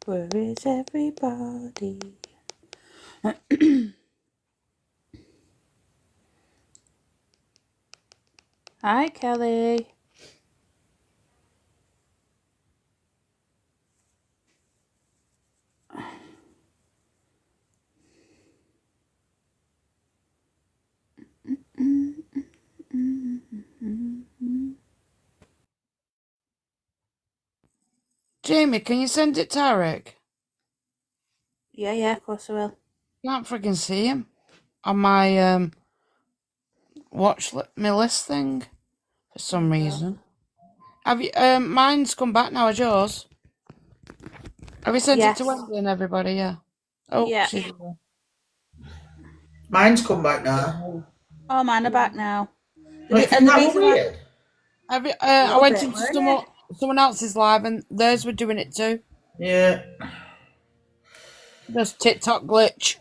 Where is everybody? Hi, Kelly. Jamie, can you send it to Tarek? Yeah, of course I will. Can't friggin' see him on my me list thing for some reason. Have you? Mine's come back now. As yours? Have you sent it to Yes. Wendy and everybody? Yeah. Oh, Yeah. she's there. Mine's come back now. Oh, mine are back now. Isn't And the that reason why weird? Have you, a I little went bit, into weren't it? someone else's live and theirs were doing it too. Yeah. Just TikTok glitch.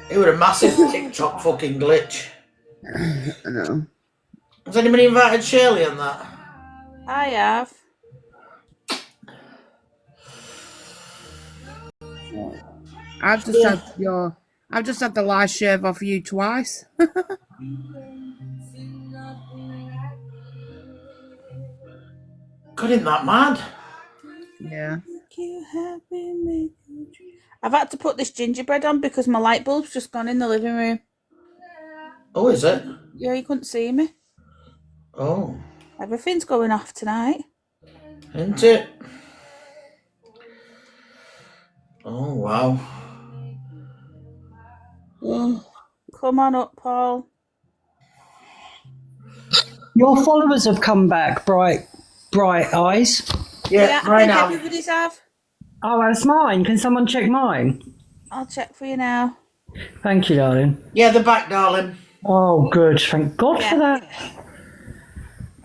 It was a massive TikTok fucking glitch. I know. Has anybody invited Shirley on that? I have. I've just had the live shave off you twice. God, isn't that mad? Yeah. Make you happy, make you dream. I've had to put this gingerbread on because my light bulb's just gone in the living room. Oh, is it? Yeah, you couldn't see me. Oh, Everything's going off tonight. isn't it? Oh, wow. Come on up, Paul. Your followers have come back, bright eyes. Yeah, I right think now. everybody's have. Oh, that's mine. Can someone check mine? I'll check for you now. Thank you, darling. Yeah, they're back, darling. Oh, good. Thank God Yeah. for that.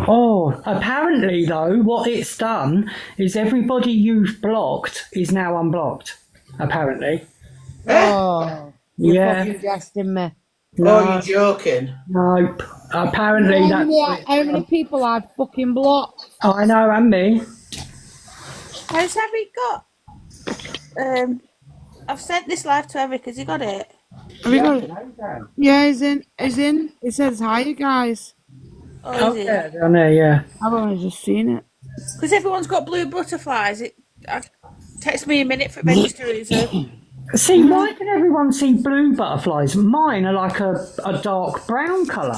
Oh, apparently, though, what it's done is everybody you've blocked is now unblocked. Apparently. Oh, you're Yeah. fucking guessing me. Oh, you're joking. Nope. Apparently, How many people I've fucking blocked? I know, and me. How's Harry got? I've sent this live to Eric. Has he got it? Have you got it? Yeah, he's in. It says hi, you guys. Oh, is Yeah, it? down there, yeah. I've only just seen it. Because everyone's got blue butterflies. It takes me a minute for registering, so. See, why can everyone see blue butterflies? Mine are like a dark brown colour.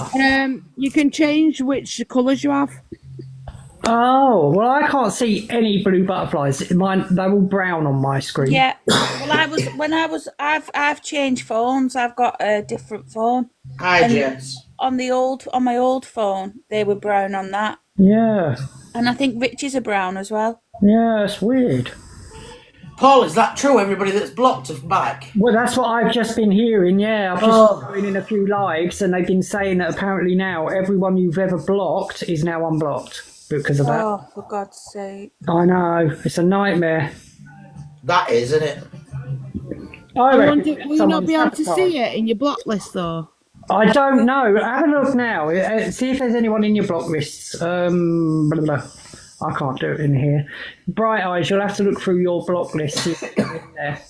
You can change which colours you have. Oh, well, I can't see any blue butterflies. Mine, they're all brown on my screen. Yeah. Well, I've changed phones. I've got a different phone. Hi, Jess. On my old phone, they were brown on that. Yeah. And I think Rich's are brown as well. Yeah, it's weird. Paul, is that true? Everybody that's blocked is back? Well, that's what I've just been hearing, yeah. I've just been going in a few lives and they've been saying that apparently now everyone you've ever blocked is now unblocked because of that. Oh, for God's sake. I know. It's a nightmare. That is, isn't it? Will you not be able to see it in your block list, though? I don't know. Have a look now. See if there's anyone in your block lists. Blah, blah. I can't do it in here. Bright Eyes, you'll have to look through your block list. See if it's in there.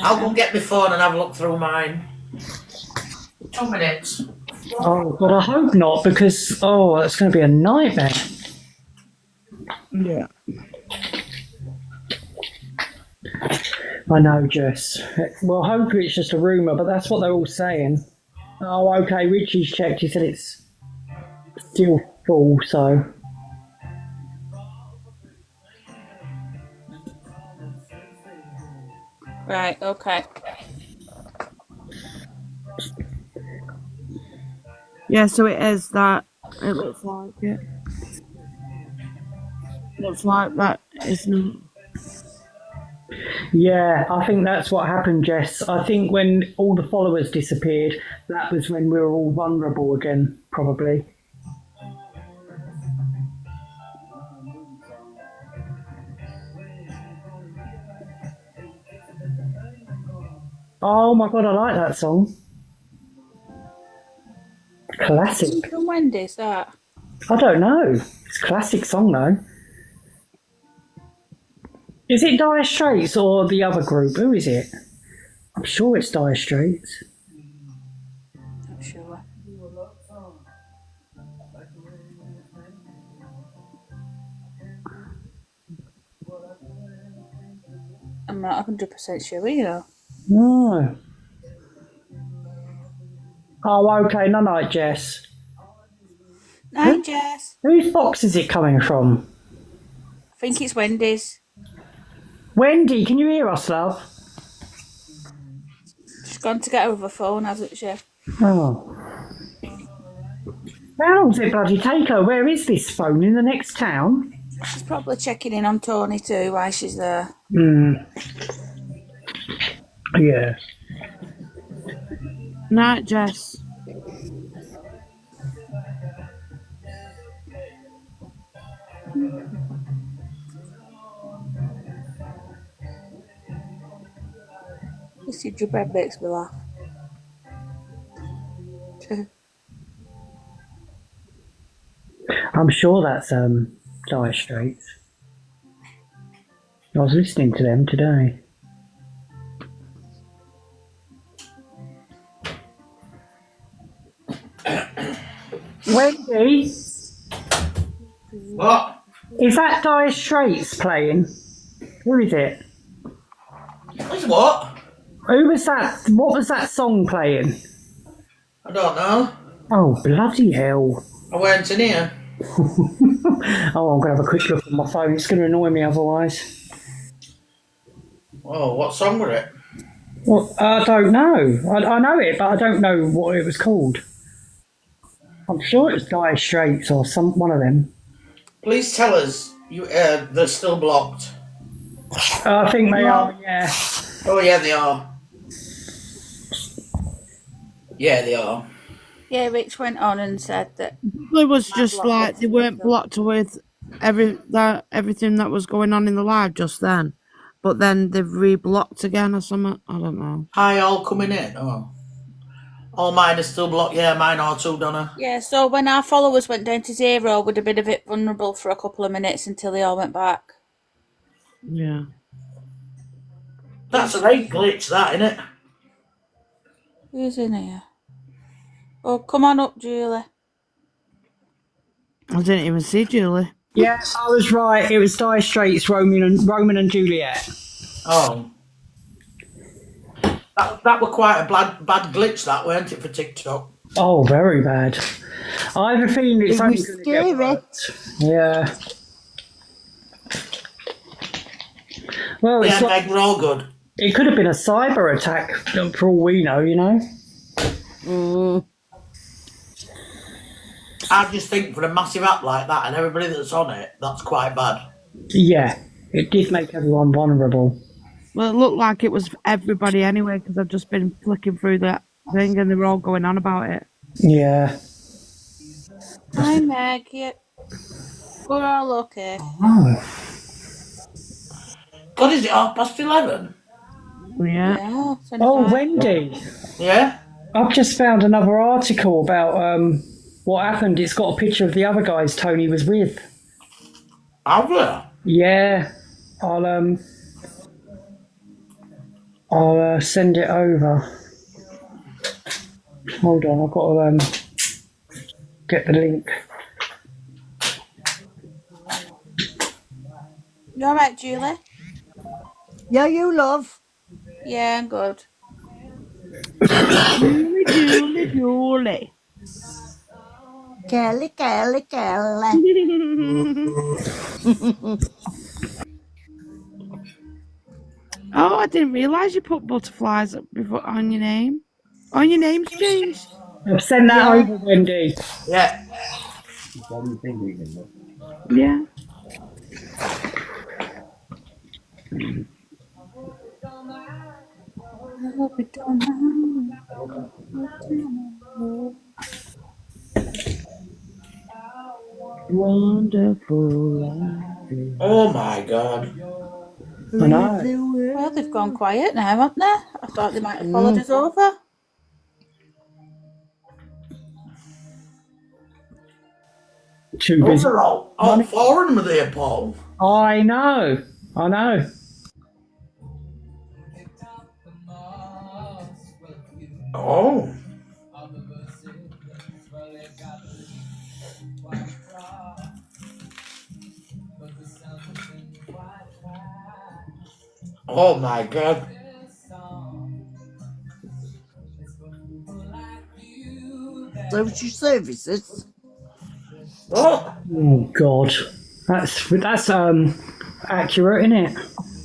I'll go get my phone and have a look through mine. 2 minutes. Oh, but I hope not, because, that's going to be a nightmare. Yeah. I know, Jess. Well, hopefully it's just a rumour, but that's what they're all saying. Oh, okay, Richie's checked. He said it's still full, so... Right, okay. Yeah, so it is that. It looks like it. Looks like that is not. Yeah, I think that's what happened, Jess. I think when all the followers disappeared, that was when we were all vulnerable again, probably. Oh my God, I like that song. Classic. From Wendy's, that? I don't know. It's a classic song, though. Is it Dire Straits or the other group? Who is it? I'm sure it's Dire Straits. Not sure. I'm not 100% sure, you know. No. Oh, okay. No, no, Jess. Night, Jess. Whose box is it coming from? I think it's Wendy's. Wendy, can you hear us, love? She's gone to get her other phone, hasn't she? Oh. How long does it bloody take her? Where is this phone? In the next town? She's probably checking in on Tony too while she's there. Yeah. Night, Jess. This gingerbread makes me laugh. I'm sure that's Dire Straits. I was listening to them today. Wendy, What? is that Dire Straits playing? Who is it? It's what? Who was that? What was that song playing? I don't know. Oh, bloody hell. I weren't in here. Oh, I'm going to have a quick look at my phone. It's going to annoy me otherwise. Oh, what song was it? Well, I don't know. I know it, but I don't know what it was called. I'm sure it was Dire Straits or one of them. Please tell us they're still blocked. I think they are, yeah. Oh, yeah, they are. Yeah, they are. Yeah, Rich went on and said that It was just like they weren't blocked with everything that was going on in the live just then. But then they've re-blocked again or something. I don't know. Hi, all coming in. Oh. All mine are still blocked. Yeah, mine are too, Donna. Yeah, so when our followers went down to 0, we'd have been a bit vulnerable for a couple of minutes until they all went back. Yeah. That's a right glitch, that, innit? Who's in here? Oh, come on up, Julie. I didn't even see Julie. Yeah, I was right. It was Dire Straits, Roman and Juliet. Oh. That were quite a bad glitch, that, weren't it, for TikTok? Oh, very bad. I have a feeling it's only going to get worse. Yeah. Well, it's Yeah, Meg, we're all good. it could have been a cyber attack for all we know, you know. I just think for a massive app like that and everybody that's on it, that's quite bad. Yeah, it did make everyone vulnerable. Well, it looked like it was for everybody anyway because I've just been flicking through that thing and they were all going on about it. Yeah. Hi, Meg. Yeah. We're all okay. Oh. God, is it 11:30? Yeah. Yeah. Oh, Wendy. Yeah? I've just found another article about what happened. It's got a picture of the other guys Tony was with. Have you? Yeah. I'll send it over. Hold on, I've got to get the link. You alright, Julie? Yeah, you love. Yeah, I'm good. Julie. Kelly. Oh, I didn't realise you put butterflies before on your name. On your name's changed. I've sent that over, Wendy. Yeah. Yeah. Wonderful life. Oh my God. I know. Well, they've gone quiet now, haven't they? I thought they might have followed us over. Too Oh, busy. they're all four of them are there, Paul. I know. Oh. Oh my God. Social services. Oh. Oh God, that's accurate, isn't it?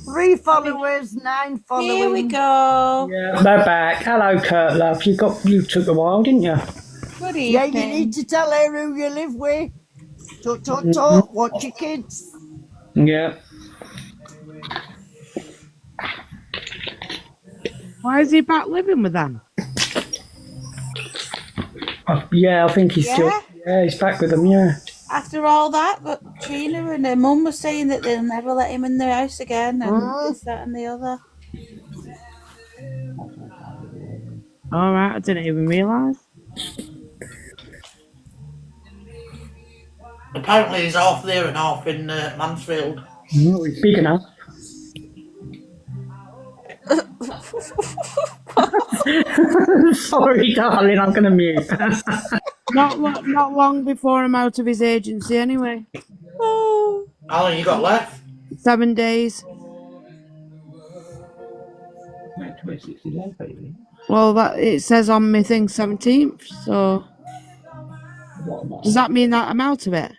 3 followers, 9 following. Here we go. Yeah, they're back. Hello, Kurt, love. You took a while, didn't you? Good Yeah, evening. you need to tell her who you live with. Talk. Watch your kids. Yeah. Why is he back living with them? Yeah, I think he's still. Yeah. Yeah, he's back with them. Yeah. After all that, but Trina and her mum was saying that they'll never let him in their house again, and this, that, and the other. All right, I didn't even realise. Apparently he's half there and half in Mansfield. Oh, he's big enough. Sorry, darling. I'm gonna mute. Not long before I'm out of his agency anyway. Oh. How long you got left? 7 days. Well, that it says on my thing 17th, so does that mean that I'm out of it?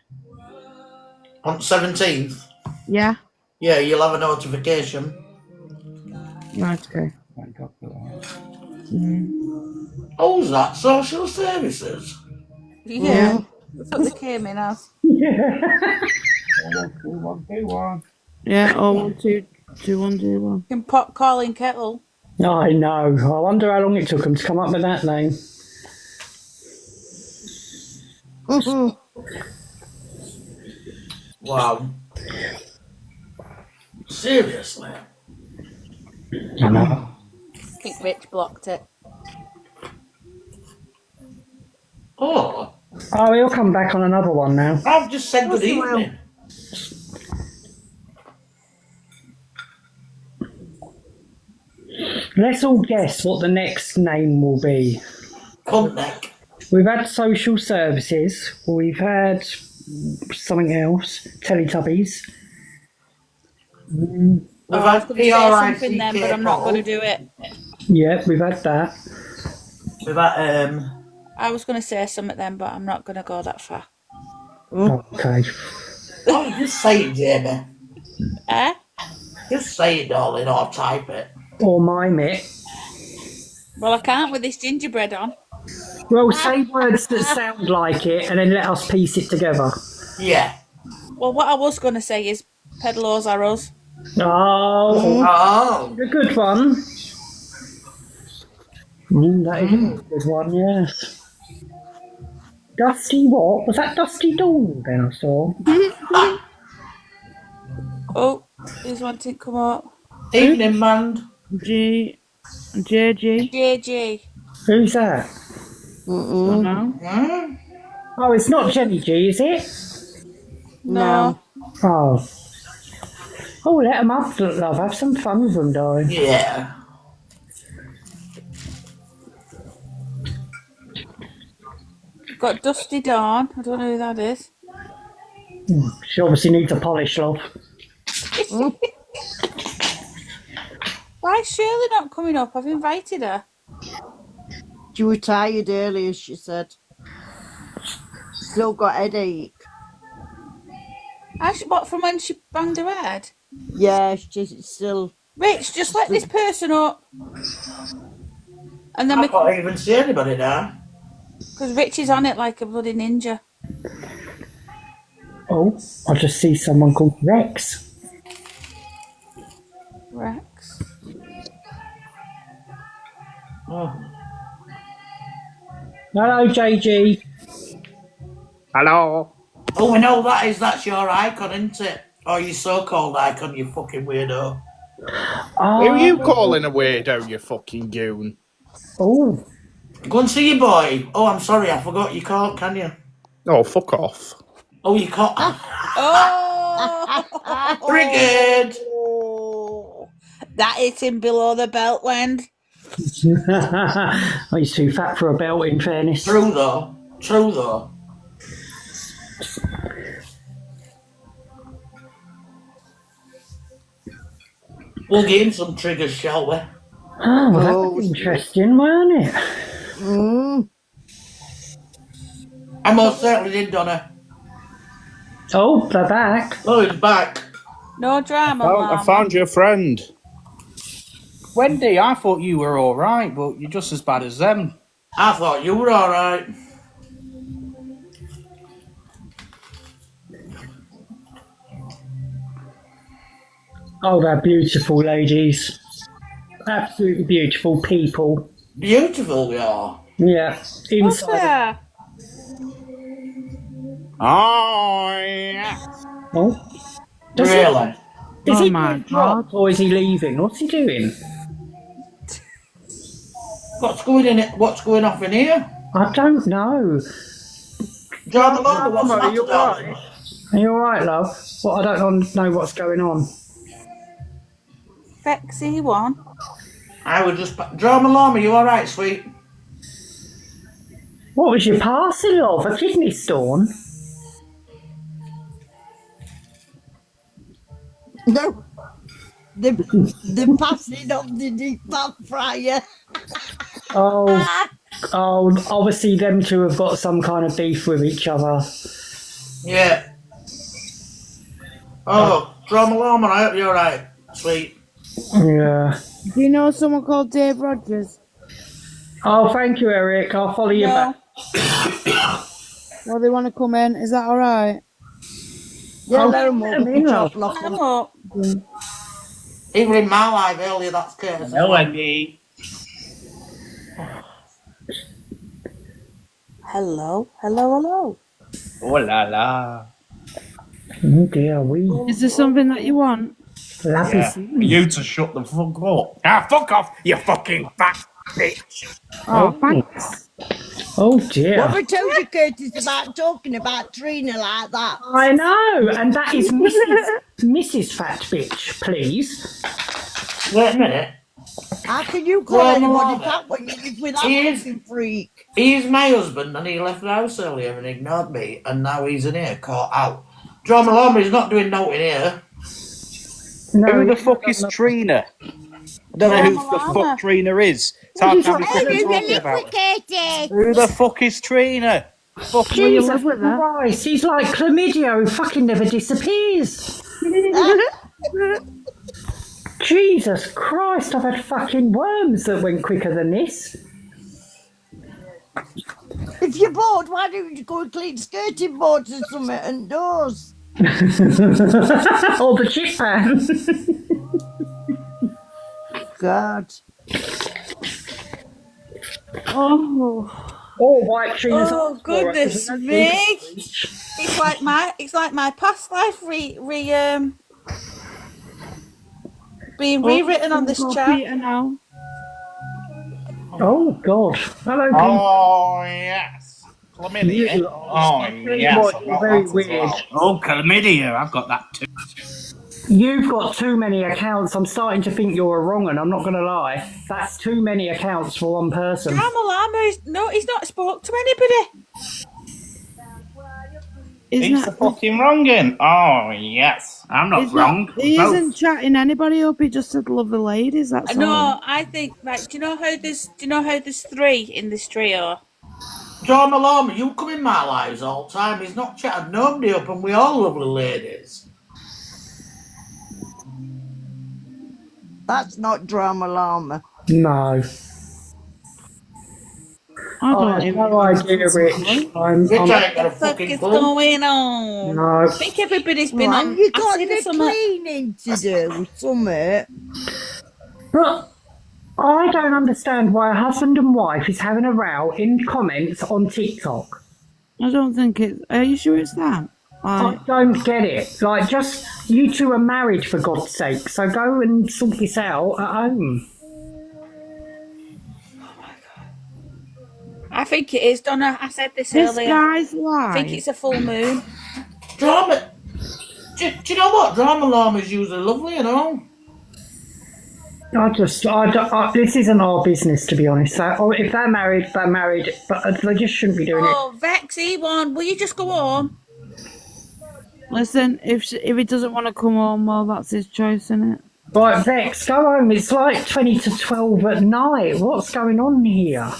On 17th? Yeah. Yeah, you'll have a notification. Right. Okay. Who's that? Social services? Yeah. That's what they came in as. Yeah. Oh, 1 2 2 1 2 1. In pot calling kettle. I know. I wonder how long it took him to come up with that name. Wow. Seriously? I know. I think Rich blocked it. Oh, Oh, he'll come back on another one now. I've just said good Yes, he will. evening. Let's all guess what the next name will be. Cunt neck. We've had social services. We've had something else. Teletubbies. We've I was had going to say something then, but I'm not going to PRICK. do it. Yeah, we've had that. We've had, I was going to say something then, but I'm not going to go that far. Okay. oh, just say it, Jamie. Eh? Just say it, darling, or type it. Or mime it. Well, I can't with this gingerbread on. Well, say words that sound like it and then let us piece it together. Yeah. Well, what I was going to say is pedalors arrows. Oh, Oh. a good one. That is a good one, yes. Dusty what? Was that Dusty Dawn then I saw? Oh, here's one to come up. Evening, man. JG. JG. Who's that? No. Hmm? Oh, it's not Jenny G, is it? No. Oh. Oh, let them up, love. Have some fun with them, darling. Yeah. Got Dusty Dawn. I don't know who that is. She obviously needs a polish, love. Why is Shirley not coming up? I've invited her. You were tired earlier, she said. Still got headache. What, from when she banged her head? Yeah, she's still. Rich, just let this person up. And then I we can't even see anybody now. because Rich is on it like a bloody ninja. Oh, I just see someone called Rex. Rex. Oh. Hello, JG. Hello. Oh, we know that's your icon, isn't it? Or your so-called icon, you fucking weirdo. Oh, Who are you calling a weirdo, you fucking goon? Oh, Go and see your boy. Oh, I'm sorry, I forgot you can't, can you? Oh, fuck off. Oh, you can't. Oh! Triggered. That hit him below the belt, Wend. Oh, he's too fat for a belt, in fairness. True though. True though. We'll give him some triggers, shall we? Oh, well, that Oh, was interesting, wasn't it? Mm. I most certainly did, Donna. Oh, they're back. Oh, he's back. No drama, I Llama. found your friend. Wendy, I thought you were alright, but you're just as bad as them. I thought you were alright. Oh, they're beautiful ladies. Absolutely beautiful people. Beautiful we are. Yeah, What's inside. there? Oh, yeah. Oh, does Really? he, is Oh he my being dropped or is he leaving? What's he doing? What's going off in here? I don't know. John Malone, what's Are that you alright? Are you alright, love? Well, I don't know what's going on. Vexy one. I would just... John Malone, are you alright, sweet? What was your parcel of? A kidney stone? No. The passing of the deep fat fryer. Oh, obviously them two have got some kind of beef with each other. Yeah. Oh, John Malone, I hope you're alright, sweet. Yeah. Do you know someone called Dave Rogers? Oh, thank you, Eric. I'll follow you back. Well, they want to come in. Is that all right? Yeah, Oh, let him let up. him in, love. Come up. He were in my live earlier, that's Curtis. Hello, Wendy. Hello, hello, hello. Oh la la. Oh dear, we Is there something that you want? love Yeah. is You to shut the fuck up. Ah, fuck off, you fucking fat bitch. Oh, thanks. Oh What dear. we told you, Curtis, about talking about Trina like that? I know, and that is Mrs. Fat Bitch, please. Wait a minute. How can you call Well, anybody Mama, fat when you live with that he is- fucking freak? He's my husband and he left the house earlier and ignored me and now he's in here caught out. John Malone, he's not doing nothing here. No, Who the fuck is Trina? I don't know who the fuck Trina is. It's hard to have Hey, fucking you talking live about with her. Katie. Who the fuck is Trina? Fuck me. Jesus Christ, he's like chlamydia who fucking never disappears. Jesus Christ, I've had fucking worms that went quicker than this. If you're bored, why don't you go and clean skirting boards or something and doors? Or the chip pan. God. Oh, Oh, white Trina's Oh arms for us, goodness isn't me! it? It's like my past life being rewritten on this go chat. Peter now. Oh God! Hello, Pete. Oh, yes. Chlamydia. You- Oh, yes. what, I've you're got very that as weird. well. Oh, chlamydia. I've got that too. You've got too many accounts. I'm starting to think you're a wrong un. I'm not going to lie. That's too many accounts for one person. No, he's not spoke to anybody. Isn't He's the that, fucking wrong un. Oh, yes. I'm not he's wrong. not, he Both. isn't chatting anybody up. He just said love the ladies. That's all. No, I think like do you know how there's three in this trio? John Malone, you come in my lives all the time. He's not chatting nobody up and we all lovely ladies. That's not drama llama. No. I I don't have no idea, Rich. I'm Which ain't got a What the fuck fucking is clue. going on? no. I think everybody's been Right, on you got acid or the something. cleaning to do, something. But I don't understand why a husband and wife is having a row in comments on TikTok. I don't think it's. Are you sure it's that? I don't get it. Like, just you two are married for God's sake, so go and sort this out at home. I think it is, Donna. I said this This earlier. guy's I lying. think it's a full moon. Drama. Do you know what? Drama Malone is usually lovely and all. This isn't our business, to be honest. If they're married, they're married, but they just shouldn't be doing it. Oh, Vex, E1, will you just go home? Listen, if he doesn't want to come home, well, that's his choice, isn't it? Right, Vex, go home. It's like 20 to 12 at night. What's going on here?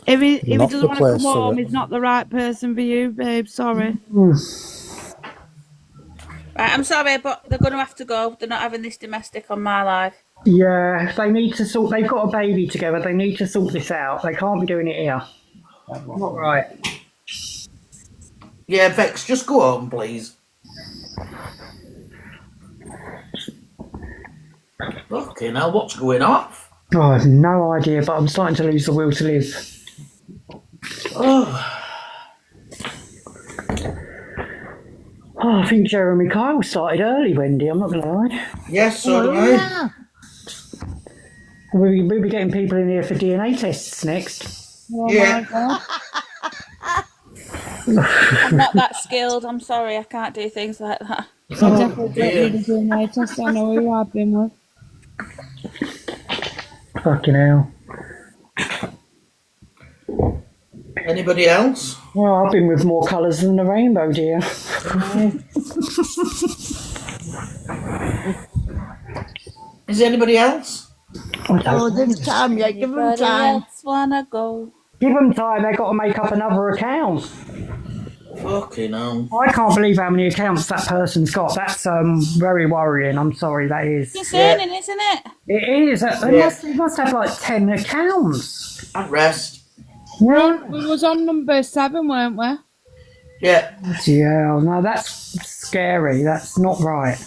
If he Not doesn't the want to come place for home, it. he's not the right person for you, babe. Sorry. Right, I'm sorry, but they're going to have to go. They're not having this domestic on my life. Yeah, they need to sort. They've got a baby together. They need to sort this out. They can't be doing it here. Not right. Yeah, Vex, just go home, please. Fucking hell, what's going off? Oh, I have no idea, but I'm starting to lose the will to live. Oh, Oh, I think Jeremy Kyle started early, Wendy. I'm not going to lie. yes, so do I. We'll be getting people in here for DNA tests next. Oh Yeah. my God. I'm not that skilled. I'm sorry, I can't do things like that. I definitely don't dear. need a DNA test. I know who I've been with. Fucking hell. Anybody else? Well, I've been with more colours than the rainbow, dear. Is there anybody else? Oh, there's time, yeah, give them Anybody time. else wanna go? Give them time. They've got to make up another account. Fucking hell. I can't believe how many accounts that person's got. That's very worrying. I'm sorry, that is. Concerning, isn't it? It is. They must have like 10 accounts. At rest. Yeah. We was on number 7, weren't we? Yeah. Yeah, no, that's scary. That's not right.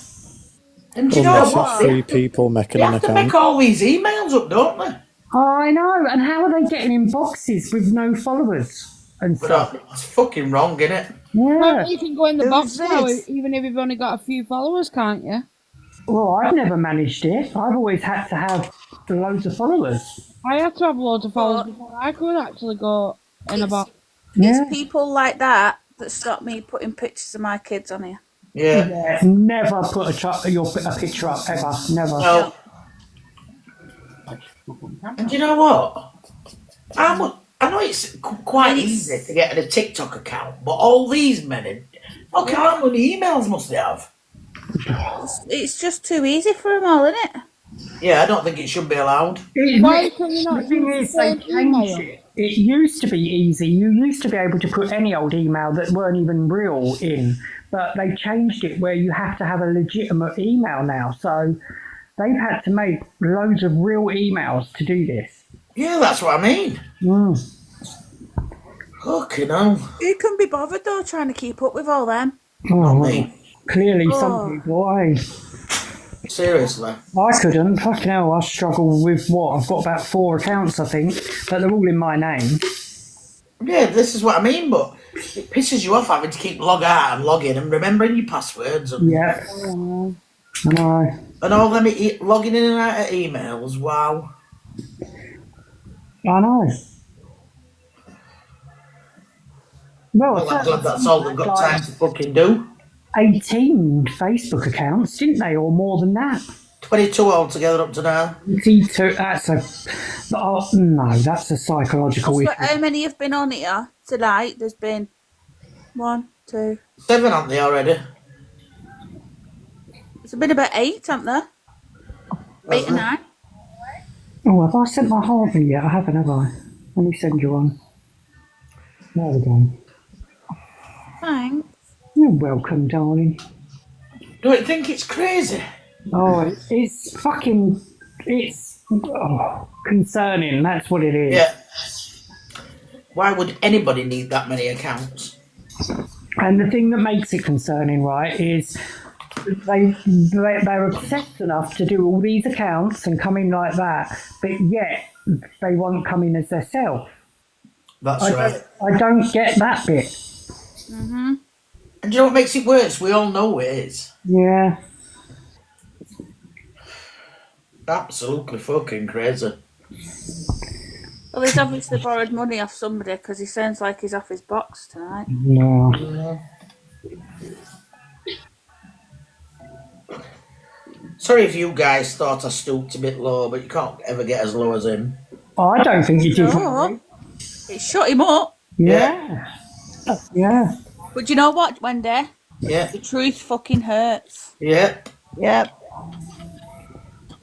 And do you know Unless what? it's 3 people They making an have to account. make all these emails up, don't they? I know. And how are they getting in boxes with no followers and But stuff? that's fucking wrong, innit? Yeah. You can go in the Who's box now, this? even if you've only got a few followers, can't you? Well, I've never managed it. I've always had to have loads of followers. I had to have loads of followers before I could actually go in a box. Yeah. It's people like that that stop me putting pictures of my kids on here. Yeah. Yeah, never put a picture up ever. Never. No. And do you know what? I know it's quite easy to get a TikTok account, but all these men, fucking how many emails must they have? It's just too easy for them all, isn't it? Yeah, I don't think it should be allowed. Why can you not The thing use is, the they same changed email? it. It used to be easy. You used to be able to put any old email that weren't even real in, but they changed it where you have to have a legitimate email now. So they've had to make loads of real emails to do this. Yeah, that's what I mean. Fucking hell. Who can be bothered though trying to keep up with all them? Oh, Me. clearly some people, Seriously. I couldn't. Fucking hell, I struggle with what? I've got about 4 accounts, I think, but they're all in my name. Yeah, this is what I mean, but it pisses you off having to keep log out and log in and remembering your passwords and, Yeah. I know. and all them logging in and out of emails. Wow. I know. Well, I'm glad that's all they've got time to fucking do. 18 Facebook accounts, didn't they, or more than that? 22 altogether up to now. 22, that's a psychological issue. How many have been on here tonight? There's been 1, 2. 7, aren't they already? There's been about 8, haven't there? 8 or 9. Oh, have I sent my Harvey yet? I haven't, have I? Let me send you one. There we go. Thanks. You're welcome, darling. Don't you think it's crazy? Oh, it's concerning. That's what it is. Yeah. Why would anybody need that many accounts? And the thing that makes it concerning, right, is they're obsessed enough to do all these accounts and come in like that, but yet they won't come in as themselves. That's right. I don't get that bit. Mm-hmm. And do you know what makes it worse? We all know it is. Yeah. Absolutely fucking crazy. Well, he's obviously borrowed money off somebody because he sounds like he's off his box tonight. Yeah. Sorry if you guys thought I stooped a bit low, but you can't ever get as low as him. I don't think you did. No. It shut him up. Yeah. Yeah. But you know what, Wendy? Yeah, The truth fucking hurts. yeah, Yep.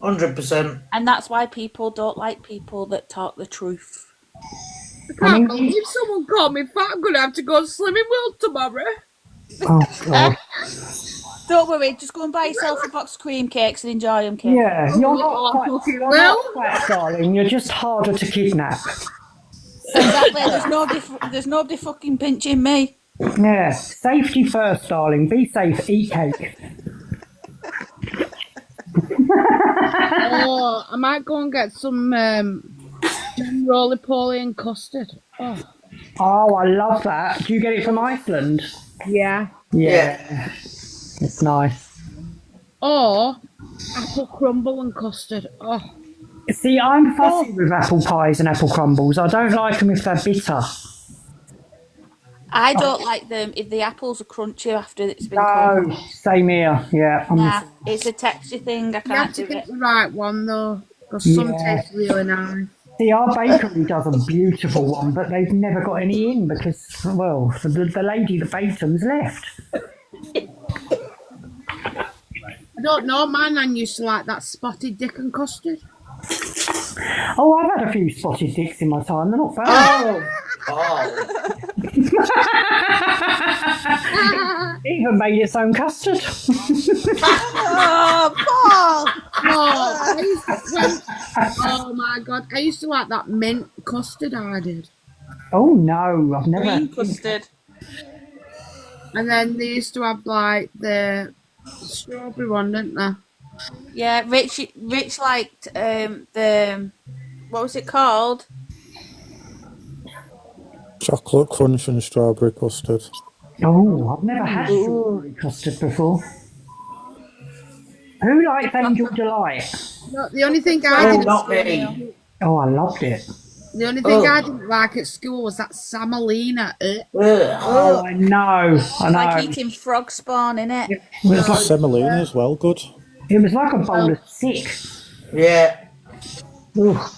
100%. And that's why people don't like people that talk the truth. I can't believe someone called me fat. I'm going to have to go Slimming World tomorrow. Oh, God. Don't worry, just go and buy yourself a box of cream cakes and enjoy them, kid. Yeah, you're not Oh, quite, fucking you're well. not fat, darling. You're just harder to kidnap. Exactly. There's nobody fucking pinching me. Yeah. Safety first, darling. Be safe. Eat cake. Oh, I might go and get some roly-poly and custard. Oh, Oh, I love that. Do you get it from Iceland? yeah. Yeah. It's nice. Or apple crumble and custard. Oh, See, I'm fussy with apple pies and apple crumbles. I don't like them if they're bitter. I don't like them if the apples are crunchy after it's been No, cooked. same here. Yeah. Nah, it's a texture thing. I you have can't to do get it. the right one though, because some Yeah. taste really nice. See, our bakery does a beautiful one, but they've never got any in because, well, the lady that baked them's left. I don't know, my nan used to like that spotted dick and custard. Oh, I've had a few spotted dicks in my time. They're not bad. Oh, It even made its own custard. Oh, Paul! Oh, oh my god, I used to like that mint custard I did. Oh no, I've never. Green custard. And then they used to have like the strawberry one, didn't they? Yeah, Rich liked the what was it called? Chocolate crunch and strawberry custard. Oh, I've never had strawberry custard before. Who likes Angel Delight? No, the only thing I didn't not me. Oh, I loved it. The only thing I didn't like at school was that Samalina. Ugh. Oh, I know. I know. Like eating frog spawn, innit? It was like, Semolina as well, good. it was like a bowl of sick. Yeah, Ugh.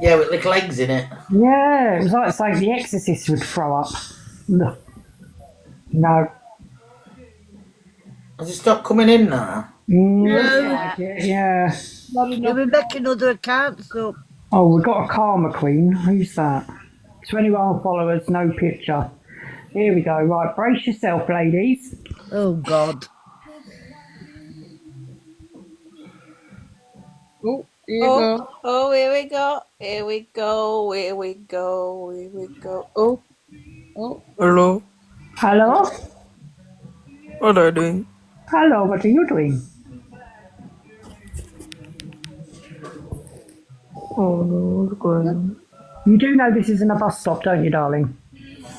yeah, with little eggs in it. Yeah, it was like something the Exorcist would throw up. Ugh. No. Has it stopped coming in now? Yeah. You'll be making other accounts up. Oh, we've got a Karma Queen. Who's that? 21 followers, no picture. Here we go. Right, brace yourself, ladies. Oh, God. Oh, here you go. Oh, here we go. Here we go. Here we go. Here we go. Oh, Oh, Hello, Hello? what are you doing? Hello, what are you doing? Oh no, what's going on? You do know this isn't a bus stop, don't you, darling?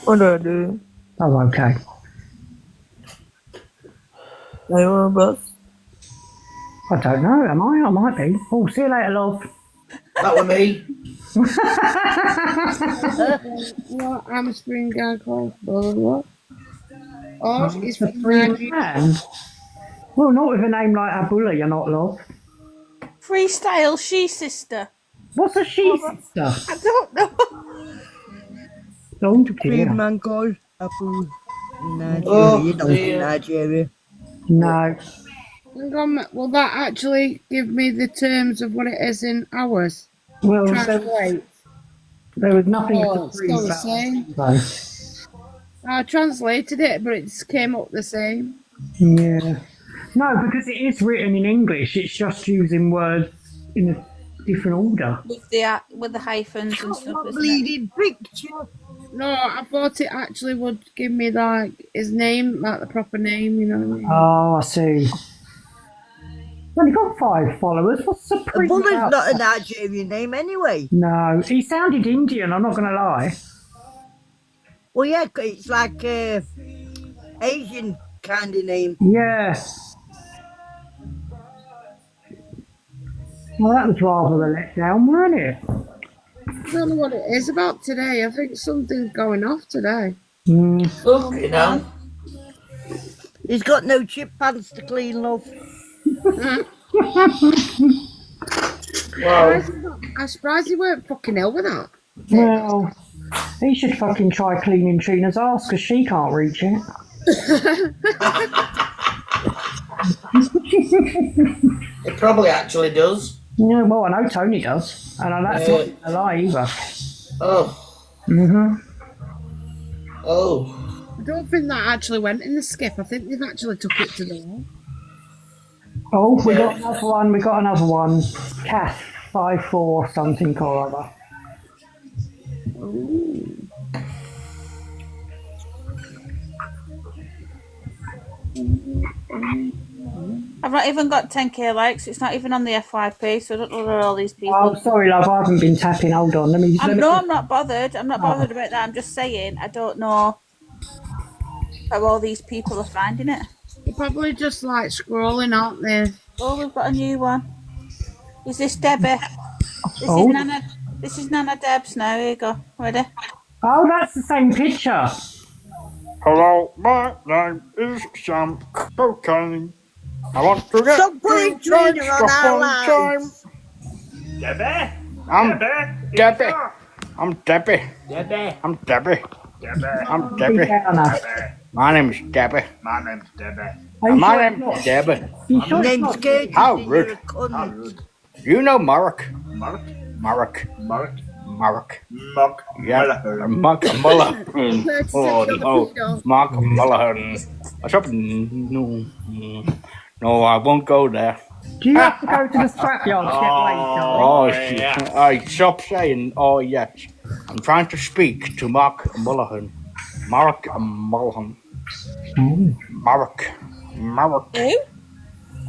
What are you doing? Oh, okay. Are you on a bus? I don't know, am I? I might be. Oh, see you later, love. That was me. what? I'm a spring guy called what? Oh, he's The from free Nigeria. man. Well, not with a name like Abula, you're not, love. freestyle she sister. What's a she sister? I don't know. Don't Big care. man called Apple in Nigeria. Oh, You know, dear. in Nigeria. No. Hang on, will that actually give me the terms of what it is in hours? Well, Translate. there was nothing Oh, to it's prove still the that. same. So, I translated it, but it came up the same. yeah. No, because it is written in English. It's just using words in a different order. With the hyphens and stuff. What Isn't it? bleeding picture? No, I thought it actually would give me like his name, like the proper name, you know what I mean? Oh, I see. Well, he got 5 followers. What's the proof? Bulla's about not a that? Nigerian name anyway. No, he sounded Indian. I'm not going to lie. Well, yeah, it's like a Asian kind of name. Yeah. Well, that was rather a letdown, wasn't it? I don't know what it is about today. I think something's going off today. Fucking hell. He's got no chip pants to clean, love. Well, I'm surprised he weren't fucking ill with that. Well, he should fucking try cleaning Trina's ass because she can't reach it. it probably actually does. Yeah, well, I know Tony does, and that's not a lie either. Oh. Oh. I don't think that actually went in the skip. I think they've actually took it to the wall. Oh, we got another one. We got another one. Cath 54 something or other. I've not even got 10k likes. It's not even on the FYP, so I don't know where all these people. Oh, sorry, love. I haven't been tapping. Hold on. Let me. I'm not bothered. I'm not bothered about that. I'm just saying I don't know how all these people are finding it. They're probably just like scrolling, aren't they? Oh, we've got a new one. Is this Debbie? This is Nana Debs now. Here you go. Ready? Oh, that's the same picture. Hello, my name is Sam Cocaine. I want to get Stop putting Trina on our lives. Debbie. I'm Debbie. I'm Debbie. I'm Debbie. I'm Debbie. My name's Debbie. My name's Debbie. My name's Debbie. Name's Kate. How rude. You know Mark. Mark. Mark. Mark. Mark. Mark. Yeah. Mark Mulligan. Oh no. Mark Mulligan. What's up? No, I won't go there. Do you have to go to the scrapyard to get later? Yes. I stop saying, oh yes. I'm trying to speak to Mark Mulligan. Mark Mulligan. Mark. Who?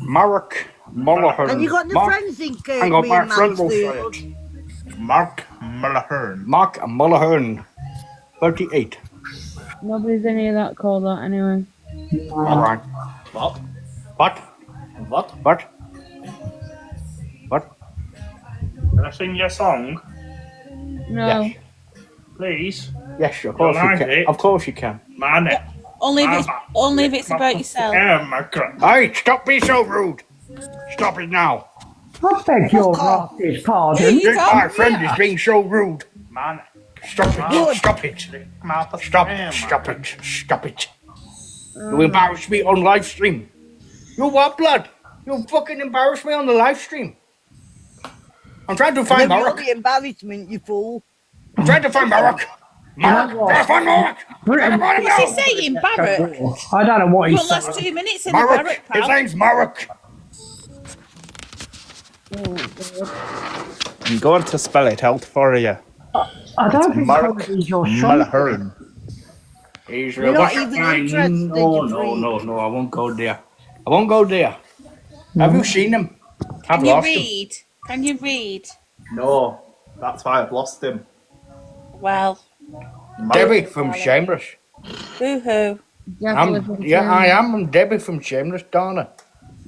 Mark Mulligan. And you got the friends in Kate, Hang on, me my and friend will say Mansfield. it. Mark Mulligan. Mark Mulligan. 38. Nobody's any of that called that anyway. Alright. What? What? What? What? What? Can I sing you a song? No. Yes. Please? Yes, of course you can. Of course you can. Man, Only if it's about yourself. Hey, stop being so rude. Stop it now. I beg your rascal's pardon. My friend is being so rude. Man. Stop it. Stop it. Stop it. Stop it. You embarrass me on live stream. You what, blood? You fucking embarrass me on the live stream. I'm trying to find Never Mark. the embarrassment, you fool. I'm trying to find Mark. Mark. Trying to find Mark. What's he saying, Barrack? I don't know what he's For the last saying. 2 minutes in the Mark. Barrack, His pal. name's Mark. I'm going to spell it out for you. I don't think Mark Cody's your Mulligan. He's You're not even interested, No, I won't go there. I won't go there. Have you seen him? I've Can you lost him. read? Can you read? No, that's why I've lost him. Well, Debbie from Shameless. boo-hoo. I am. I'm Debbie from Shameless, Donna.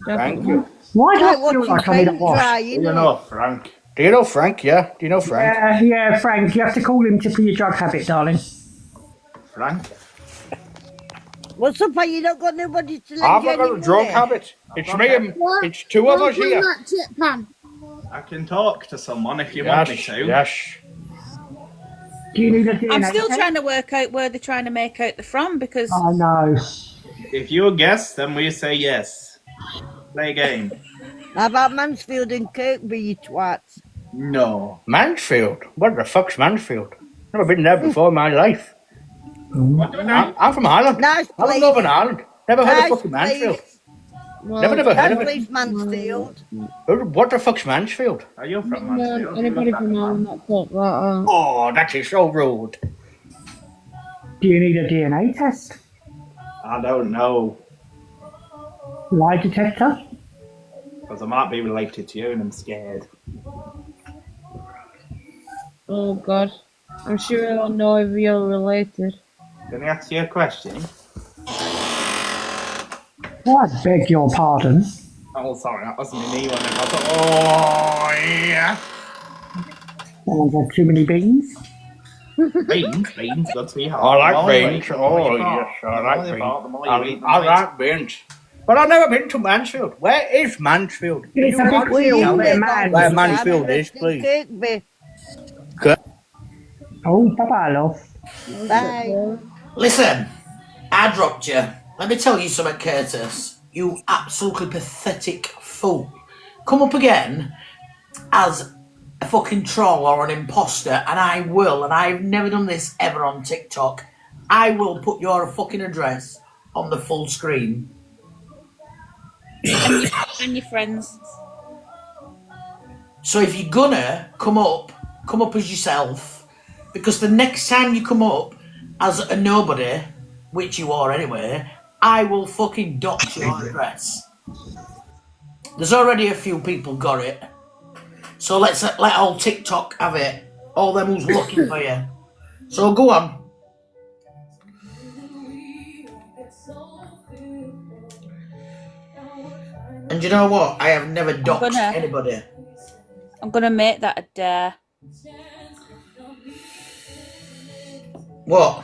Thank you. Why do I Like feel watching like I need a paint wash? dry, You innit? know, Frank. Do you know Frank? Yeah. Do you know Frank? Yeah, Frank. You have to call him for your drug habit, darling. Frank. What's up, are you not got nobody to lend I've you got any a drug money? habit. It's me and it's two of us here. That chip pan. I can talk to someone if you want me to. Yes. Do you need a DNA I'm still test? trying to work out where they're trying to make out the from because I know. If you guess, then we say yes. Play a game. How about Mansfield and Kirkby, you twats? No. Mansfield. What the fuck's Mansfield? Never been there before in my life. I'm from Ireland. Nice I'm place. from Northern Ireland. Never heard Nice of fucking Mansfield. place. Well, Never heard Nice of it. place, Mansfield. What the fuck's Mansfield? Are you from no, Mansfield? anybody from Ireland that thought that out. Oh, that is so rude. Do you need a DNA test? I don't know. Lie detector? Because I might be related to you and I'm scared. Oh god. I'm sure I don't know if you're related. Can I ask you a question? Oh, I beg your pardon. Oh, sorry, that wasn't me one. I thought, oh, yeah. Someone's had too many beans. Beans, good to be hard. I like The more you beans. eat, the more Oh, you fart. yes, I The like more you beans. fart, the more you eat, the I more you- like beans. But I've never been to Mansfield. Where is Mansfield? It's a big Will field you where make all Where this Mansfield time? is, please. Kirkby. Oh, bye-bye, love. Bye. Listen, I dropped you. Let me tell you something, Curtis. You absolutely pathetic fool. Come up again as a fucking troll or an imposter, and I will, and I've never done this ever on TikTok, I will put your fucking address on the full screen. And your friends. So if you're gonna come up as yourself, because the next time you come up as a nobody, which you are anyway, I will fucking dox your address. There's already a few people got it, so let old TikTok have it. All them who's looking for you. So go on. And you know what? I have never doxed anybody. I'm gonna make that a dare. What?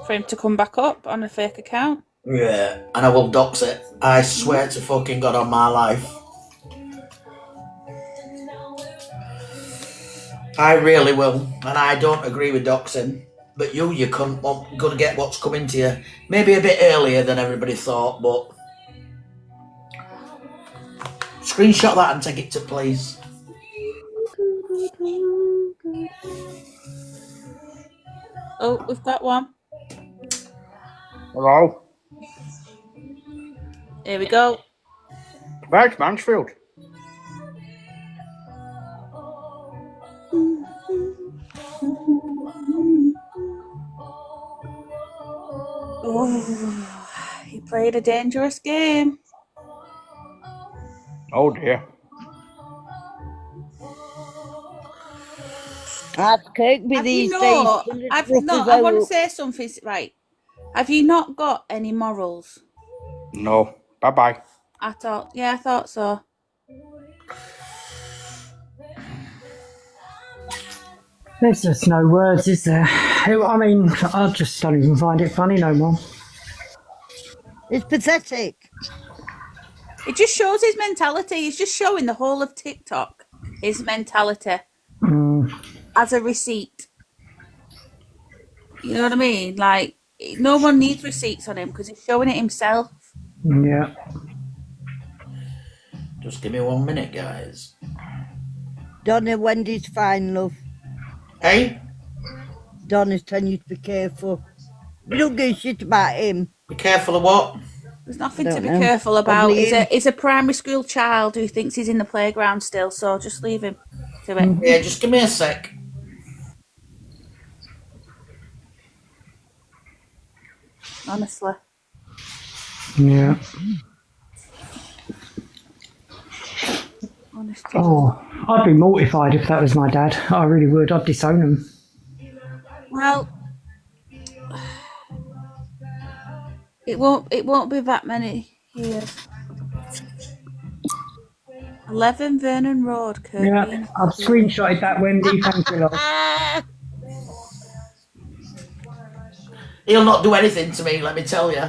For him to come back up on a fake account. Yeah, and I will dox it. I swear to fucking God on my life. I really will, and I don't agree with doxing. But you cunt, gonna get what's coming to you. Maybe a bit earlier than everybody thought, but screenshot that and take it to police. Oh, we've got one. Hello? Here we go. Where's Mansfield? Oh, he played a dangerous game. Oh dear. Ask Kirkby these days. I want to say something. Right. Have you not got any morals? No. Bye-bye. At all? Yeah, I thought so. There's just no words, is there? I mean, I just don't even find it funny no more. It's pathetic. It just shows his mentality. He's just showing the whole of TikTok his mentality as a receipt. You know what I mean? Like, no one needs receipts on him because he's showing it himself. Yeah. Just give me 1 minute, guys. Donna, Wendy's fine, love. Hey? Donna's telling you to be careful. We don't give a shit about him. Be careful of what? There's nothing to be careful about. He's a primary school child who thinks he's in the playground still, so just leave him to it. Yeah, just give me a sec. Honestly. Yeah. Honestly. Oh, I'd be mortified if that was my dad. I really would. I'd disown him. Well, it won't be that many years. 11 Vernon Road, Kirby. Yeah, I've screenshotted that, Wendy. Thank you, love. He'll not do anything to me, let me tell you.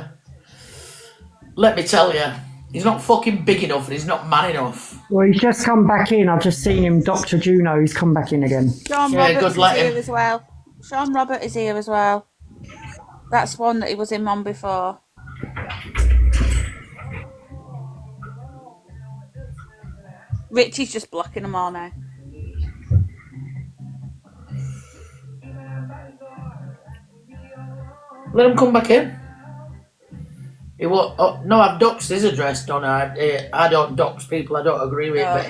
Let me tell you. He's not fucking big enough and he's not man enough. Well, he's just come back in. I've just seen him, Dr. Juno. He's come back in again. Sean Robert is here as well. Sean Robert is here as well. That's one that he was in on before. Richie's just blocking them all now. Let him come back in. He won't, no, I've doxed his address, Donna. I don't dox people I don't agree with. No,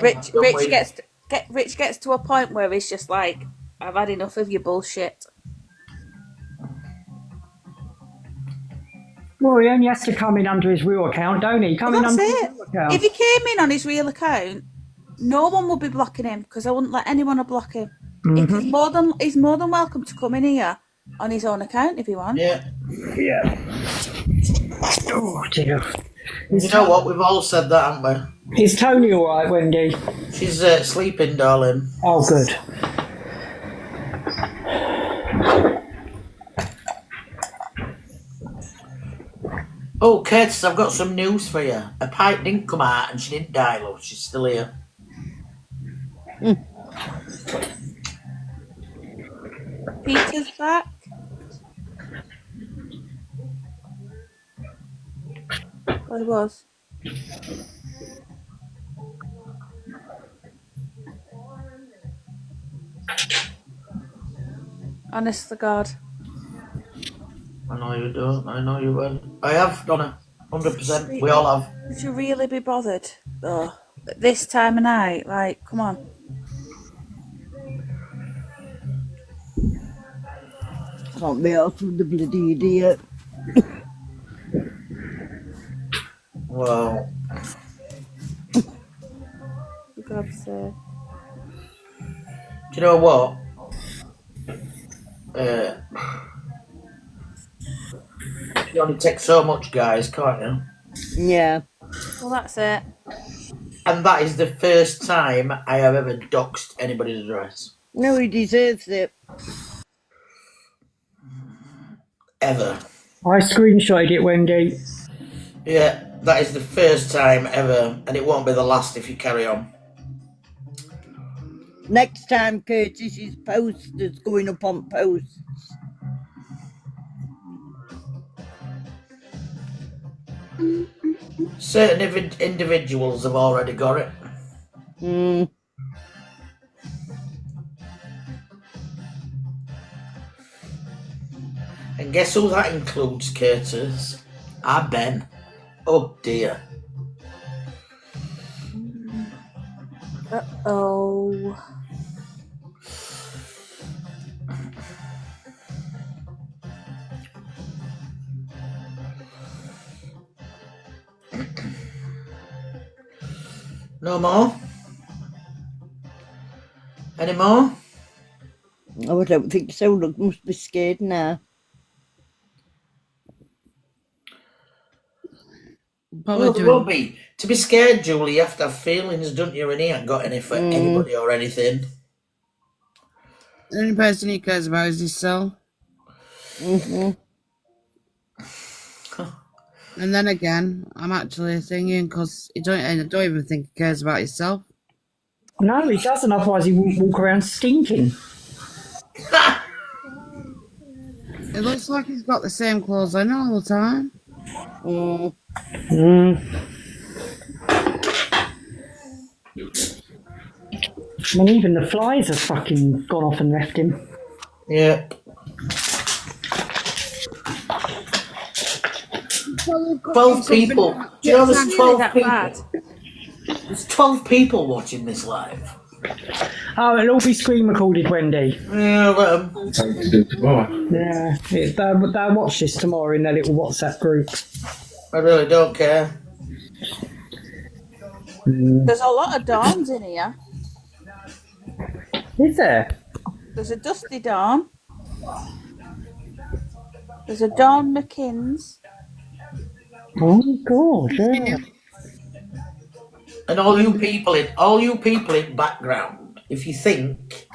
Rich gets to a point where he's just like, I've had enough of your bullshit. Well, he only has to come in under his real account, don't he? Come in under his real account. If he came in on his real account, no one would be blocking him because I wouldn't let anyone block him. Mm-hmm. He's more than welcome to come in here on his own account if he wants. Yeah. Oh dear. You know what? We've all said that, haven't we? Is Tony all right, Wendy? She's sleeping, darling. Oh, good. Oh, Curtis, I've got some news for you. A pipe didn't come out and she didn't die, love. She's still here. Peter's back. Well, he was. Honest to God. I know you don't. I know you will. I have, Donna. 100%. We all have. Would you really be bothered, though? At this time of night? Like, come on. Can't be off with the bloody idiot. Well, For God's sake. do you know what? You only take so much, guys, can't you? Yeah. Well, that's it. And that is the first time I have ever doxed anybody's address. No, he deserves it. Ever. I screenshotted it, Wendy. Yeah, that is the first time ever, and it won't be the last if you carry on. Next time, Curtis's post is going up on posts. Certain individuals have already got it. And guess who that includes, Curtis? Ben. Oh dear. Uh-oh. No more? Any more? Oh, I don't think so. Look, must be scared now. Well, there will be. To be scared, Julie, you have to have feelings, don't you? And he ain't got any for anybody or anything. The only person he cares about is himself. And then again, I'm actually thinking because I don't even think he cares about himself. No, he doesn't, otherwise he wouldn't walk around stinking. It looks like he's got the same clothes on all the time. I mean, even the flies have fucking gone off and left him. Yeah. 12 people. Do you know there's 12 people? There's 12 people watching this live. Oh, it'll all be screen recorded, Wendy. Yeah, let them. Yeah, they'll watch this tomorrow in their little WhatsApp group. I really don't care. There's a lot of Dawns in here. Is there? There's a Dusty Dawn. There's a Dawn McKinns. Oh God, yeah. And all you people in background, if you think,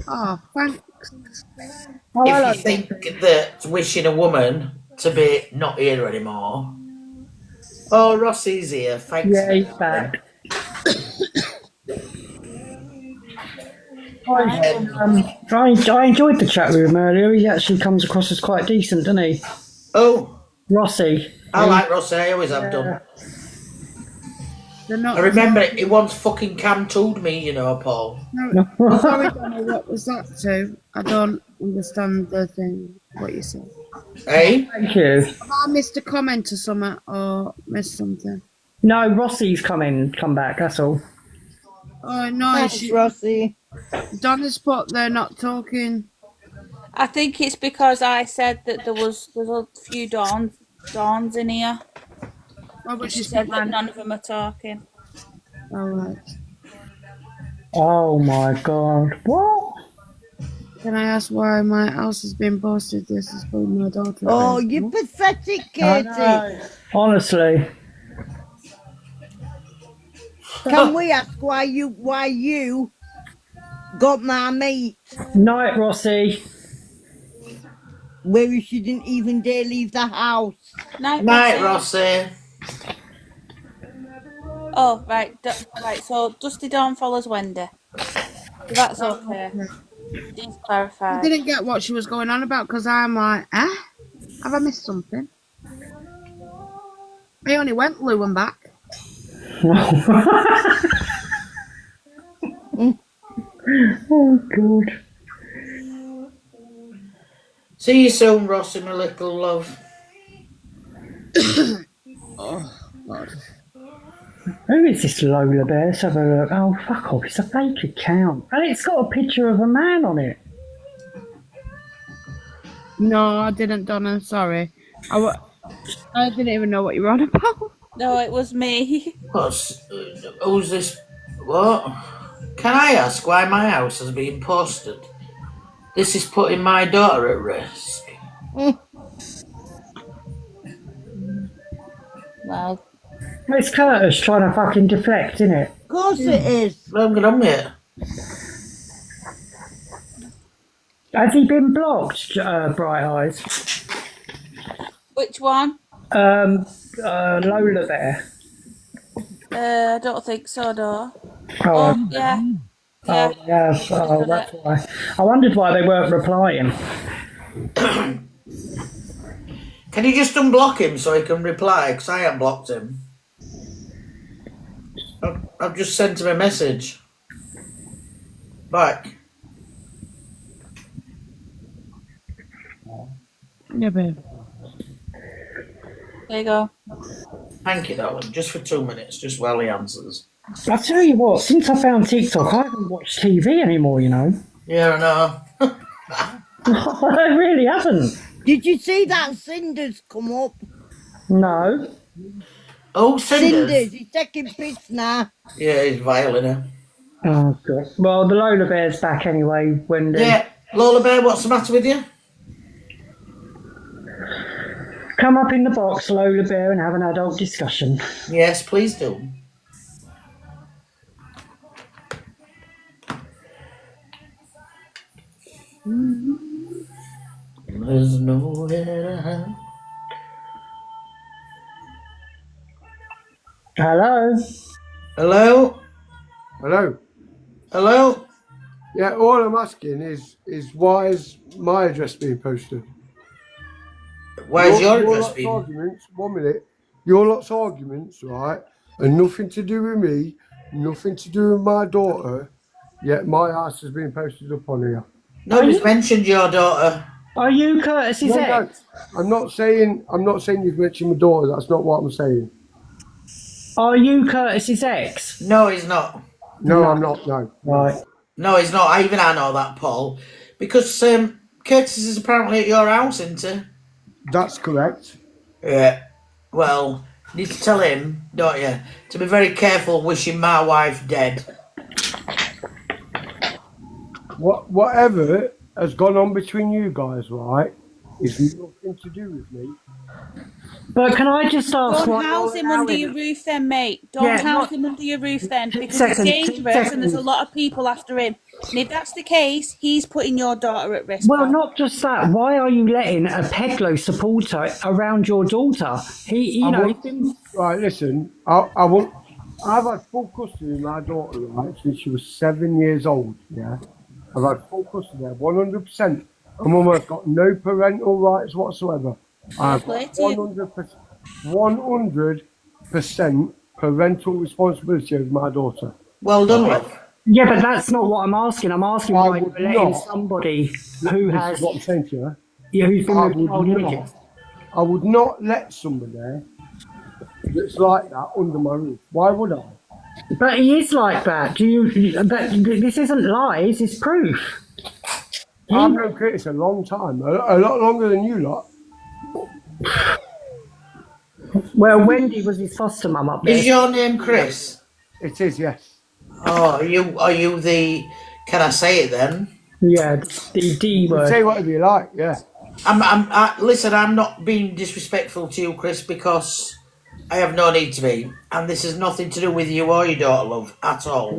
Oh, thanks. if you think that wishing a woman to be not here anymore. Oh, Rossi's here. Thanks. Yeah, he's back. I enjoyed the chat with him earlier. He actually comes across as quite decent, doesn't he? Oh, Rossi. I like Rossi. I always have done. Not I remember it. He once fucking cam-tooled me, you know, Paul. No, sorry, Donna, what was that to? I don't understand the thing, what you said. Hey? Thank you. Have I missed a comment or something, or missed something? No, Rossi's come back, that's all. Oh, no. Thanks, Rossi. Donna's put they're not talking. I think it's because I said that there's a few Dawns in here. Oh, but she said that none of them are talking. All right. Oh my God! What? Can I ask why my house has been posted? This is for my daughter. Oh, you pathetic, Katie. Honestly. Can we ask why you got my meat? Night, Rossi. where she didn't even dare leave the house. Night, Rossi. Oh, right. Right, so Dusty Dawn follows Wendy. So that's okay. She's I clarified. didn't get what she was going on about because I'm like, have I missed something? I only went Lou and back. Oh, God. See you soon, Rossi, my little love. Oh, God. Who is this Lola Bear? Let's have a look. Oh, fuck off. It's a fake account. And it's got a picture of a man on it. No, I didn't, Donna. Sorry. I didn't even know what you were on about. No, it was me. Who's this? What? Can I ask why my house has been posted? This is putting my daughter at risk. Well, It's Curtis trying to fucking deflect, isn't it? Of course it is. Let him get on with it. Has he been blocked, Bright Eyes? which one? Lola Bear. I don't think so, no. Oh, Yeah. Oh, yeah. Oh, that's why. I wondered why they weren't replying. Can you just unblock him so he can reply? Because I haven't blocked him. I've just sent him a message. Back. Yeah, babe. There you go. Thank you, darling. Just for 2 minutes, just while he answers. I tell you what, since I found TikTok, I haven't watched TV anymore, you know. Yeah, I know. I really haven't. Did you see that Cinder's come up? No. Oh, Cinders. He's taking piss now. Yeah, he's vile, isn't he? Oh, God. Well, the Lola Bear's back anyway, Wendy. Yeah. Lola Bear, what's the matter with you? Come up in the box, Lola Bear, and have an adult discussion. Yes, please do. There's nowhere to hide. Hello? Hello? Hello. Hello? Yeah, all I'm asking is why is my address being posted? Why is your address being... Arguments, 1 minute. Your lot's arguments, right, and nothing to do with me, nothing to do with my daughter, yet my ass has been posted up on here. Nobody's mentioned your daughter. Are you Curtis's ex? No, I'm not saying you've mentioned my daughter, that's not what I'm saying. Are you Curtis's ex? No, he's not. No, I'm not, no. Right. No, he's not. Even I know that, Paul. Because Curtis is apparently at your house, isn't he? That's correct. Yeah. Well, you need to tell him, don't you, to be very careful wishing my wife dead. Whatever has gone on between you guys, right, is nothing to do with me. But can I just ask Don't house him under your roof then, mate. Don't house him under your roof then, because it's dangerous and there's a lot of people after him. And if that's the case, he's putting your daughter at risk. Well, not just that. Why are you letting a peddler supporter around your daughter? Right, listen, I've had full custody of my daughter, right, since she was 7 years old, yeah? I've had full custody of her, 100%. My mum has got no parental rights whatsoever. I've got 100% parental responsibility over my daughter. Well done, love. Yeah, but that's not what I'm asking. I'm asking why you're letting somebody who has... This is what I'm saying to you. Yeah, who's been with child. I would not let somebody that's like that under my roof. Why would I? But he is like that. But this isn't lies, it's proof. I've known Curtis a long time, a lot longer than you lot. Well, Wendy was his foster mum up there. Is your name Chris? It is, yes. Oh, are you the... Can I say it then? Yeah, the D word. Say whatever you like, yeah. Listen, I'm not being disrespectful to you, Chris, because I have no need to be. And this has nothing to do with you or your daughter, love, at all.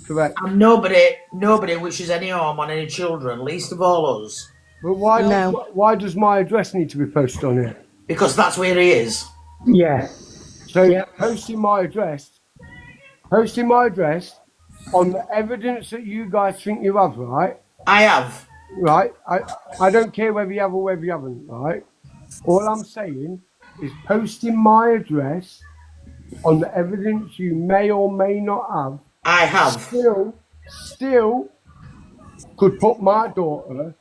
Correct. And nobody wishes any harm on any children, least of all us. But No. why does my address need to be posted on here? Because that's where he is. Yeah. So Yeah. posting my address on the evidence that you guys think you have, right? I have. Right? I don't care whether you have or whether you haven't, right? All I'm saying is posting my address on the evidence you may or may not have. I have. Still could put my daughter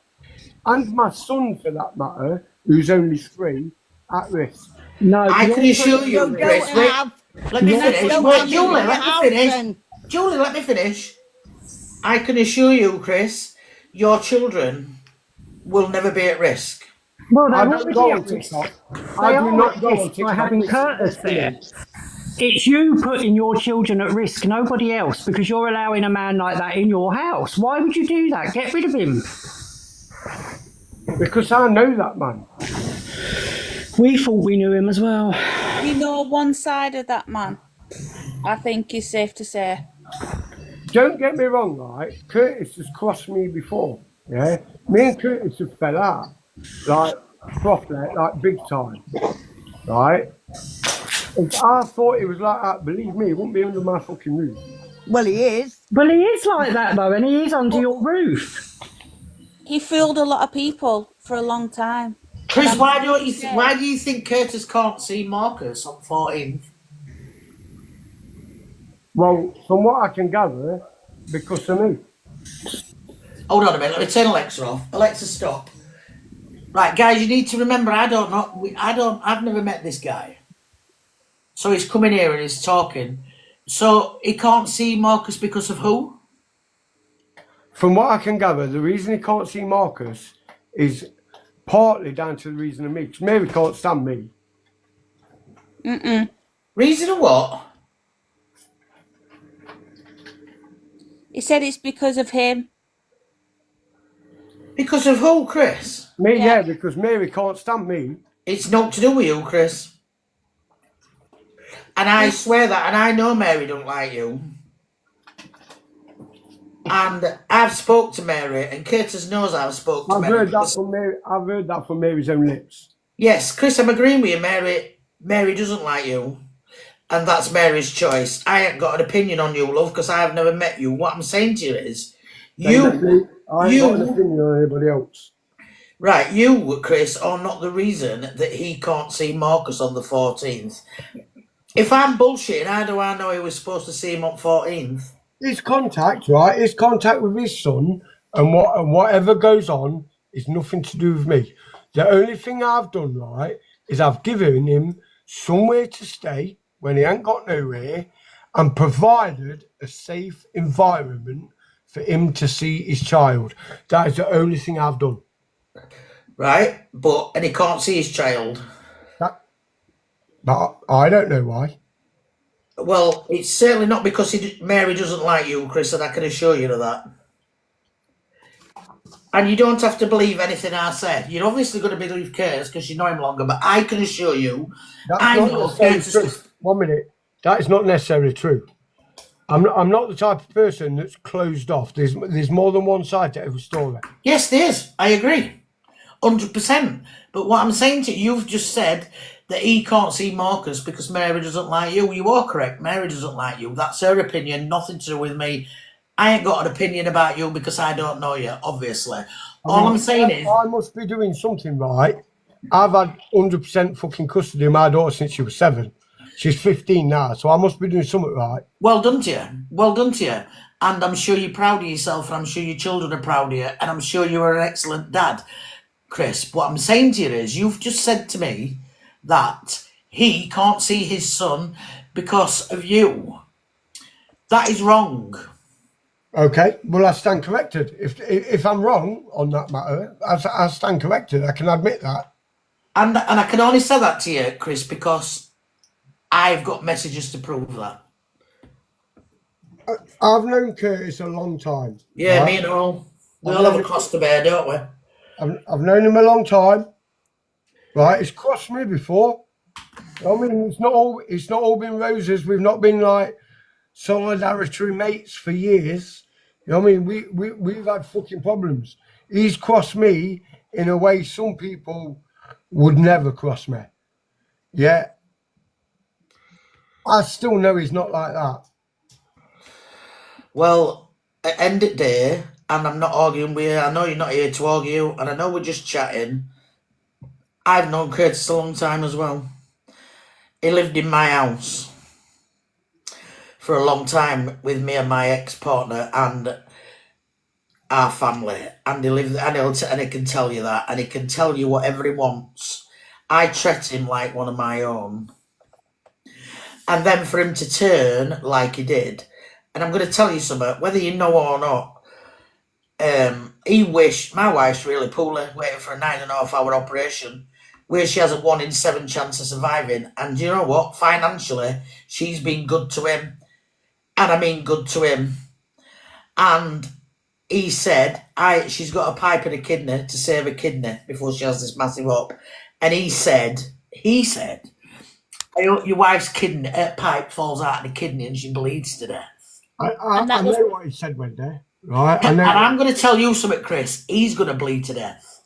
and my son, for that matter, who's only 3, at risk. No, I can assure So you, don't Chris. Wait, have. let me You're- finish. don't Wait, have Julie, it in let your me finish. house then. Julie, let me finish. I can assure you, Chris, your children will never be at risk. Well, they're I don't already go at on risk. TikTok. They I do are not at go on risk by TikTok. having Curtis there. It's you putting your children at risk, nobody else, because you're allowing a man like that in your house. Why would you do that? Get rid of him. Because I know that man. We thought we knew him as well. You know one side of that man. I think it's safe to say. Don't get me wrong, right? Curtis has crossed me before. Yeah, me and Curtis have fell out, like properly, like big time, right? If I thought it was like that, believe me, it wouldn't be under my fucking roof. Well, he is. Well, he is like that, though, and he is under your roof. He fooled a lot of people for a long time. Chris, why do you think Curtis can't see Marcus on 14th? Well, from what I can gather, because of me. Hold on a minute. Let me turn Alexa off. Alexa, stop. Right, guys, you need to remember. I've never met this guy. So he's coming here and he's talking. So he can't see Marcus because of who? From what I can gather, the reason he can't see Marcus is partly down to the reason of me. Because Mary can't stand me. Reason of what? He said it's because of him. Because of who, Chris? Me, yeah, because Mary can't stand me. It's not to do with you, Chris. And I swear that, and I know Mary don't like you. And I've spoke to Mary, and Curtis knows I've spoke to I've Mary. heard that from Mary. I've heard that from Mary's own lips. Yes, Chris, I'm agreeing with you. Mary doesn't like you. And that's Mary's choice. I ain't got an opinion on you, love, because I've never met you. What I'm saying to you is, I ain't got an opinion on anybody else. Right, you, Chris, are not the reason that he can't see Marcus on the 14th. If I'm bullshitting, how do I know he was supposed to see him on 14th? His contact, right? His contact with his son and whatever goes on is nothing to do with me. The only thing I've done, right, is I've given him somewhere to stay when he ain't got nowhere and provided a safe environment for him to see his child. That is the only thing I've done. Right, and he can't see his child. But I don't know why. Well, it's certainly not because Mary doesn't like you, Chris, and I can assure you of that. And you don't have to believe anything I said. You're obviously going to believe Curtis because you know him longer, but I can assure you, I know Curtis. 1 minute. That is not necessarily true. I'm not the type of person that's closed off. There's more than one side to every story. Yes, there is. I agree. 100%. But what I'm saying to you, you've just said that he can't see Marcus because Mary doesn't like you. You are correct. Mary doesn't like you. That's her opinion. Nothing to do with me. I ain't got an opinion about you because I don't know you, obviously. All I'm saying is, I must be doing something right. I've had 100% fucking custody of my daughter since she was 7. She's 15 now, so I must be doing something right. Well done to you. Well done to you. And I'm sure you're proud of yourself, and I'm sure your children are proud of you, and I'm sure you're an excellent dad, Chris. What I'm saying to you is, you've just said to me that he can't see his son because of you. That is wrong. Okay, well, I stand corrected. If I'm wrong on that matter, I stand corrected. I can admit that. And I can only say that to you, Chris, because I've got messages to prove that. I've known Curtis a long time. Yeah, right? me and all. We all have a cross to bear, don't we? I've known him a long time. Right, it's crossed me before. I mean, it's not all been roses. We've not been like solidarity mates for years. You know what I mean? We've had fucking problems. He's crossed me in a way some people would never cross me. Yeah. I still know he's not like that. Well, end it there, and I'm not arguing with you. I know you're not here to argue, and I know we're just chatting. I've known Curtis a long time as well. He lived in my house for a long time with me and my ex-partner and our family, and he lived, and he can tell you that, and he can tell you whatever he wants. I treat him like one of my own, and then for him to turn like he did, and I'm going to tell you something, whether you know or not. He wished, my wife's really poorly, waiting for a 9.5 hour operation, where she has a 1 in 7 chance of surviving. And you know what? Financially, she's been good to him. And I mean good to him. And he said, she's got a pipe in her kidney to save her kidney before she has this massive up. And he said, your wife's kidney pipe falls out of the kidney and she bleeds to death. I know what he said, Wendy. Right, and I'm going to tell you something, Chris. He's going to bleed to death.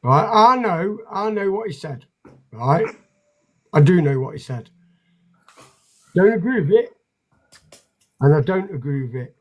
Right, I know what he said. Right, I do know what he said. Don't agree with it, and I don't agree with it.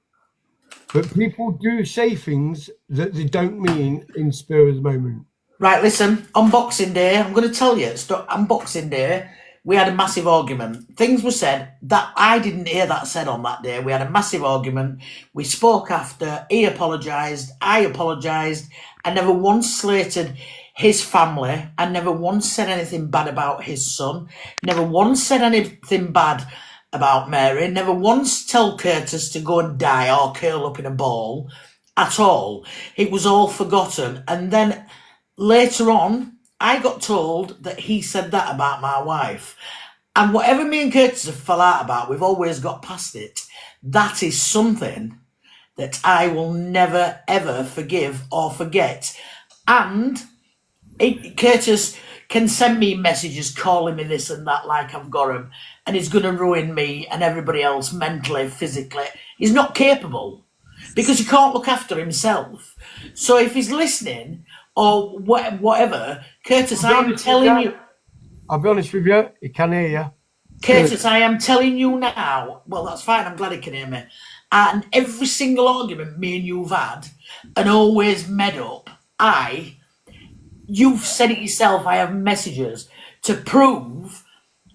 But people do say things that they don't mean in spur of the moment. Right, listen. On Boxing Day, I'm going to tell you. On Boxing Day, we had a massive argument. Things were said that I didn't hear that said on that day. We had a massive argument. We spoke after. He apologised. I apologised. I never once slated his family. I never once said anything bad about his son. Never once said anything bad about Mary. Never once told Curtis to go and die or curl up in a ball at all. It was all forgotten. And then later on, I got told that he said that about my wife. And whatever me and Curtis have fell out about, we've always got past it. That is something that I will never, ever forgive or forget. And Curtis can send me messages calling me this and that like I've got him. And he's going to ruin me and everybody else mentally, physically. He's not capable because he can't look after himself. So if he's listening or whatever, Curtis, I am telling you. I'll be honest with you, he can hear you. Curtis, I am telling you now. Well, that's fine. I'm glad he can hear me. And every single argument me and you've had and always made up, you've said it yourself, I have messages to prove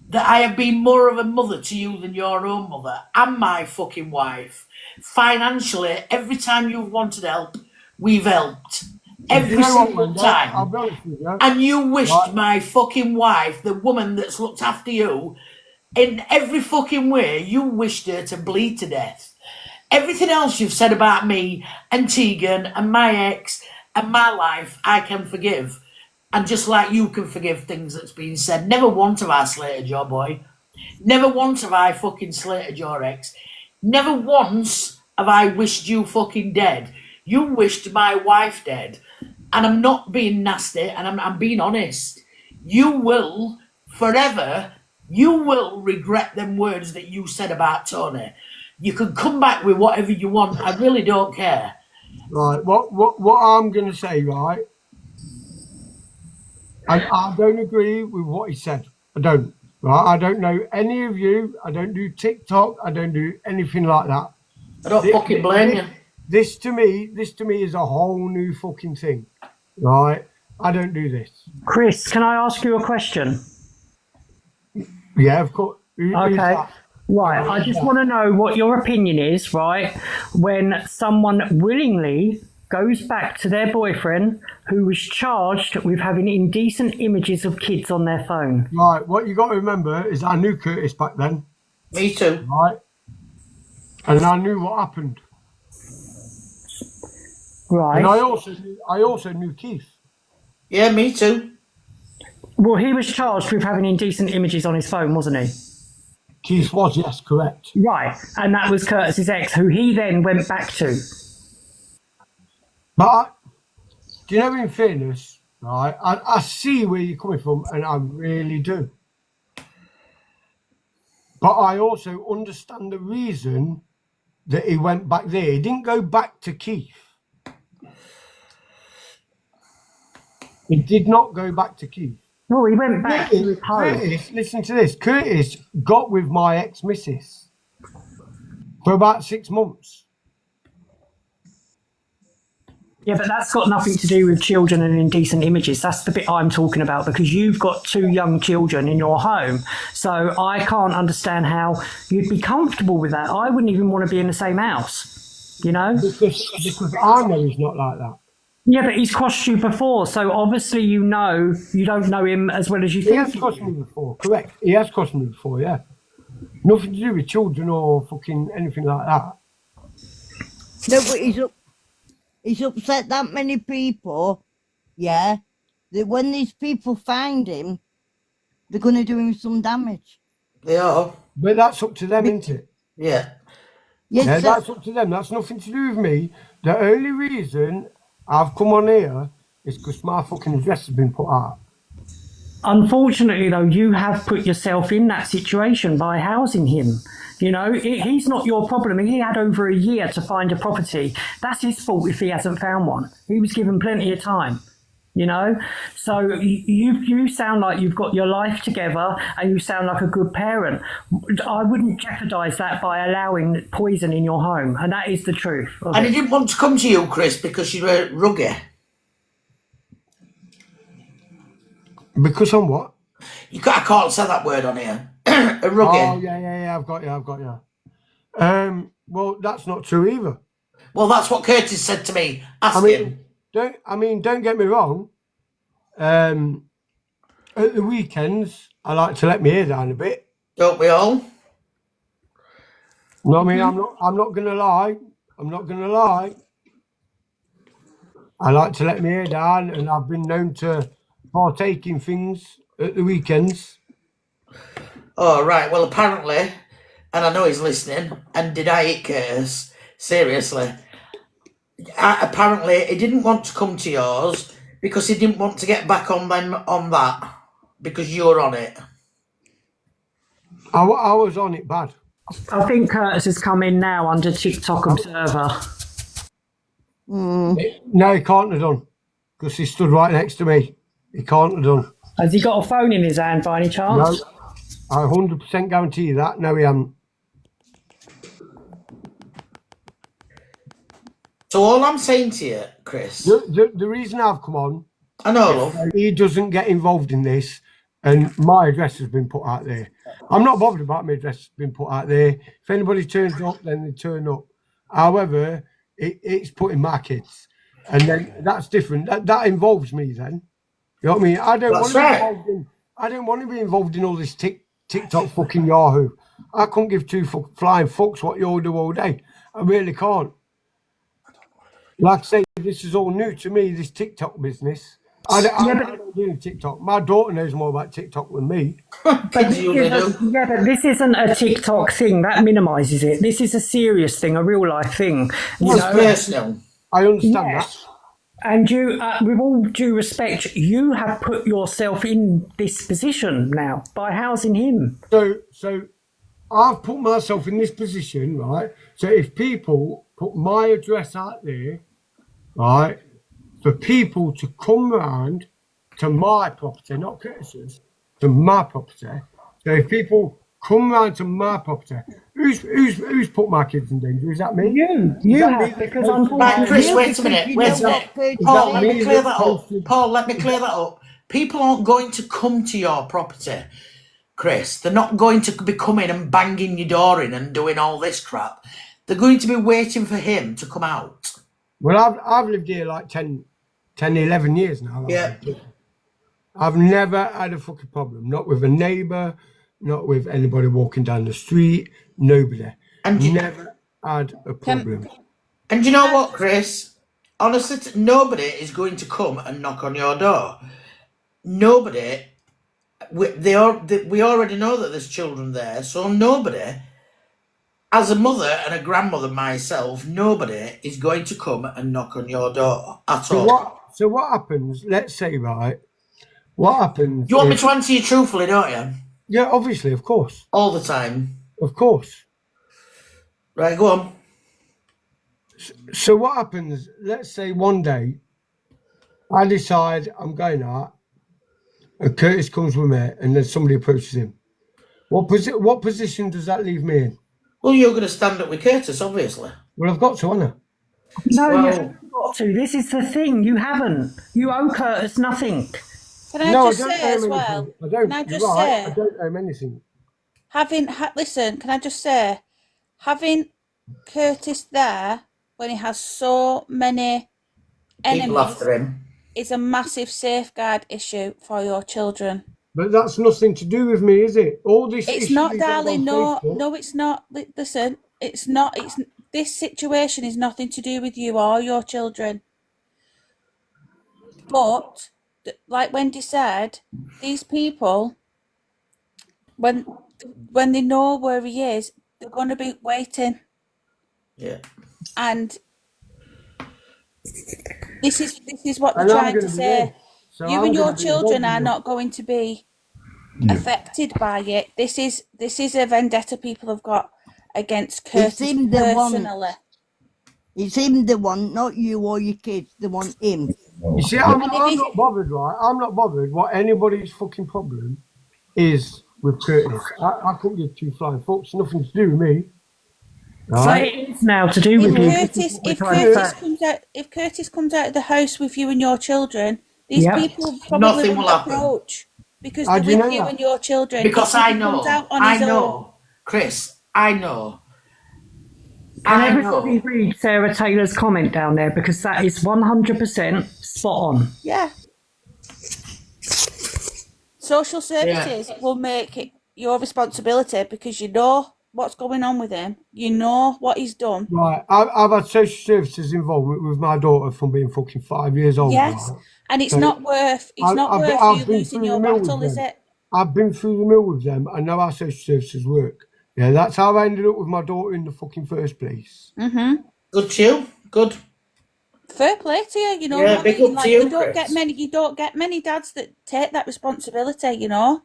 that I have been more of a mother to you than your own mother and my fucking wife. Financially, every time you've wanted help, we've helped. Every single time. I'll be honest with you. And you wished my fucking wife, the woman that's looked after you, in every fucking way, you wished her to bleed to death. Everything else you've said about me and Tegan and my ex and my life, I can forgive. And just like you can forgive things that's been said. Never once have I slated your boy. Never once have I fucking slated your ex. Never once have I wished you fucking dead. You wished my wife dead. And I'm not being nasty, and I'm being honest. You will, forever, you will regret them words that you said about Tony. You can come back with whatever you want. I really don't care. Right, what I'm going to say, right, I don't agree with what he said. I don't. Right, I don't know any of you. I don't do TikTok. I don't do anything like that. I don't fucking blame you. This to me is a whole new fucking thing. Right? I don't do this. Chris, can I ask you a question? Yeah, of course. Okay. Right. I just want to know what your opinion is, right? When someone willingly goes back to their boyfriend who was charged with having indecent images of kids on their phone. Right. What you got to remember is I knew Curtis back then. Me too. Right. And I knew what happened. Right. And I also knew Keith. Yeah, me too. Well, he was charged with having indecent images on his phone, wasn't he? Keith was, yes, correct. Right. And that was Curtis's ex, who he then went back to. But, do you know, in fairness, right, I see where you're coming from, and I really do. But I also understand the reason that he went back there. He didn't go back to Keith. He did not go back to Keith. No, he went back to his home. Curtis, listen to this. Curtis got with my ex-missus for about 6 months. Yeah, but that's got nothing to do with children and indecent images. That's the bit I'm talking about, because you've got 2 young children in your home. So I can't understand how you'd be comfortable with that. I wouldn't even want to be in the same house, you know? Because I know he's not like that. Yeah, but he's crossed you before, so obviously you don't know him as well as you think. He has crossed me before, correct. He has crossed me before, yeah. Nothing to do with children or fucking anything like that. No, but he's upset that many people, yeah, that when these people find him, they're going to do him some damage. They are. But that's up to them, isn't it? Yeah. Yes, Yeah, that's up to them. That's nothing to do with me. The only reason I've come on here is because my fucking address has been put out. Unfortunately, though, you have put yourself in that situation by housing him. You know, he's not your problem. He had over a year to find a property. That's his fault if he hasn't found one. He was given plenty of time, you know. So you sound like you've got your life together and you sound like a good parent. I wouldn't jeopardise that by allowing poison in your home, and that is the truth. And he didn't want to come to you, Chris, because you were ruggy. Because I'm what? I can't say that word on here. A ruggy. Oh, yeah, I've got you. Well, that's not true either. Well, that's what Curtis said to me. Ask him. Don't get me wrong. At the weekends, I like to let my hair down a bit. Don't we all? No, I mean, I'm not gonna lie. I like to let my hair down, and I've been known to partake in things at the weekends. Oh, right. Well, apparently, and I know he's listening, and did I hit Curtis? Seriously. Apparently, he didn't want to come to yours because he didn't want to get back on them on that because you're on it. I was on it bad. I think Curtis has come in now under TikTok Observer. No, he can't have done because he stood right next to me. He can't have done. Has he got a phone in his hand by any chance? No, I 100% guarantee you that. No, he hasn't. So all I'm saying to you, Chris... The reason I've come on... I know, love. He doesn't get involved in this, and my address has been put out there. I'm not bothered about my address being put out there. If anybody turns up, then they turn up. However, it's putting my kids. And then that's different. That involves me then. You know what I mean? I don't want to be involved in all this TikTok fucking Yahoo. I couldn't give two flying fucks what you all do all day. I really can't. Like I say, this is all new to me, this TikTok business. I don't do TikTok. My daughter knows more about TikTok than me. But this isn't a TikTok thing. That minimises it. This is a serious thing, a real life thing. It's personal. I understand that. And you, with all due respect, you have put yourself in this position now by housing him. So I've put myself in this position, right? So if people put my address out there, right, for people to come round to my property, not Curtis's, to my property. So if people come round to my property, who's put my kids in danger? Is that me? You have, because Right, Chris, wait a minute. Paul, let me clear that up. Paul, let me clear that up. People aren't going to come to your property, Chris. They're not going to be coming and banging your door in and doing all this crap. They're going to be waiting for him to come out. Well, I've lived here like 10, 11 years now. Yeah. I've never had a fucking problem. Not with a neighbour, not with anybody walking down the street, nobody. And never had a problem. And you know what, Chris? Honestly, nobody is going to come and knock on your door. Nobody. We already know that there's children there, so nobody... As a mother and a grandmother myself, nobody is going to come and knock on your door at all. So what happens, let's say, right, what happens... You want me to answer you truthfully, don't you? Yeah, obviously, of course. All the time. Of course. Right, go on. So what happens, let's say one day, I decide I'm going out, and Curtis comes with me, and then somebody approaches him. What position does that leave me in? Well, you're going to stand up with Curtis, obviously. Well, I've got to, haven't I? No, you Well, haven't got to. This is the thing. You haven't. You owe Curtis nothing. Can I No, just I don't say owe as him well? anything. I don't. Can I You're just right. I say, don't owe him anything. listen, can I just say, having Curtis there when he has so many people enemies after him. is a massive safeguard issue for your children. But that's nothing to do with me, is it? All this It's issue not, you got darling. on No, Facebook- no, it's not. Listen, it's not. It's this situation is nothing to do with you or your children. But like Wendy said, these people, when they know where he is, they're going to be waiting. Yeah. And this is what they're And I'm trying to gonna be say. there. So You I'm and your gonna be children involved are in not going to be affected by it. This is a vendetta people have got against Curtis him they want. personally. It's him they want, not you or your kids. They want him. You see, I'm not bothered, right? I'm not bothered what anybody's fucking problem is with Curtis. I couldn't give two flying fucks. Nothing to do with me. So Right? it is now to do with you. If Curtis comes out of the house with you and your children, these people probably Nothing won't will happen. approach because How they're do you with know you that? and your children. Because If I he comes know. out on I his own, know. Chris, I know. Can I everybody know. read Sarah Taylor's comment down there, because that is 100% spot on. yeah. Social services will make it your responsibility because you know what's going on with him. You know what he's done. Right. I've had social services involvement with my daughter from being fucking 5 years old. Yes, Right? and it's So not worth. It's not I've worth you been losing through your the mill with battle, is them. it? I've been through the mill with them. I know how social services work. Yeah, that's how I ended up with my daughter in the fucking first place. Mm-hmm. Good chill. Good. Fair play to you. You know, Yeah, what I big mean? up to you, you don't Chris. get many. You don't get many dads that take that responsibility. You know.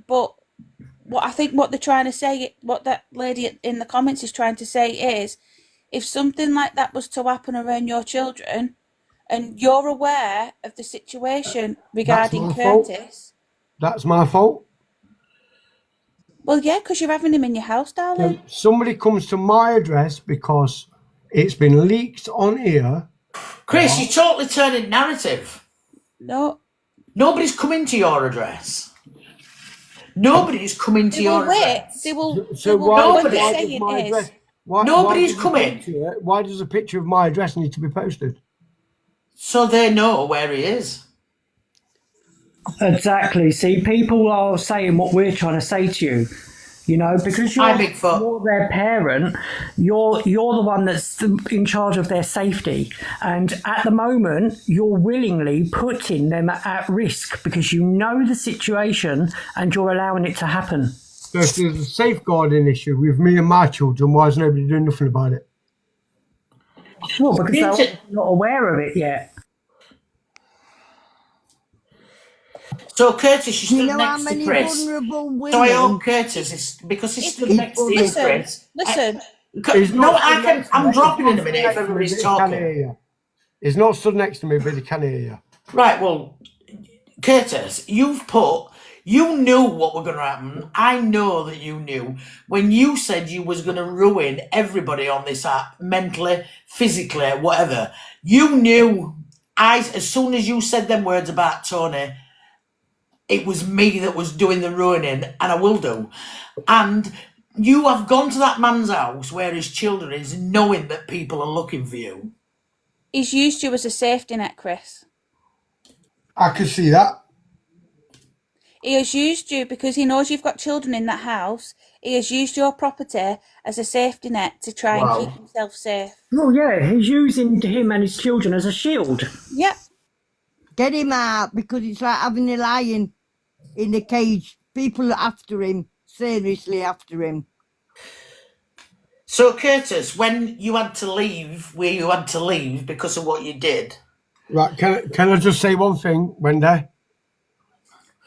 But what I think what they're trying to say, what that lady in the comments is trying to say is, if something like that was to happen around your children, and you're aware of the situation regarding my fault. Curtis, That's my fault. well, yeah, because you're having him in your house, darling. So somebody comes to my address because it's been leaked on here. Chris, you're totally turning narrative. No, Nobody's coming to your address. Nobody's coming to they your will wait. address. They will. So they will why, what Nobody- they're why does saying my is, address? Why, Nobody's does a coming. picture- Why does a picture of my address need to be posted? So they know where he is. Exactly. See, people are saying what we're trying to say to you. You know, because Hi, Bigfoot. you're their parent, you're the one that's in charge of their safety. And at the moment, you're willingly putting them at risk because you know the situation and you're allowing it to happen. So if there's a safeguarding issue with me and my children, why is nobody doing nothing about it? Well, because they're not aware of it yet. So Curtis, you Do stood you know how next to many Chris. vulnerable women? So I hope Curtis is because he stood next to you, Chris. Listen. He's No, not I stood can. next to I'm me. dropping He's in a not minute stood if next to me, everybody's but he can talking. hear you. He's not stood next to me, but he can hear you. Right. Well, Curtis, you knew what was going to happen. I know that you knew when you said you was going to ruin everybody on this app, mentally, physically, whatever. You knew. As soon as you said them words about Tony, it was me that was doing the ruining, and I will do. And you have gone to that man's house where his children is, knowing that people are looking for you. He's used you as a safety net, Chris. I can see that. He has used you because he knows you've got children in that house. He has used your property as a safety net to try and keep himself safe. Well, yeah, he's using him and his children as a shield. Yep. Get him out, because it's like having a lion in a cage. People are after him, seriously after him. So, Curtis, when you had to leave, where you had to leave because of what you did. Right, can I just say one thing, Wendy?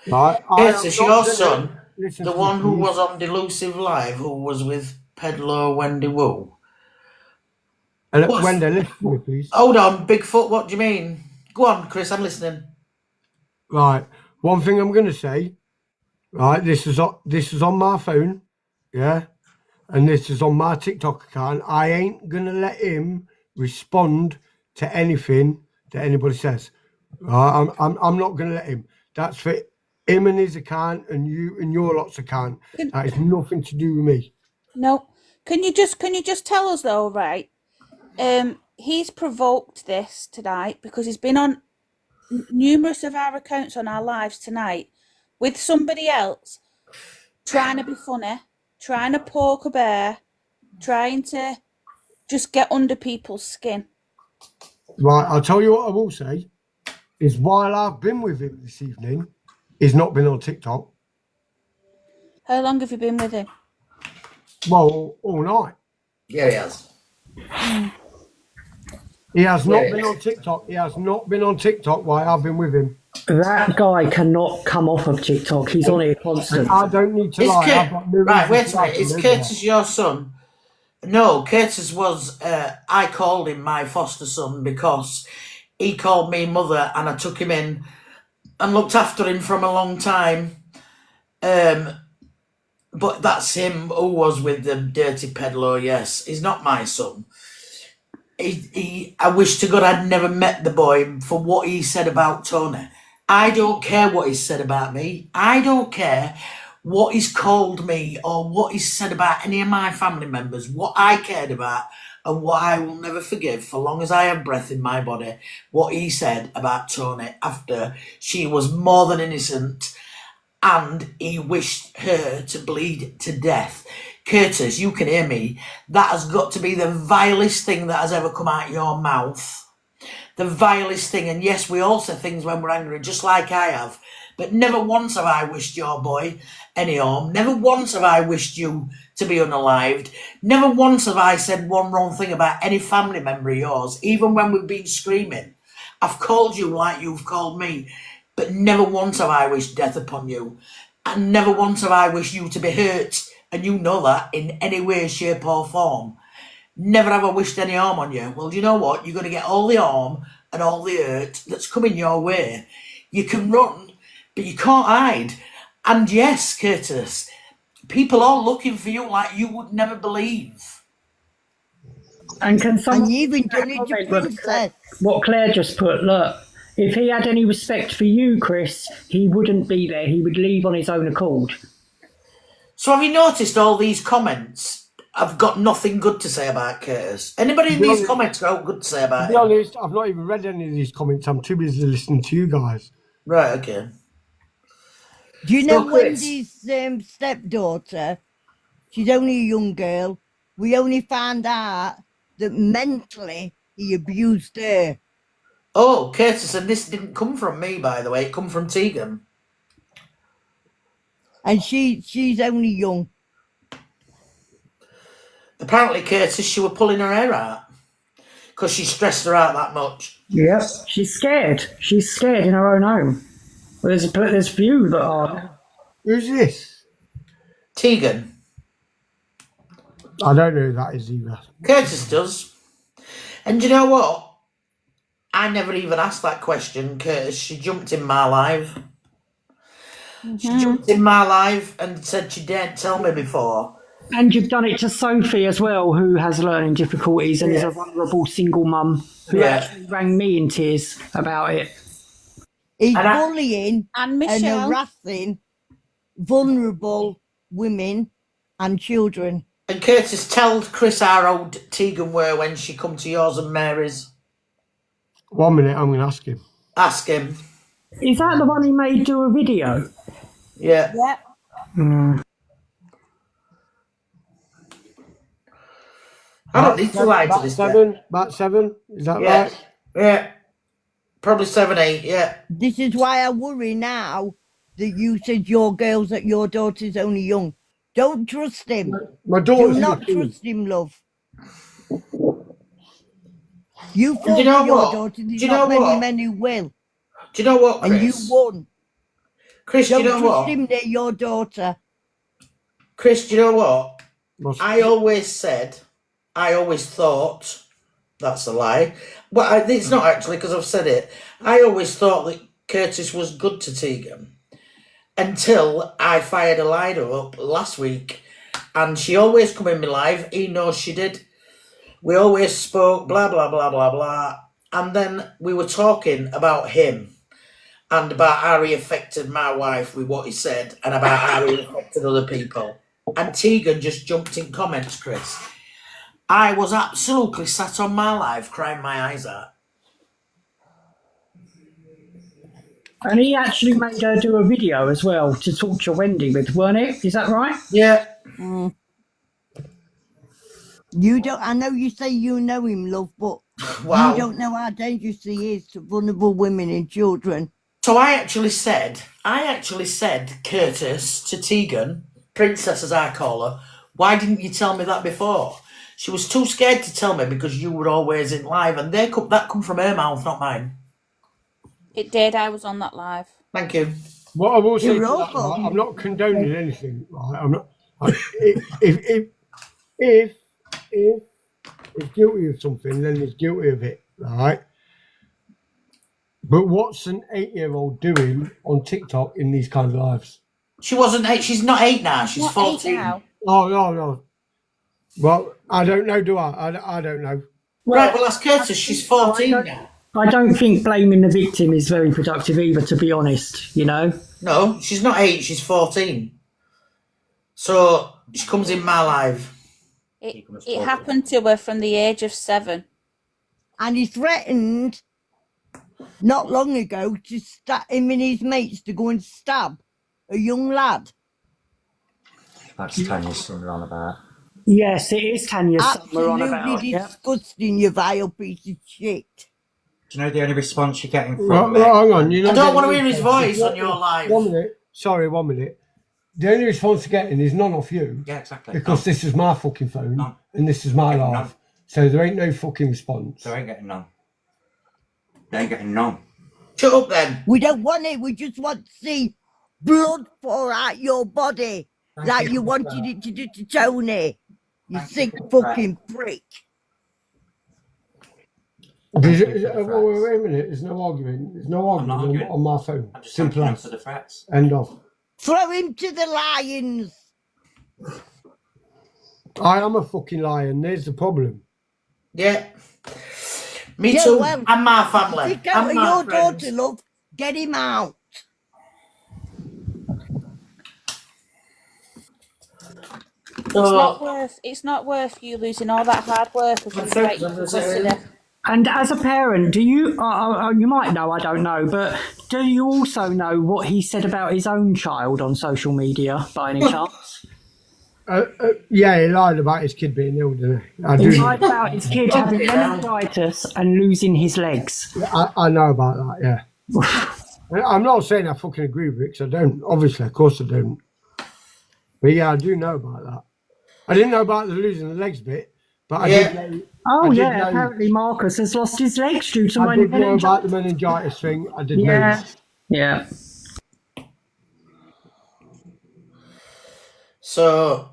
Right, Curtis, your son, listen the to one me, who please. was on Delusive Live, who was with Pedlo Wendy Wu. And What's- Wendy, listen to me, please. Hold on, Bigfoot, what do you mean? Go on, Chris, I'm listening. Right. One thing I'm going to say, right, this is on my phone, yeah, and this is on my TikTok account. I ain't going to let him respond to anything that anybody says. Right? I'm not going to let him. That's for him and his account and you and your lot's account. That is nothing to do with me. No. Can you just tell us though, right? He's provoked this tonight because he's been on numerous of our accounts on our lives tonight with somebody else trying to be funny, trying to poke a bear, trying to just get under people's skin. Right, I'll tell you what I will say is while I've been with him this evening, he's not been on TikTok. How long have you been with him? Well, all night. Yeah, he has. He has not been on TikTok. He has not been on TikTok while I've been with him. That guy cannot come off of TikTok. He's on here constant. I don't need to lie. I've got no Right, wait reason a to minute. Is lie. Curtis your son? No, Curtis was, I called him my foster son because he called me mother and I took him in and looked after him from a long time. But that's him who was with the dirty peddler, yes. He's not my son. I wish to God I'd never met the boy for what he said about Tony. I don't care what he's said about me. I don't care what he's called me or what he's said about any of my family members. What I cared about and what I will never forgive for long as I have breath in my body, what he said about Tony after she was more than innocent and he wished her to bleed to death. Curtis, you can hear me. That has got to be the vilest thing that has ever come out of your mouth. The vilest thing. And yes, we all say things when we're angry, just like I have. But never once have I wished your boy any harm. Never once have I wished you to be unalived. Never once have I said one wrong thing about any family member of yours, even when we've been screaming. I've called you like you've called me, but never once have I wished death upon you. And never once have I wished you to be hurt, and you know that, in any way, shape or form. Never have I wished any harm on you. Well, you know what? You're going to get all the harm and all the hurt that's coming your way. You can run, but you can't hide. And yes, Curtis, people are looking for you like you would never believe. And can someone And you even done it to Princess. what Claire just put? Look, if he had any respect for you, Chris, he wouldn't be there. He would leave on his own accord. So have you noticed all these comments? I've got nothing good to say about Curtis. Anybody in these comments got good to say about To be him? honest, I've not even read any of these comments. I'm too busy listening to you guys. Right, okay. Do you know So, Chris- Wendy's stepdaughter? She's only a young girl. We only found out that mentally he abused her. Oh, Curtis, and this didn't come from me, by the way. It come from Tegan. And she's only young. Apparently, Curtis, she were pulling her hair out because she stressed her out that much. Yep, she's scared. She's scared in her own home. Well, there's few that are. Who's this? Tegan. I don't know who that is either. Curtis does. And you know what? I never even asked that question, Curtis. She jumped in my live. She jumped in my live and said she daren't tell me before. And you've done it to Sophie as well, who has learning difficulties and is a vulnerable single mum who actually rang me in tears about it. He's bullying and and harassing vulnerable women and children. And Curtis, tell Chris how old Tegan were when she come to yours and Mary's. 1 minute, I'm going to ask him. Ask him. Is that the one he made do a video? Yeah. Yeah. I don't need to lie to this guy. About 7? Is that Yeah. right? Yeah. Probably 7, 8, yeah. This is why I worry now that you said your daughter's only young. Don't trust him. My daughter's Do not looking. trust him, love. You fought you know for your what? daughter. There's Do you not know many what? men who will. Do you know what, Chris? And you won. Chris, Don't do you know trust what? him, they're your daughter. Chris, do you know what? I always thought That's a lie. Well, it's not actually, because I've said it. I always thought that Curtis was good to Tegan until I fired Elida up last week, and she always come in my live. He knows she did. We always spoke, blah, blah, blah, blah, blah. And then we were talking about him and about how he affected my wife with what he said and about how he affected other people. And Tegan just jumped in comments, Chris. I was absolutely sat on my life crying my eyes out. And he actually made her do a video as well to torture Wendy with, weren't it? Is that right? Yeah. You don't. I know you say you know him, love, but Wow. you don't know how dangerous he is to vulnerable women and children. So I actually said, Curtis to Tegan, Princess as I call her, why didn't you tell me that before? She was too scared to tell me because you were always in live, and that come from her mouth, not mine. It did. I was on that live. Thank you. What I will say, You're to that, awful. right, I'm not condoning anything. Right? I'm not. If he's guilty of something, then he's guilty of it, right? But what's an 8-year-old doing on TikTok in these kind of lives? She wasn't 8. She's not 8 now. She's Not 14. 8 now. Oh no. Well, I don't know. Do I? I don't know. Right. Well, that's Curtis. She's 14 now. I don't think blaming the victim is very productive either, to be honest, you know? No, she's not 8. She's 14. So she comes in my live. It happened to her from the age of 7. And he threatened not long ago to him and his mates to go and stab a young lad. That's Tanya's son we're on about. Yes, it is Tanya's son we're on about. Absolutely disgusting, you vile piece of shit. Do you know the only response you're getting from Well, me? hang on. You know, I don't want to hear his voice on your live. 1 minute. Sorry, 1 minute. The only response you're getting is none off you. Yeah, exactly. Because this is my fucking phone and this is my live. None. So there ain't no fucking response. They ain't getting none. They ain't getting none. Shut up then. We don't want it. We just want to see blood pour out your body like you wanted it to do to Tony. You sick fucking prick. Wait a minute. There's no argument. There's no argument on my phone. I'm just Simple answering as. the threats. End of. Throw him to the lions. I am a fucking lion. There's the problem. Yeah. Me Yeah, too. well, and my family. Pick out And my your friends. daughter, love. Get him out. It's not worth you losing all that hard work as you fight for custody. And as a parent, do you, you might know, I don't know, but do you also know what he said about his own child on social media by any chance? Yeah, he lied about his kid being ill, didn't he? I He do. lied about his kid having meningitis and losing his legs. I know about that, yeah. I'm not saying I fucking agree with it, because I don't. Obviously, of course I don't. But yeah, I do know about that. I didn't know about the losing the legs bit, but I did know. Oh, I did yeah, know- apparently Marcus has lost his legs due to I did know meningitis. about the meningitis thing. I did know. Yeah, that. yeah. So,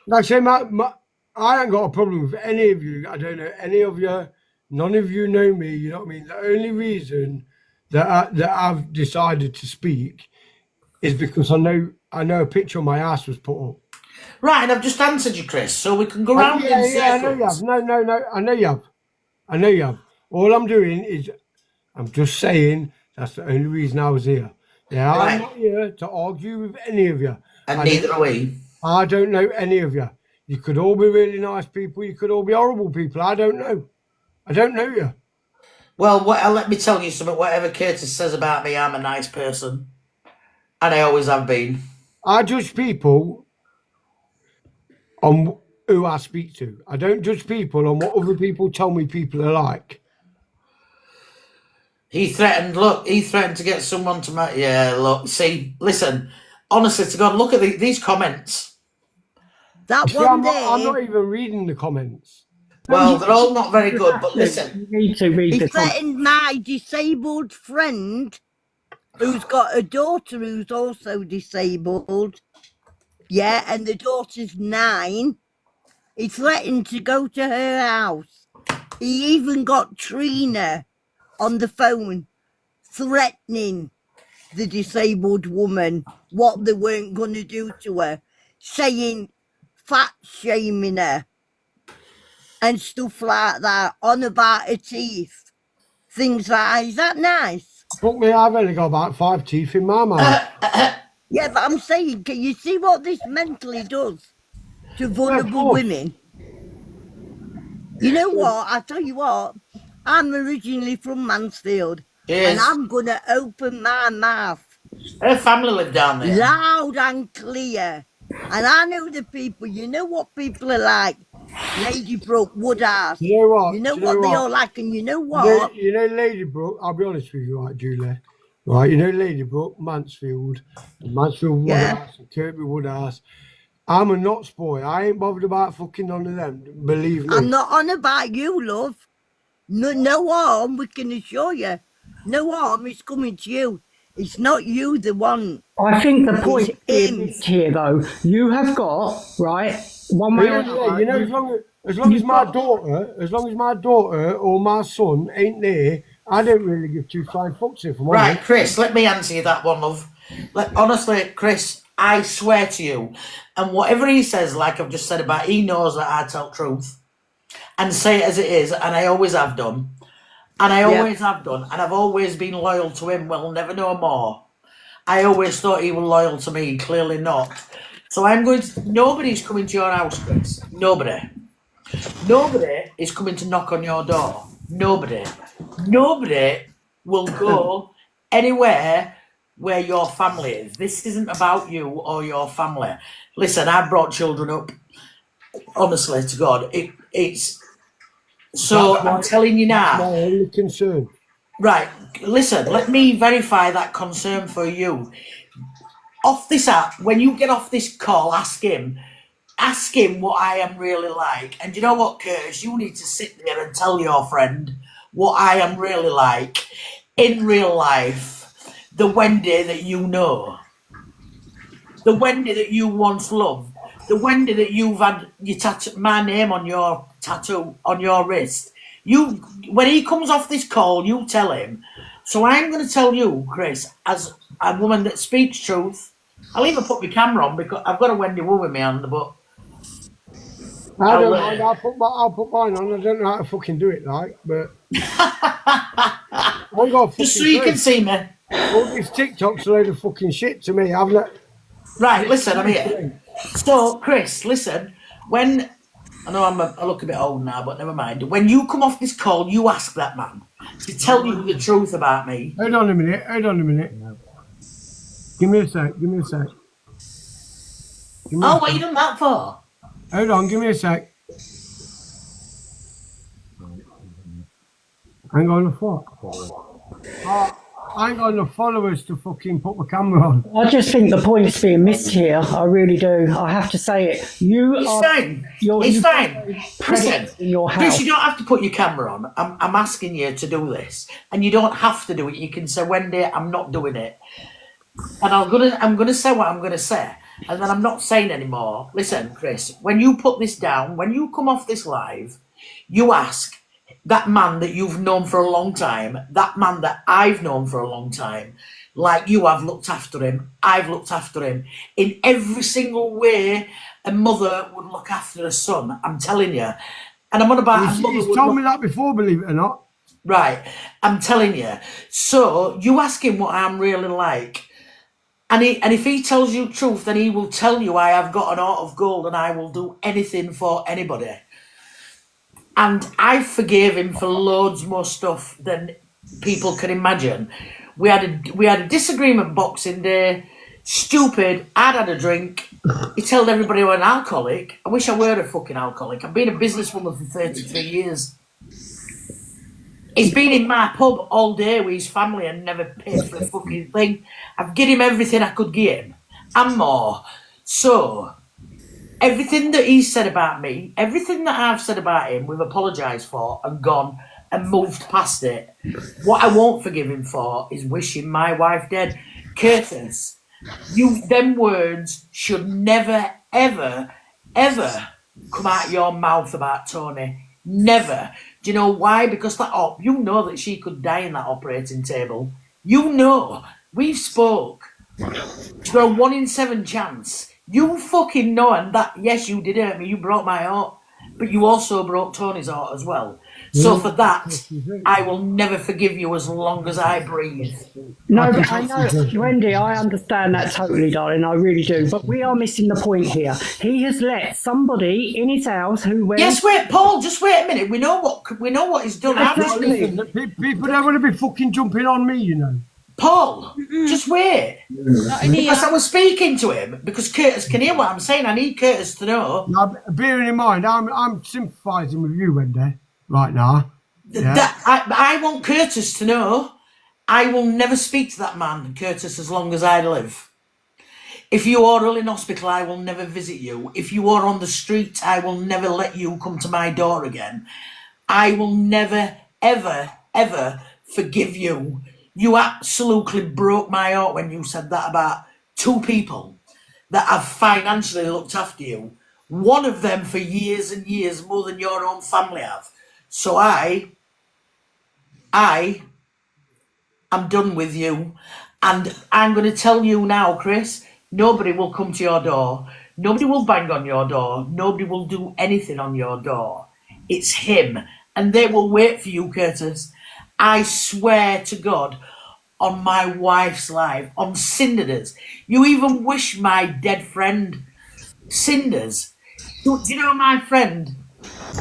Like I say, I ain't got a problem with any of you. I don't know any of you. None of you know me. You know what I mean? The only reason that I've decided to speak is because I know a picture of my ass was put up. right, and I've just answered you, Chris, so we can go round in I know you have. circles. No, I know you have. I know you have. All I'm doing is I'm just saying that's the only reason I was here. Yeah, Right. I'm not here to argue with any of you. And I neither don't- are we. I don't know any of you. You could all be really nice people. You could all be horrible people. I don't know. I don't know you. Well, let me tell you something. Whatever Curtis says about me, I'm a nice person. And I always have been. I judge people on who I speak to. I don't judge people on what other people tell me people are like. He threatened to get someone to my... Yeah, look, see, listen. Honestly to God, look at these comments. That See, one I'm day, not even reading the comments. Well, they're all not very good, but listen. You need to read he the comments. threatened my disabled friend who's got a daughter who's also disabled. Yeah, and the daughter's 9. He threatened to go to her house. He even got Trina on the phone threatening the disabled woman what they weren't going to do to her, saying fat shaming her and stuff like that, on about her teeth, things like that. Is that nice? Fuck me, I've only got about 5 teeth in my mouth. Yeah, but I'm saying, can you see what this mentally does to vulnerable women? You know what? I tell you what, I'm originally from Mansfield, and I'm going to open my mouth. Her family live down there. Loud and clear. And I know the people, you know what people are like. Ladybrook, Woodhouse. You know what? You know what they all like, and you know what? You know Ladybrook, I'll be honest with you, right, Julie. Right, you know Ladybrook, Mansfield, Woodhouse, and Kirkby Woodhouse. I'm a Notts boy. I ain't bothered about fucking none of them, believe me. I'm not on about you, love. No harm, we can assure you. No harm is coming to you. It's not you the one. I think the point is here, though, you have got, right, one way or another. You know, as long as my daughter or my son ain't there, I don't really give 2 flying fucks if I'm Right, honest. Chris, let me answer you that one, love. Honestly, Chris, I swear to you, and whatever he says, like I've just said about, he knows that I tell truth and say it as it is, and I always have done. And I always have done, and I've always been loyal to him. Well, never know more. I always thought he was loyal to me, clearly not. So nobody's coming to your house, Chris. Nobody is coming to knock on your door. Nobody will go anywhere where your family is. This isn't about you or your family. Listen, I've brought children up, honestly to God. I'm telling you now. That's my only concern. Right, listen, let me verify that concern for you. Off this app, when you get off this call, ask him what I am really like. And you know what, Curtis? You need to sit there and tell your friend what I am really like in real life. The Wendy that you know. The Wendy that you once loved. The Wendy that you've had my name on your tattoo on your wrist. When he comes off this call, you tell him. So I'm going to tell you, Chris, as a woman that speaks truth. I'll even put my camera on because I've got a Wendy Wu in my hand, but I don't mind. I'll put mine on. I don't know how to fucking do it, but I got just so you can see me. All these TikToks are a load of fucking shit to me. Right, listen, I'm here. So, Chris, listen. When I know I look a bit old now, but never mind. When you come off this call, you ask that man to tell you the truth about me. Hold on a minute. Give me a sec. What you done that for? Hold on, give me a sec. I ain't got enough what? I ain't got enough followers to fucking put my camera on. I just think the point's being missed here. I really do. I have to say it. It's fine. Listen, in your house. Chris, you don't have to put your camera on. I'm asking you to do this, and you don't have to do it. You can say, Wendy, I'm not doing it, and I'm gonna say what I'm gonna say, and then I'm not saying anymore. Listen, Chris, when you put this down, when you come off this live, you ask that man that you've known for a long time, that man that I've known for a long time, like you have looked after him, I've looked after him in every single way a mother would look after a son. I'm telling you. And I'm on about He's told me that before, believe it or not. Right. I'm telling you. So you ask him what I'm really like. And if he tells you the truth, then he will tell you I have got an heart of gold and I will do anything for anybody. And I forgave him for loads more stuff than people can imagine. We had a disagreement Boxing Day. Stupid. I'd had a drink. He told everybody I was an alcoholic. I wish I were a fucking alcoholic. I've been a businesswoman for 33 years. He's been in my pub all day with his family and never paid for a fucking thing. I've given him everything I could give him. And more. So, everything that he's said about me, everything that I've said about him, we've apologised for and gone and moved past it. What I won't forgive him for is wishing my wife dead. Curtis, them words should never, ever, ever come out of your mouth about Tony. Never. Do you know why? Because you know that she could die in that operating table. You know. We've spoke. She's got a 1 in 7 chance. You fucking know, and that, yes, you did hurt me. You broke my heart. But you also broke Tony's heart as well. So for that, I will never forgive you as long as I breathe. No, but I know, Wendy, I understand that totally, darling. I really do. But we are missing the point here. He has let somebody in his house who went. Yes, wait, Paul. Just wait a minute. We know what he's done. Exactly. People don't want to be fucking jumping on me, you know. Paul, just wait. Because I was speaking to him because Curtis can hear what I'm saying. I need Curtis to know. Now, bearing in mind, I'm sympathising with you, Wendy, right now. Yeah. I want Curtis to know I will never speak to that man, Curtis, as long as I live. If you are ill in hospital, I will never visit you. If you are on the street, I will never let you come to my door again. I will never, ever, ever forgive you. You absolutely broke my heart when you said that about 2 people that have financially looked after you. One of them for years and years, more than your own family have. So I am done with you. And I'm going to tell you now, Chris, nobody will come to your door. Nobody will bang on your door. Nobody will do anything on your door. It's him. And they will wait for you, Curtis. I swear to God, on my wife's life, on Cinder's. You even wish my dead friend, Cinder's. Do you know my friend,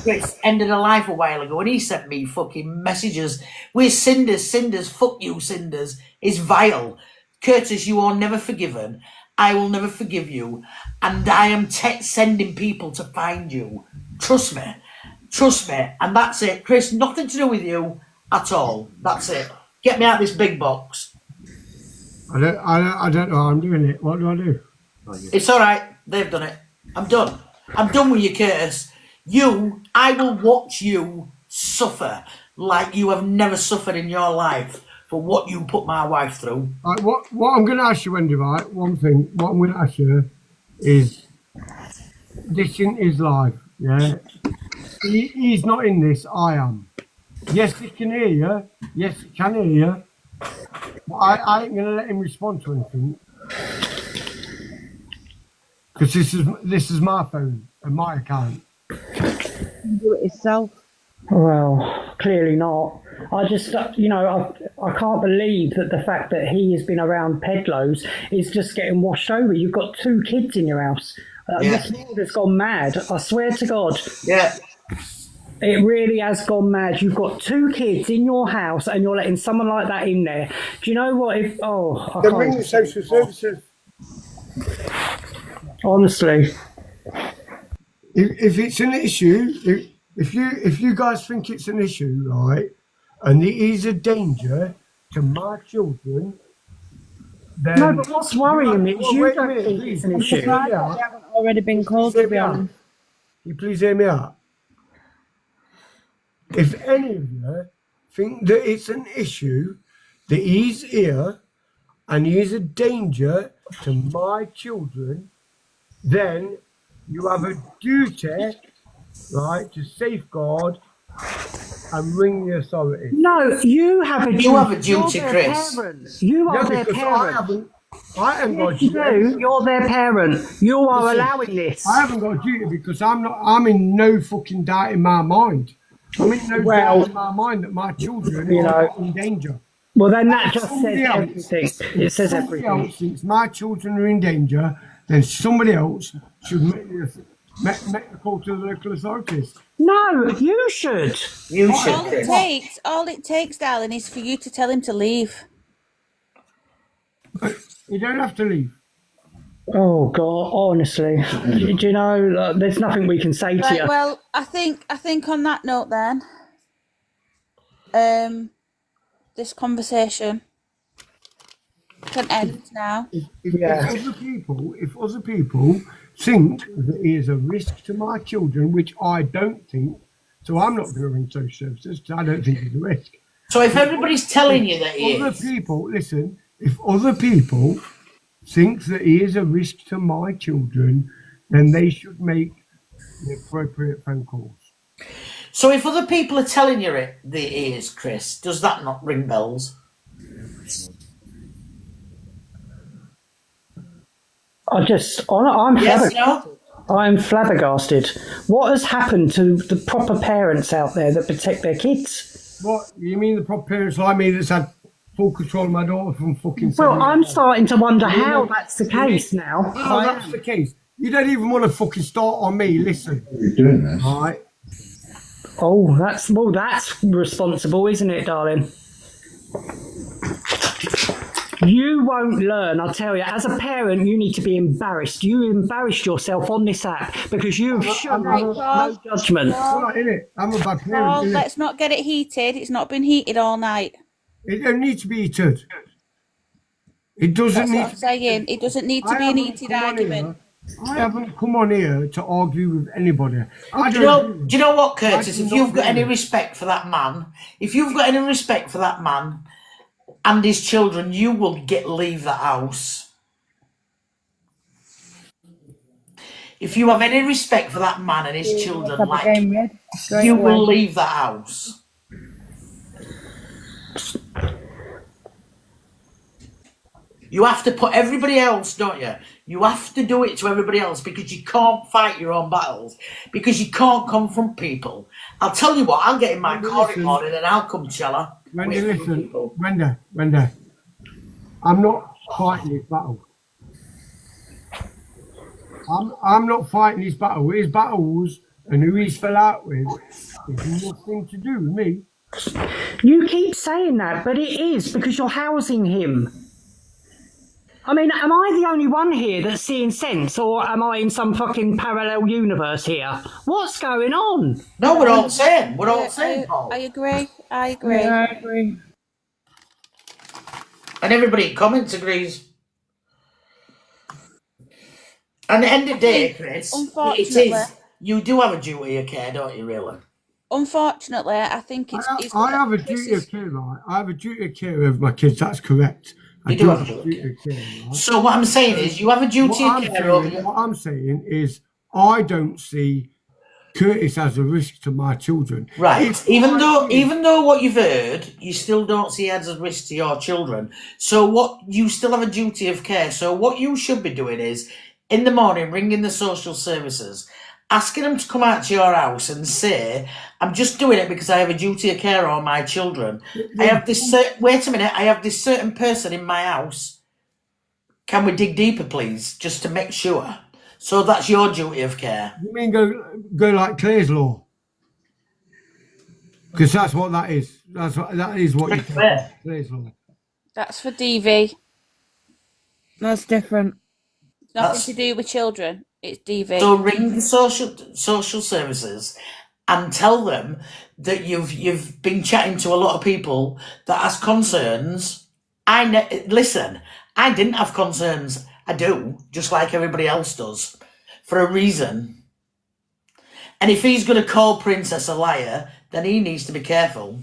Chris, ended a life a while ago, and he sent me fucking messages with Cinder's, fuck you, Cinder's, is vile. Curtis, you are never forgiven. I will never forgive you. And I am sending people to find you. Trust me. And that's it. Chris, nothing to do with you at all. That's it. Get me out of this big box. I don't know how I'm doing it. What do I do? It's all right. They've done it. I'm done. I'm done with you, Curtis. I will watch you suffer like you have never suffered in your life for what you put my wife through. Right, what I'm going to ask you, Wendy, right? One thing. What I'm going to ask you is, this in his life, yeah? He's not in this. I am. Yes, he can hear you. Yes, he can hear you. But I ain't going to let him respond to anything. Because this is my phone and my account. Do it yourself. Well, clearly not. I just, I can't believe that the fact that he has been around pedlos is just getting washed over. You've got 2 kids in your house. This world has gone mad. I swear to God. Yeah. It really has gone mad. You've got 2 kids in your house and you're letting someone like that in there. Do you know what? Then ring the social services. Honestly. If it's an issue, if you guys think it's an issue, right, and it is a danger to my children, then... No, but what's worrying me is you don't think it's an issue. I haven't already been called, to be honest. You please hear me out. If any of you think that it's an issue, that he's here and he is a danger to my children, then you have a duty, right, to safeguard and ring the authorities. No, you have a duty. You have a duty, Chris. Parent. You are their parent. I haven't got a duty. You do. You're their parent. You are allowing this. I haven't got a duty because I'm in no fucking doubt in my mind. I'm in no doubt in my mind that my children are in danger. Well, then that just says everything. It says everything. Else thinks my children are in danger, then somebody else should make the call to the local authorities. No, you should. You should. All it takes, darling, is for you to tell him to leave. You don't have to leave. Oh God! Honestly, do you know? There's nothing we can say to you. Well, I think on that note, then, this conversation can end now. If other people think that he is a risk to my children, which I don't think, so I'm not going to ring social services because I don't think he's a risk. So if everybody's telling you that he other is, people listen. If other people think that he is a risk to my children, then they should make the appropriate phone calls. So if other people are telling you it is, Chris, does that not ring bells? I'm Yes, flabbergasted. no? I'm flabbergasted. What has happened to the proper parents out there that protect their kids? What, you mean the proper parents like me that's had full control of my daughter from fucking 7 Well, years I'm old? starting to wonder how that's the case now. Oh, that's the case. You don't even want to fucking start on me. Listen. You're doing this. All right. Oh, that's responsible, isn't it, darling? You won't learn, I'll tell you. As a parent, you need to be embarrassed. You embarrassed yourself on this app because you've shown no judgment. I'm not in it. I'm a bad Oh, parent. innit? let's not get it heated. It's not been heated all night. It don't need to be heated. It doesn't That's need what I'm saying. It doesn't need to be an heated argument. I haven't come on here to argue with anybody. Do you know what, Curtis? If you've got any respect for that man, and his children, you will leave the house. If you have any respect for that man and his children, you will leave the house. You have to put everybody else, don't you? You have to do it to everybody else because you can't fight your own battles, because you can't confront people. I'll tell you what, I'll get in my car in the morning and I'll come tell her. Wendy, listen, Wendy, I'm not fighting his battle. I'm not fighting his battle. His battles and who he's fell out with is nothing to do with me. You keep saying that, but it is because you're housing him. I mean, am I the only one here that's seeing sense, or am I in some fucking parallel universe here? What's going on? No, we're all saying. We're all saying, Paul. I agree. Yeah, I agree. And everybody in comments agrees. And at the end of the day, Chris, you do have a duty of care, don't you, really? Unfortunately, I think it's... I have a duty of care, right? I have a duty of care of my kids, that's correct. You do have a duty of care, right? So what I'm saying is, you have a duty of care over... What I'm saying is, I don't see Curtis as a risk to my children. Right. Even though what you've heard, you still don't see as a risk to your children. So you still have a duty of care. So what you should be doing is, in the morning, ringing the social services, asking them to come out to your house and say, I'm just doing it because I have a duty of care on my children. I have this, wait a minute, I have this certain person in my house. Can we dig deeper, please, just to make sure? So that's your duty of care. You mean go like Clare's law? Because that's what that is. That is what you think. Clare's law. That's for DV. That's different. Nothing to do with children. It's DV. So ring the social services and tell them that you've been chatting to a lot of people that has concerns. Listen, I didn't have concerns. I do, just like everybody else does, for a reason. And if he's going to call Princess a liar, then he needs to be careful.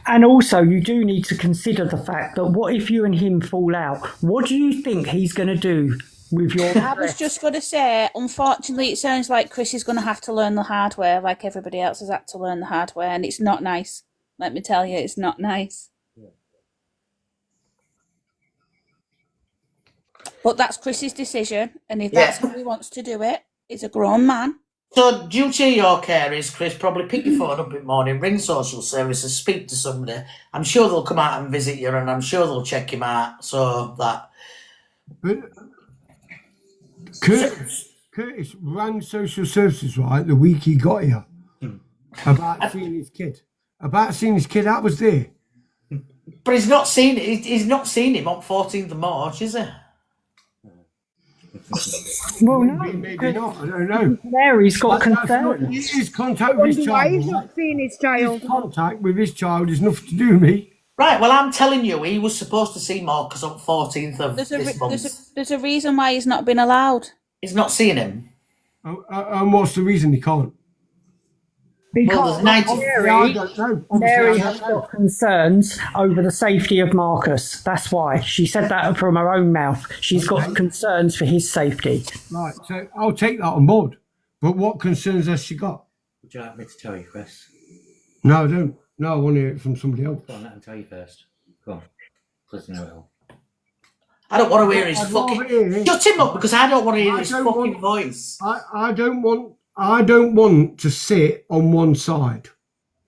And also, you do need to consider the fact that what if you and him fall out? What do you think he's going to do with your... I was just going to say, unfortunately, it sounds like Chris is going to have to learn the hard way, like everybody else has had to learn the hard way, and it's not nice. Let me tell you, it's not nice. Yeah. But that's Chris's decision, and if that's how he wants to do it, he's a grown man. So duty of your care is, Chris, probably pick your phone up in the morning, ring social services, speak to somebody. I'm sure they'll come out and visit you, and I'm sure they'll check him out. So that... But Curtis rang social services, right, the week he got here, about seeing his kid. That was there. But he's not seen him on 14th of March, is he? Well, no. Maybe not, I don't know. Mary's got concern. His contact with his child. He's not seeing his child. His contact with his child is nothing to do with me. Right, well, I'm telling you, he was supposed to see Marcus on 14th of this month. There's a reason why he's not been allowed. He's not seeing him. And what's the reason he can't? Because Mary has got concerns over the safety of Marcus. That's why. She said that from her own mouth. She's got concerns for his safety. Right, so I'll take that on board. But what concerns has she got? Would you like me to tell you, Chris? No, I don't. No, I want to hear it from somebody else. Go on, let him tell you first. Go on. Chris, know it all. I don't want to hear his I'd fucking... rather hear- Shut him up, because I don't want to hear I his don't fucking want- voice. I don't want to sit on one side,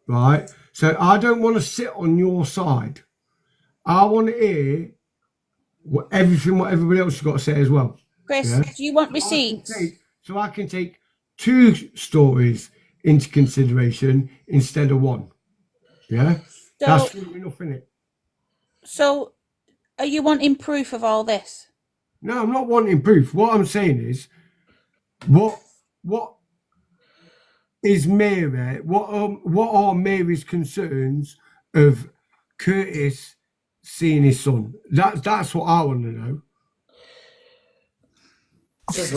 right? So I don't want to sit on your side. I want to hear everything what everybody else has got to say as well. Chris, Yeah? do you want receipts? So I can take two stories into consideration instead of one. Yeah? That's true enough, innit? So, are you wanting proof of all this? No, I'm not wanting proof. What I'm saying is, what is Mary? What are Mary's concerns of Curtis seeing his son? That's what I want to know. There's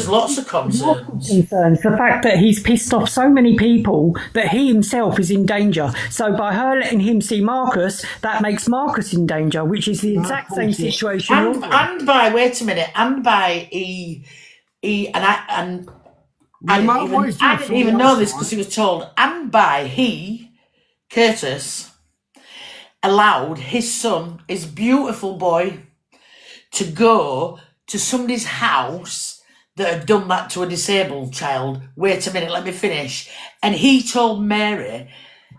lots of concerns. Concerns. The fact that he's pissed off so many people that he himself is in danger. So by her letting him see Marcus, that makes Marcus in danger, which is the exact same situation. And by wait a minute, and by I didn't even know this because he was told, and by Curtis allowed his son, his beautiful boy, to go to somebody's house that had done that to a disabled child. Wait a minute, let me finish. And he told Mary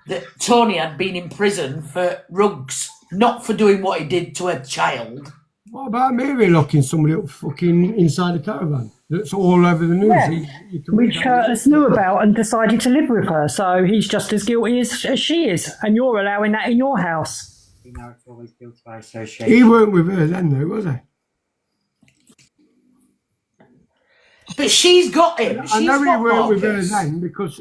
that Tony had been in prison for rugs, not for doing what he did to a child. What about Mary locking somebody up fucking inside a caravan? That's all over the news. Yeah. Which Curtis knew about and decided to live with her. So he's just as guilty as she is. And you're allowing that in your house. You know it's always guilt by association. He weren't with her then, though, was he? But she's got him. I know he weren't with her then because...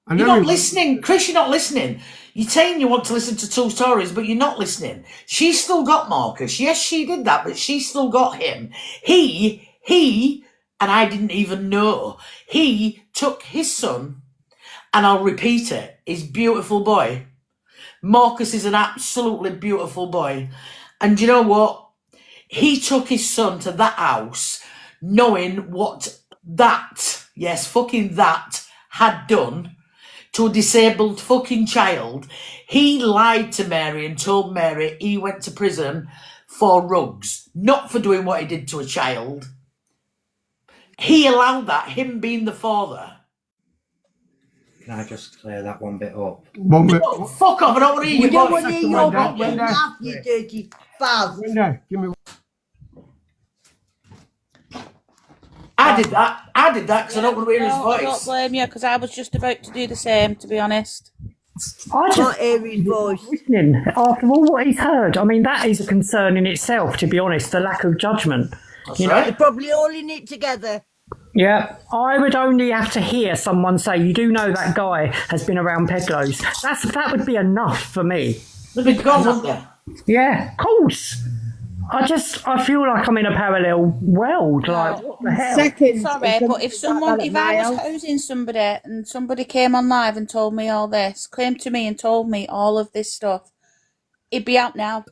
You're not listening. Chris, you're not listening. You're saying you want to listen to two stories, but you're not listening. She's still got Marcus. Yes, she did that, but she still got him. He, and I didn't even know, he took his son, and I'll repeat it, his beautiful boy. Marcus is an absolutely beautiful boy. And you know what? He took his son to that house knowing what that, yes, fucking that, had done to a disabled fucking child. He lied to Mary and told Mary he went to prison for rugs, not for doing what he did to a child. He allowed that, him being the father. Can I just clear that one bit up? No, fuck off, I don't want to hear We your don't voice. want to hear your fucking laugh, you dirty spaz. Give me... I did that because I don't want to hear his voice. I don't blame you, because I was just about to do the same, to be honest. I just Can't hear his voice. listening after all what he's heard. I mean, that is a concern in itself, to be honest, the lack of judgment. They're probably all in it together. Yeah, I would only have to hear someone say, you do know that guy has been around Peglows. That would be enough for me. They'd be gone, wouldn't they? Yeah, of course. I feel like I'm in a parallel world. Like, what the hell? Sorry, but if I was housing somebody and somebody came on live and told me all this, came to me and told me all of this stuff, it'd be out now.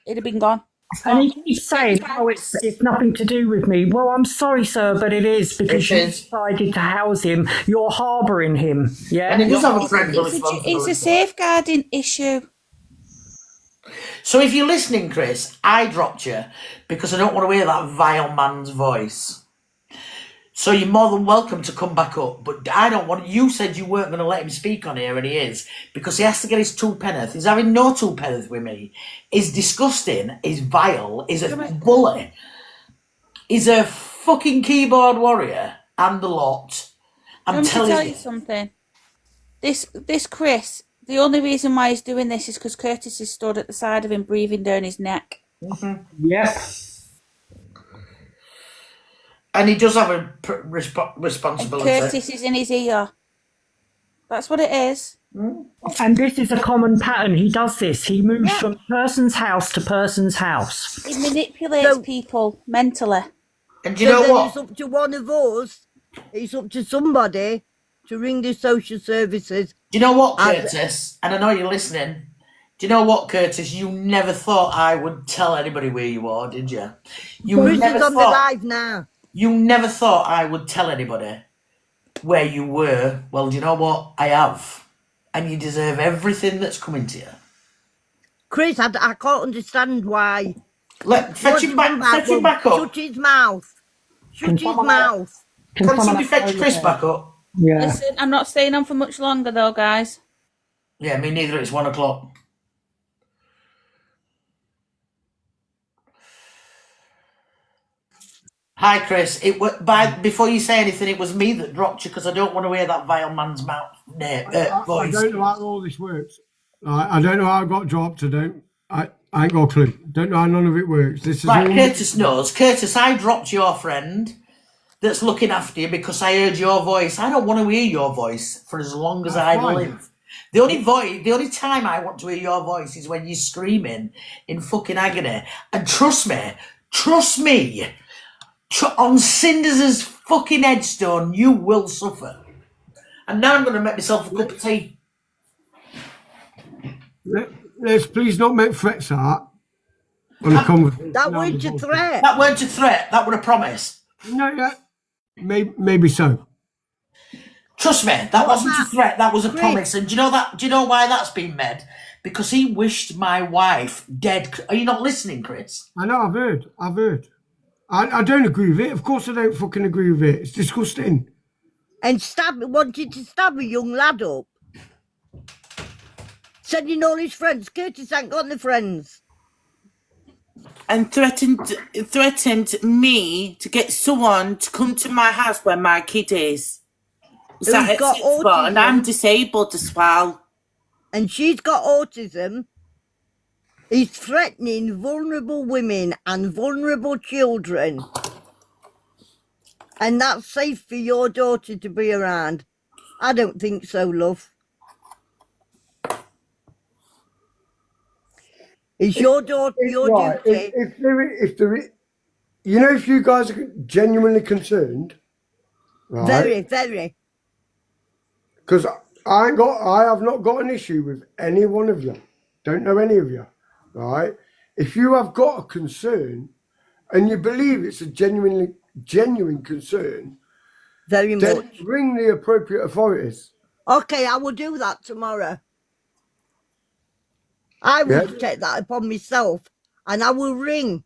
It'd have been gone. And he keeps saying, oh, it's nothing to do with me. Well, I'm sorry, sir, but it is because you decided to house him. You're harbouring him. Yeah. And he does have a friendly responsibility. It's a safeguarding issue. So if you're listening, Chris, I dropped you because I don't want to hear that vile man's voice. So you're more than welcome to come back up, but I don't want... You said you weren't going to let him speak on here, and he is, because he has to get his two-penneth. He's having no two-penneth with me. He's disgusting, he's vile, he's a bully. He's a fucking keyboard warrior, and the lot. I'm telling tell you something. This Chris... The only reason why he's doing this is because Curtis is stood at the side of him, breathing down his neck. Mm-hmm. Yep. And he does have a responsibility. And Curtis is in his ear. That's what it is. And this is a common pattern. He does this. He moves from person's house to person's house. He manipulates people mentally. And you know what? It's up to one of us. It's up to somebody to ring the social services. Do you know what, Curtis? And I know you're listening. Do you know what, Curtis? You never thought I would tell anybody where you are, did you? Chris is on the live now. You never thought I would tell anybody. where you were, well, do you know what? I have. And you deserve everything that's coming to you. Chris, I can't understand why. Fetch him back up. Shut his mouth. Shut his mouth. Can somebody fetch Chris back up? Yeah. Listen, I'm not staying on for much longer though, guys. Yeah, me neither. It's 1 o'clock. Hi, Chris. Before you say anything, it was me that dropped you because I don't want to hear that vile man's mouth voice. I don't know how all this works. I don't know how I got dropped. I ain't got a clue. Don't know how none of it works. This is Right, all... Curtis knows. Curtis, I dropped your friend that's looking after you because I heard your voice. I don't want to hear your voice for as long as I live. The only time I want to hear your voice is when you're screaming in fucking agony. And trust me, on Cinders' fucking headstone, you will suffer. And now I'm going to make myself a cup of tea. Let's please not make threats on a conversation. That weren't a threat. That weren't a threat. That was a promise. No, yeah. Maybe so. Trust me, that wasn't a threat. That was a promise. And do you know why that's been made? Because he wished my wife dead. Are you not listening, Chris? I know. I've heard. I don't agree with it. Of course, I don't fucking agree with it. It's disgusting. And wanted to stab a young lad up. Sending all his friends. Curtis ain't got no friends. And threatened me to get someone to come to my house where my kid is. Who's got autism, and I'm disabled as well. And she's got autism. He's threatening vulnerable women and vulnerable children. And that's safe for your daughter to be around. I don't think so, love. It's your daughter, your duty. If there is, you know, if you guys are genuinely concerned, right? Very, very. Because I have not got an issue with any one of you. Don't know any of you, right? If you have got a concern and you believe it's a genuine concern, very then much, ring the appropriate authorities. Okay, I will do that tomorrow. I will take that upon myself, and I will ring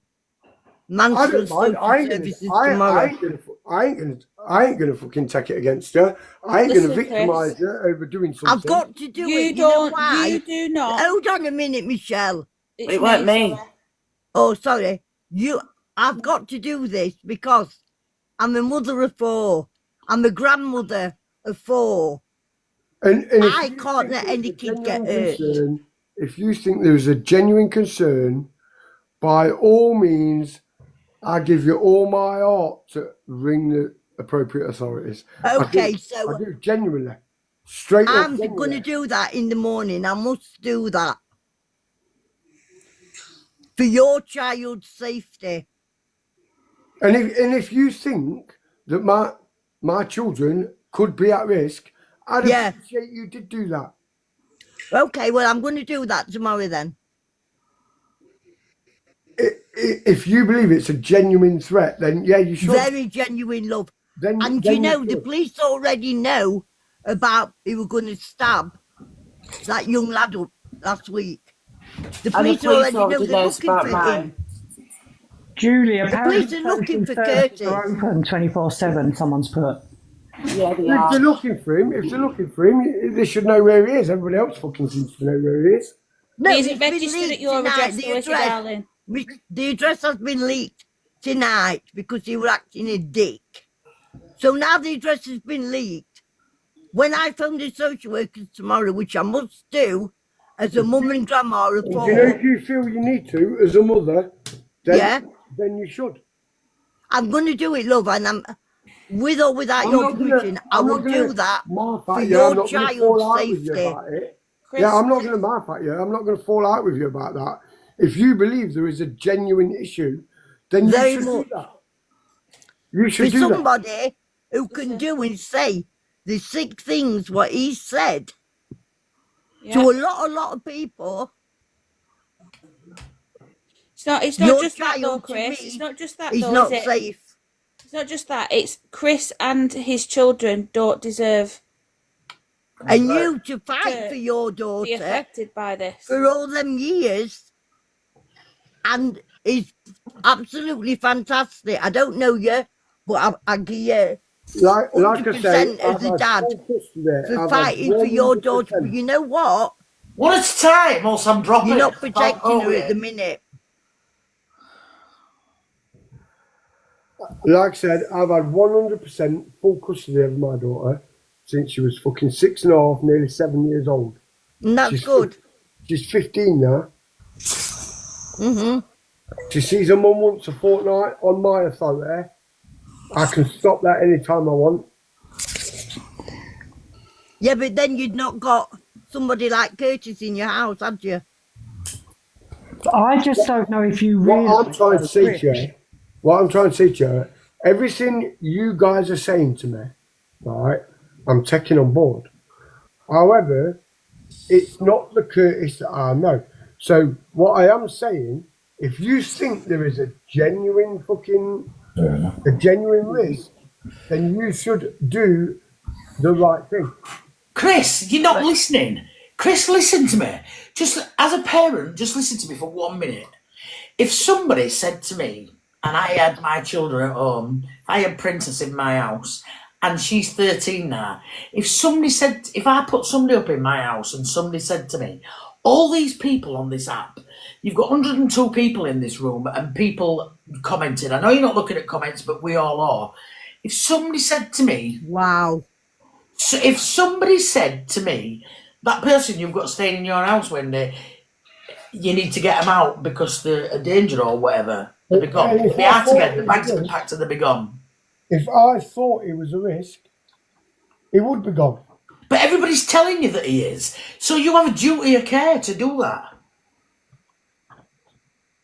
Mansfield Social Services tomorrow. I ain't gonna fucking take it against you. I ain't gonna victimise you over doing something. I've got to do it. You know why? You do not. Hold on a minute, Michelle. It weren't me. Oh, sorry. I've got to do this because I'm a mother of 4. I'm a grandmother of 4. And I can't let any kid get hurt. If you think there is a genuine concern, by all means, I give you all my heart to ring the appropriate authorities. Okay, I do genuinely. Straight up. I'm going to do that in the morning. I must do that. For your child's safety. And if you think that my children could be at risk, I'd appreciate you to do that. Okay, well, I'm going to do that tomorrow then. If you believe it's a genuine threat, then yeah, you should. Very genuine, love. And you know, the police already know about who were going to stab that young lad up last week. The police already know they're looking for him. Julia, the police are looking for Curtis. Open 24/7. Someone's put. Yeah, they are. If they're looking for him, they should know where he is. Everybody else fucking seems to know where he is. No, is it registered at your address, darling? The address has been leaked tonight because you were acting a dick. So now the address has been leaked. When I phone the social workers tomorrow, which I must do as a mum and grandma of 4. You know, if you feel you need to as a mother, then you should. I'm going to do it, love, and I'm with or without your permission. I will do that for your child's safety. Yeah, I'm not going to laugh at you. I'm not going to fall out with you about that. If you believe there is a genuine issue, then you should do that. You should do that. For somebody who can do and say the 6 things what he said to a lot of people. It's not just that though, Chris. It's not just that though, He's not is it? safe. It's not just that. It's Chris and his children don't deserve. And you to fight for your daughter. Be affected by this for all them years, and it's absolutely fantastic. I don't know you, but I give you Like I 100% say, as a dad for fighting for your daughter. But you know what? One at a time, else I'm dropping You're not it. protecting her at the minute. Like I said, I've had 100% full custody of my daughter since she was fucking 6.5, nearly 7 years old. And that's good. She's 15 now. She sees her mum once a fortnight on my authority. I can stop that anytime I want. Yeah, but then you'd not got somebody like Curtis in your house, had you? I just don't know if you really. What I'm trying to say to you, everything you guys are saying to me, right, I'm taking on board. However, it's not the Curtis that I know. So what I am saying, if you think there is a genuine risk, then you should do the right thing. Chris, you're not listening. Chris, listen to me. Just as a parent, just listen to me for 1 minute. If somebody said to me, and I had my children at home, I had Princess in my house, and she's 13 now. If I put somebody up in my house and somebody said to me, all these people on this app, you've got 102 people in this room and people commented. I know you're not looking at comments, but we all are. If somebody said to me, wow. So if somebody said to me, that person you've got staying in your house when you need to get them out because they're a danger or whatever, they'll be gone. They'll be out again, the bags will be packed and they'll be gone. If I thought it was a risk, he would be gone. But everybody's telling you that he is. So you have a duty of care to do that.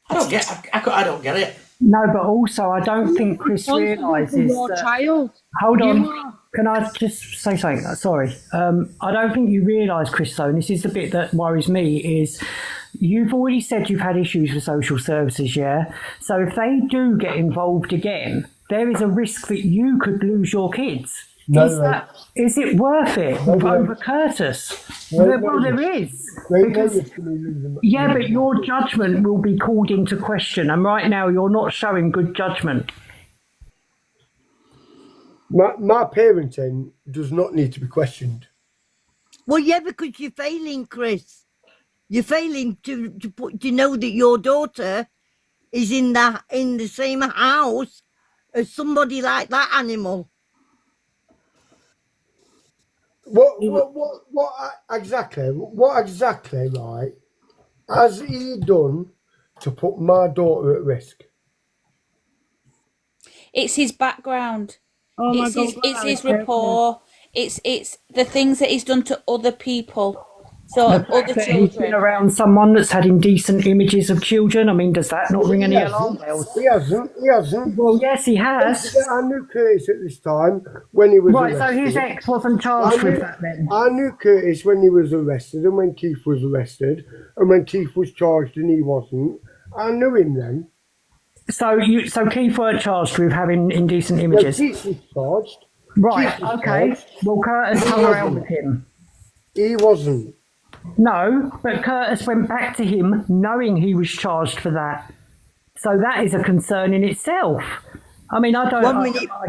I don't get it. No, but also I don't think Chris realises that. Child. Hold on. Can I just say something? Sorry. I don't think you realise, Chris, though, and this is the bit that worries me, is you've already said you've had issues with social services, yeah? So if they do get involved again, there is a risk that you could lose your kids. Is it worth it over Curtis? Well, there is. Yeah, but your judgment will be called into question, and right now you're not showing good judgment. My parenting does not need to be questioned. Well, yeah, because you're failing, Chris. You're failing to know that your daughter is in the same house as somebody like that animal. What exactly, right, has he done to put my daughter at risk? It's his background. Oh my God, it's his rapport. It's the things that he's done to other people. So the fact other that children. he's been around someone that's had indecent images of children. I mean, does that not ring any alarm bells? He hasn't. Well, yes, he has. I knew Curtis at this time when he was arrested. So his ex wasn't charged with that then? I knew Curtis when he was arrested and when Keith was arrested and when Keith was charged and he wasn't. I knew him then. So Keith weren't charged with having indecent images? No, Keith was charged. Right, okay. Well, Curtis hung around with him. He wasn't. No, but Curtis went back to him knowing he was charged for that. So that is a concern in itself. I mean, I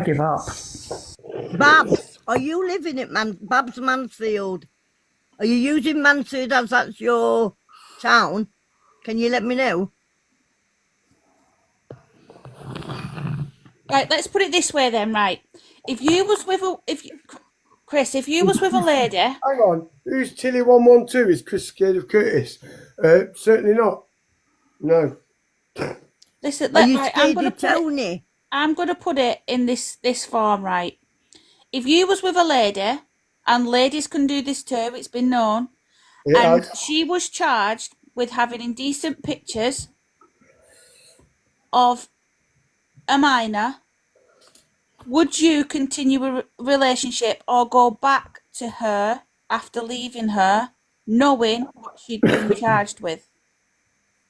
give up. Babs, are you living at Babs Mansfield? Are you using Mansfield as that's your town? Can you let me know? Right, let's put it this way then, right? If you was with a lady... Hang on, who's Tilly 112? Is Chris scared of Curtis? Certainly not. No. Listen, Tony? I'm going to put it in this form, right? If you was with a lady, and ladies can do this too, it's been known, she was charged with having indecent pictures of a minor, would you continue a relationship or go back to her after leaving her, knowing what she'd been charged with?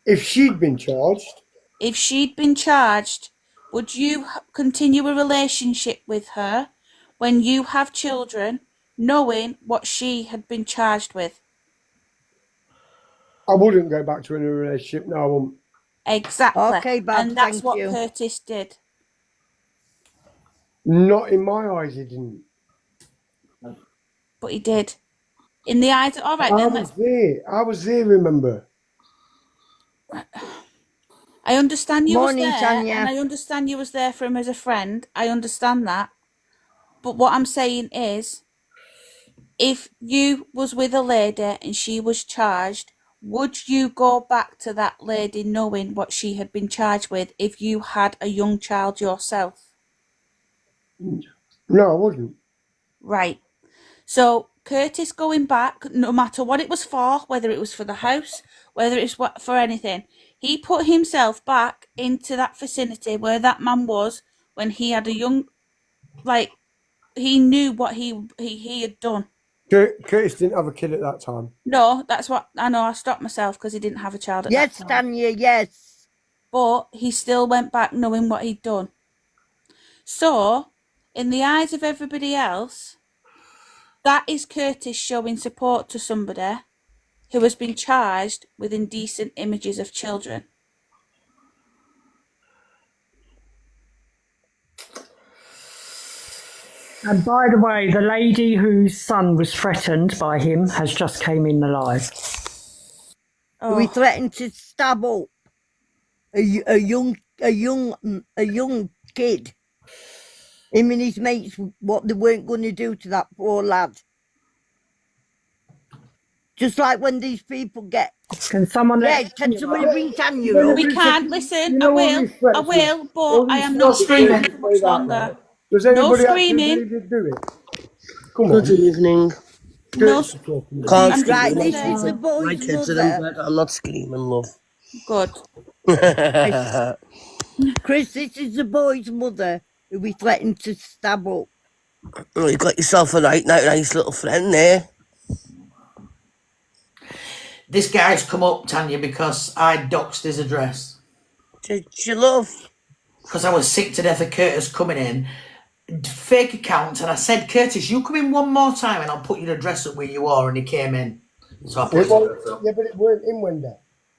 If she'd been charged? If she'd been charged would you continue a relationship with her when you have children, knowing what she had been charged with? I wouldn't go back to a relationship. No, I won't. Exactly. Okay, Bob, and that's thank what you. Curtis did. Not in my eyes, he didn't. But he did. In the eyes. All right, I then. was there. I was there. Remember? I understand you was Morning, there, Tanya. and I understand you was there for him as a friend. I understand that. But what I'm saying is, if you was with a lady and she was charged, would you go back to that lady knowing what she had been charged with if you had a young child yourself? No, I wouldn't. Right. So Curtis going back, no matter what it was for, whether it was for the house, whether it's for anything, he put himself back into that vicinity where that man was when he had a young, like, he knew what he had done. Curtis didn't have a kid at that time. No, that's what I know. I stopped myself because he didn't have a child at Yes, that time. Tanya, yes. But he still went back knowing what he'd done. So, in the eyes of everybody else, that is Curtis showing support to somebody who has been charged with indecent images of children. And by the way, the lady whose son was threatened by him has just came in alive. Oh. We threatened to stab up a young kid. Him and his mates, what they weren't going to do to that poor lad. Just like when these people get. Can someone can somebody bring Tanya up? We can't listen. I will, but I am not screaming. much longer. Does No anybody actually screaming. believe he'd do it? Come on. Good evening. No. Can't I'm scream. Right, just this saying. is the My boy's kids are in mother. bed. I'm not screaming, love. Good. Chris, this is the boy's mother who we threatened to stab up. Oh, you got yourself a nice little friend there. This guy's come up, Tanya, because I doxed his address. Did you love? Because I was sick to death of Curtis coming in. Fake account, and I said, Curtis, you come in one more time and I'll put your address up where you are, and he came in. So I put his address up. Yeah, but it weren't in Wendy.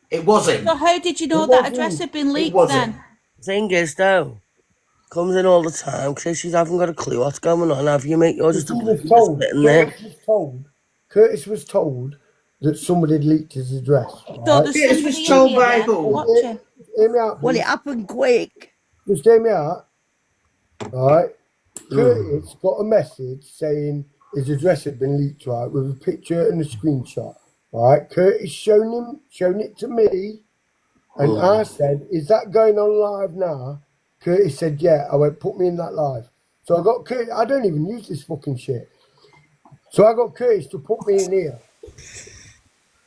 It wasn't. So how did you know that address had been leaked then? Thing is, though, comes in all the time, Chris, you haven't got a clue what's going on, have you, mate? You're just sitting there. Curtis was told that somebody had leaked his address. So there's Curtis was told by who? Watching. Hear me out. Well, it happened quick. Just hear me out. Right. Curtis got a message saying his address had been leaked, right, with a picture and a screenshot. Right. Curtis shown it to me, and I said, "Is that going on live now?" Curtis said, "Yeah." I went, "Put me in that live." So I got Curtis. I don't even use this fucking shit. So I got Curtis to put me in here.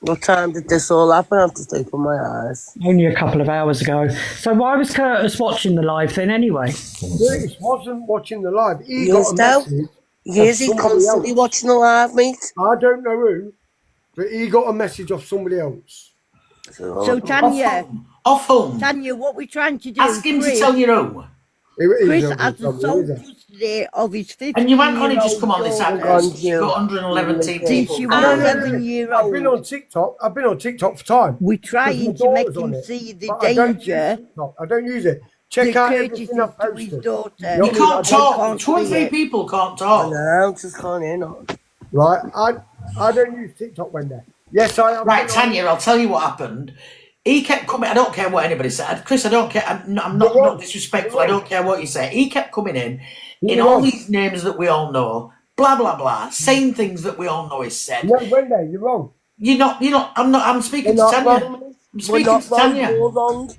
What time did this all happen? I have to open my eyes. Only a couple of hours ago. So why was Curtis watching the live then anyway? Curtis wasn't watching the live. He Yes, got a message. Yes, he's constantly watching the live, mate. I don't know who, but he got a message off somebody else. So Tanya, off home. Tanya, what we're trying to do? Ask him to tell you who. Chris has the sole custody of his 15-year-old And you ain't only just come on this app. daughter. You've got 111 people. She was 11-year-old. I've been on TikTok. I've been on TikTok for time. We're trying to make him see the danger. I don't use it. Check out Curtis everything I've is to his posted. daughter. You can't talk. Can't 2 or 3 see it. people can't talk. No, just can't hear not. Right, I don't use TikTok when there. Yes, I have. Right, Tanya, I'll tell you what happened. He kept coming. I don't care what anybody said. Chris, I don't care. I'm not disrespectful. I don't care what you say. He kept coming in all these names that we all know, blah blah blah, saying things that we all know is said. No, Wendy, you're wrong. You're not. I'm speaking to Tanya. I'm speaking to Tanya. You're wrong.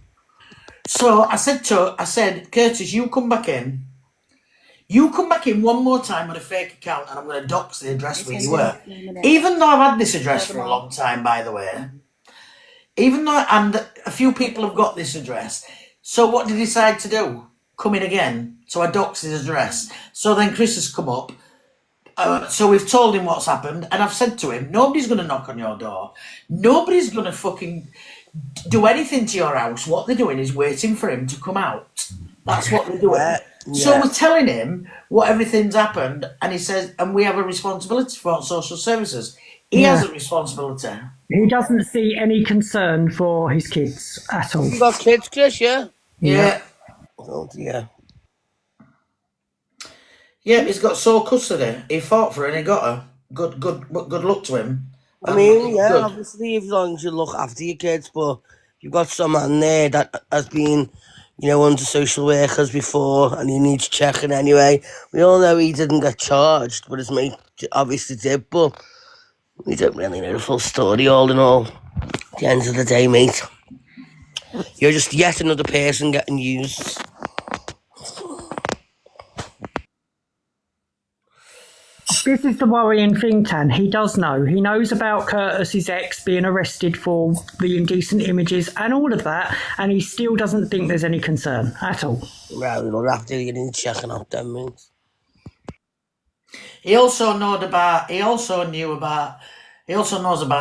So I said, Curtis, you come back in. You come back in one more time with a fake account, and I'm going to dox the address where you were. Even though I've had this address for a long time, by the way. Even though, and a few people have got this address. So what did he decide to do? Come in again. So I doxed his address. So then Chris has come up. So we've told him what's happened. And I've said to him, nobody's going to knock on your door. Nobody's going to fucking do anything to your house, what they're doing is waiting for him to come out. That's what they're doing. Yeah, So yeah. we're telling him what everything's happened, and he says, and we have a responsibility for social services. He has a responsibility. He doesn't see any concern for his kids at all. You got kids, Chris, yeah? Yeah. Oh, dear. Yeah, he's got sole custody. He fought for her and he got her. Good luck to him. I mean, yeah, obviously, as long as you look after your kids, but you've got someone there that has been, you know, under social workers before and he needs checking anyway. We all know he didn't get charged, but his mate obviously did, but we don't really know the full story all in all. At the end of the day, mate, you're just yet another person getting used. This is the worrying thing, Tan. He does know. He knows about Curtis's ex being arrested for the indecent images and all of that, and he still doesn't think there's any concern at all. Well, we don't have to get in checking out them, mate. He also knows about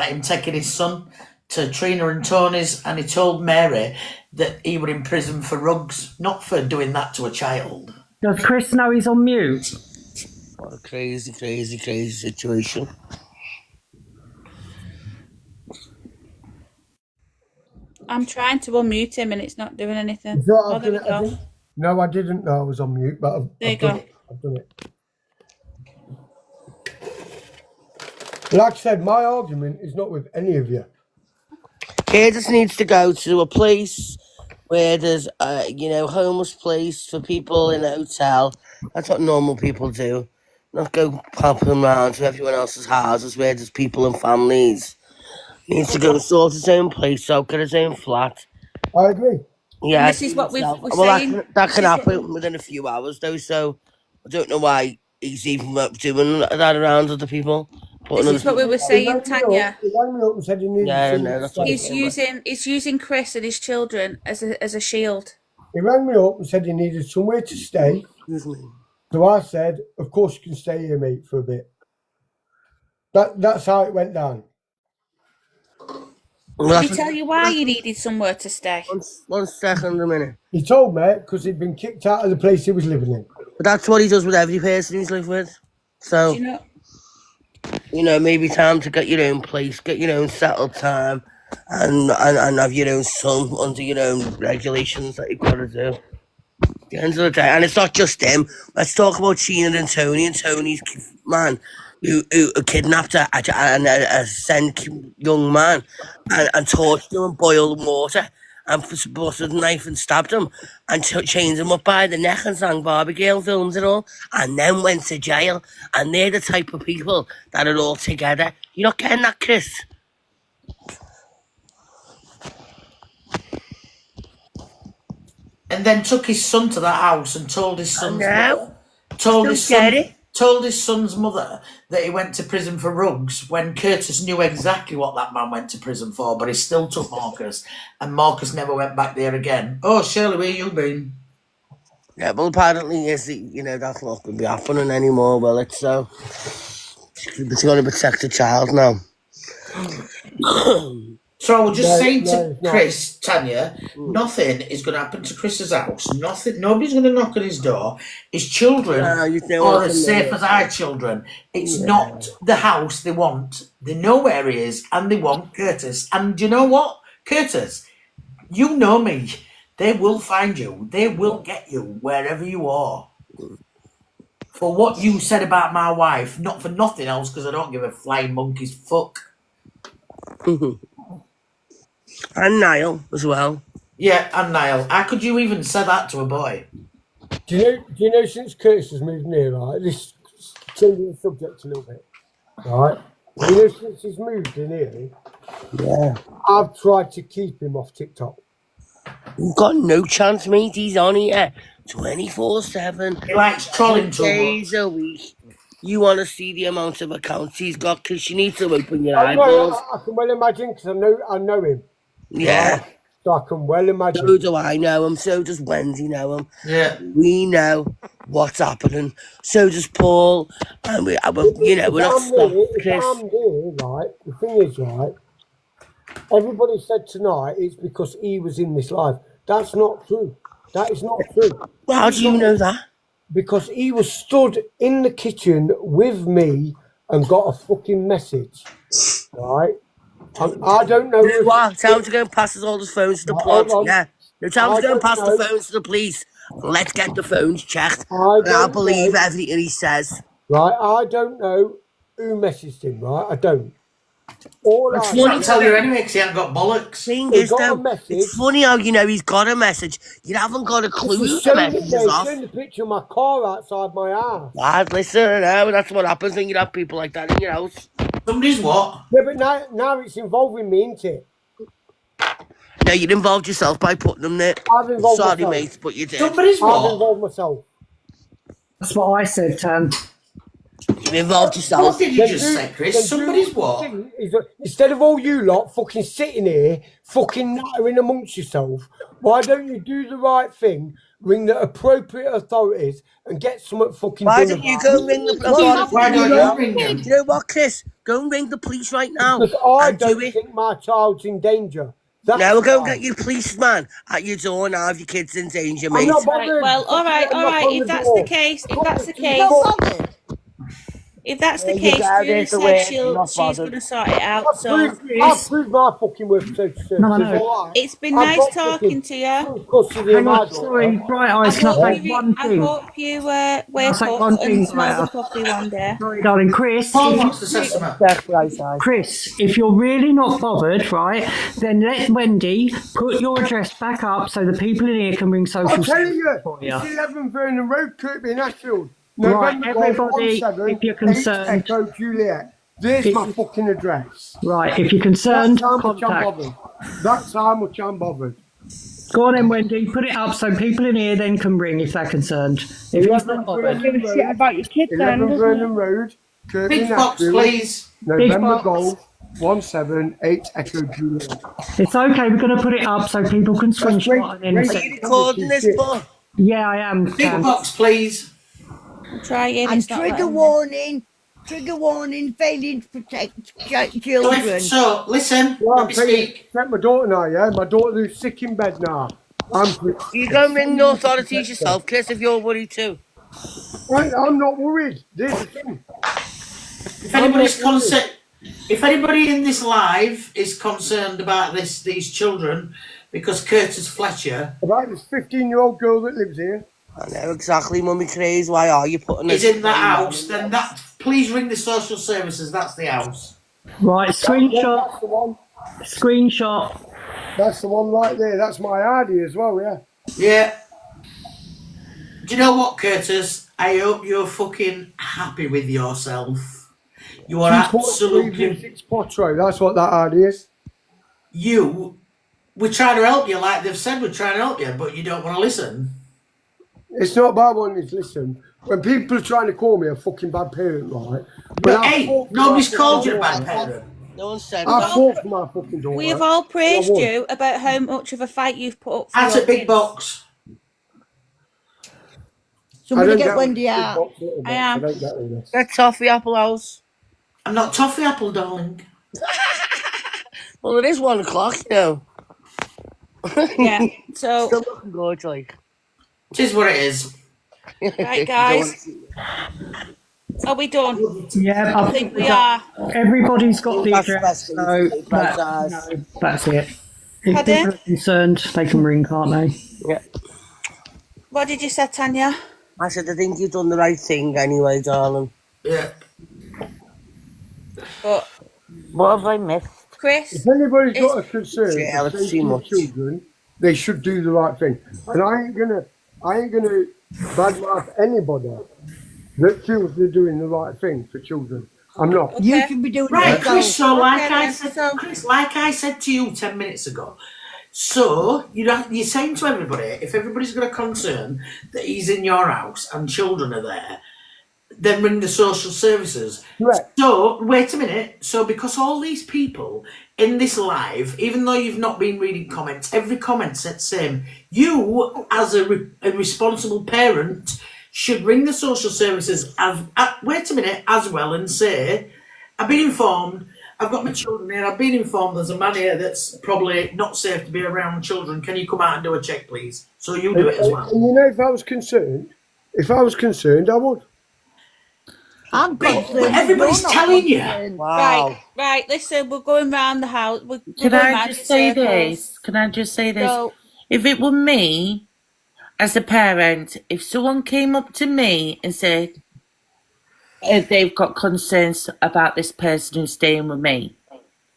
him taking his son to Trina and Tony's, and he told Mary that he were in prison for rugs, not for doing that to a child. Does Chris know he's on mute? What a crazy situation. I'm trying to unmute him and it's not doing anything. No, I didn't know I was on mute, but I've done it. Like I said, my argument is not with any of you. Curtis needs to go to a place where there's homeless place for people in a hotel. That's what normal people do. Not go popping around to everyone else's houses where there's people and families. He needs to go and sort his own place out, get his own flat. I agree. Yeah, this is what we're saying. That can happen within a few hours, though. So I don't know why he's even doing that around other people. This is what we were saying, Tanya. He's using Chris and his children as a shield. He rang me up and said he needed somewhere to stay. So I said, of course you can stay here, mate, for a bit. That's how it went down. Did he tell you why you needed somewhere to stay? One second, a minute. He told me because he'd been kicked out of the place he was living in. But that's what he does with every person he's lived with. So, maybe time to get your own place, get your own settled time, and have your own son under your own regulations that you've got to do. At the end of the day, and it's not just him. Let's talk about Sheena and Tony. And Tony's man who kidnapped a sent young man and tortured him in boiling water and busted a knife and stabbed him and chained him up by the neck and sang Barbie Girl films and all, and then went to jail. And they're the type of people that are all together. You're not getting that, Chris? And then took his son to that house and told his son's mother, told his son's mother that he went to prison for rugs, when Curtis knew exactly what that man went to prison for, but he still took Marcus, and Marcus never went back there again. Oh, Shirley, where you been? Yeah, well, apparently, that's not going to be happening anymore, will it? So, it's going to protect the child now. So I was just saying to Chris, Tanya, nothing is going to happen to Chris's house. Nobody's going to knock on his door. His children are as safe as our children. It's not the house they want. They know where he is, and they want Curtis. And you know what, Curtis? You know me. They will find you. They will get you wherever you are. For what you said about my wife, not for nothing else, because I don't give a flying monkey's fuck. And Niall as well. Yeah, and Niall. How could you even say that to a boy? Do you know since Curtis has moved in here, right? This changing the subject a little bit, right? You know since he's moved in here, I've tried to keep him off TikTok. You've got no chance, mate. He's on here 24/7. He likes trolling too days a week. You want to see the amount of accounts he's got, because you need to open your eyeballs. I can well imagine, because I know him. Yeah. Right? So I can well imagine. So do I know him. So does Wendy know him. Yeah. We know what's happening. So does Paul. And we're not stopping Chris. If I'm there, right, the thing is, right, Everybody said tonight it's because he was in this live. That's not true. That is not true. Well, how do you know that? Because he was stood in the kitchen with me and got a fucking message, right? I don't know. You know what? Tell him to go and pass us all the phones to the plot. Yeah. No, tell him to go and pass the phones to the police. Let's get the phones checked. And I'll believe everything he says. Right, I don't know who messaged him, right? I don't. All It's funny to tell you anyway because he hasn't got bollocks. Thing is, though, it's funny how you know he's got a message. You haven't got a clue who the message is off. Showing the picture of my car outside my house. Lad, listen, that's what happens when you have people like that in your house. Somebody's what? Yeah, but now it's involving me, isn't it? No, you involved yourself by putting them there. I've involved Sorry, myself. mate, but you did. Somebody's I've what? involved myself. That's what I said, Tan. You involved yourself. What did you just say, Chris? Somebody's what? Instead of all you lot fucking sitting here, fucking nattering amongst yourself, why don't you do the right thing, ring the appropriate authorities, and get something fucking Why done don't you about go it? ring the Why don't you ring Do him? you know what, Chris? Go and ring the police right now. Because I and do don't it. think my child's in danger. That's Now we'll go and why. get your policeman at your door now if your kid's in danger, I'm mate. not Right, bothered. well, all right. Fucking knock on If the that's door. the case, You're not bothered. if that's the There you case, go, Julie there's the said word, she's not going to bothered. sort it out. I've So proved my fucking worth to services. All right. it's been I've nice got talking fucking to you. full custody of Hang my on, sorry, daughter. Bright I Eyes, can I hope say you, one I thing? hope you wake say up one thing, and smell the Bright coffee one day. Sorry, darling, Chris. Paul if wants to you- say something. That's right, I. Chris, if you're really not bothered, right, then let Wendy put your address back up so the people in here can ring social I'm telling services you, for you. it's 11 Vernon Road, Kirkby in Ashfield. Right, November everybody, 17, if you're 8 concerned, Echo Juliet. There's If- my fucking address. right, if you're concerned, That's how much I'm contact. bothered. That's how much I'm bothered. Go on then, Wendy, put it up so people in here then can ring if they're concerned. If he's not bothered. Give a shit about your kid then, 11 doesn't Vernon Road, Kirkby Big in box, Ashfield. please. November box. Golf 178 Echo Juliet. It's okay, we're going to put it up so people can screenshot and then great. Are send you it. recording this, boy? Yeah, I am. Big Tam. box, please. I'm trying. And It's not trigger letting me. warning, failing to protect So, children. so listen, Well, let I'm me taking speak. check my daughter now, yeah? My daughter's sick in bed now. You go and ring the authorities yourself, Chris, if you're worried too. I'm not worried. There's the thing. If anybody's concerned, if anybody in this live is concerned about these children, because Curtis Fletcher About this 15-year-old girl that lives here. I know exactly, Mummy Craze. Why are you putting is this in that house, then that please ring the social services. That's the house. Right, That's screenshot, the one. screenshot. That's the one right there. That's my ID as well, yeah. Yeah. Do you know what, Curtis? I hope you're fucking happy with yourself. You are 2.3 absolutely. 6 Potro. That's what that ID is. We're trying to help you, like they've said. We're trying to help you, but you don't want to listen. It's not about wanting to listen. When people are trying to call me a fucking bad parent, right? But hey, nobody's called you a bad parent. No one said I that. fought for my fucking daughter. We have all praised I won. you about how much of a fight you've put up for That's your a big kids. box. Somebody I don't get Wendy big out. box, little box. I am. don't get all this. Get Toffee Apple House. I'm not Toffee Apple, darling. Well, it is 1 o'clock, you know. Yeah. So, Still looking good, like. It is what it is. right, guys. Are we done? Yeah, I think we are. Everybody's got the That's address, the so best that, size. no, that's it. If Pardon? people are concerned, they can ring, can't they? Yeah. What did you say, Tanya? I said, I think you've done the right thing anyway, darling. Yeah. But What have I missed? Chris, If anybody's got a concern Yeah, for that's too safety of much. children, they should do the right thing. And I ain't gonna badmouth anybody that feels they're doing the right thing for children. I'm not. You Okay. should be doing Right, it Chris. yourself. So, like Okay, I then, said, so- Chris, like I said to you 10 minutes ago. So you're saying to everybody, if everybody's got a concern that he's in your house and children are there, then ring the social services. Correct. So wait a minute. So because all these people in this live, even though you've not been reading comments, every comment said same. You, as a responsible parent, should ring the social services. Wait a minute as well and say, I've been informed. I've got my children here. I've been informed there's a man here that's probably not safe to be around children. Can you come out and do a check, please? So you do it as well. And you know, if I was concerned, I would. I'm concerned. But everybody's you're not telling you. concerned. Wow. Right, listen, we're going round the house. We're Can going I round just in say circles. this? Can I just say this? So, If it were me, as a parent, if someone came up to me and said they've got concerns about this person who's staying with me,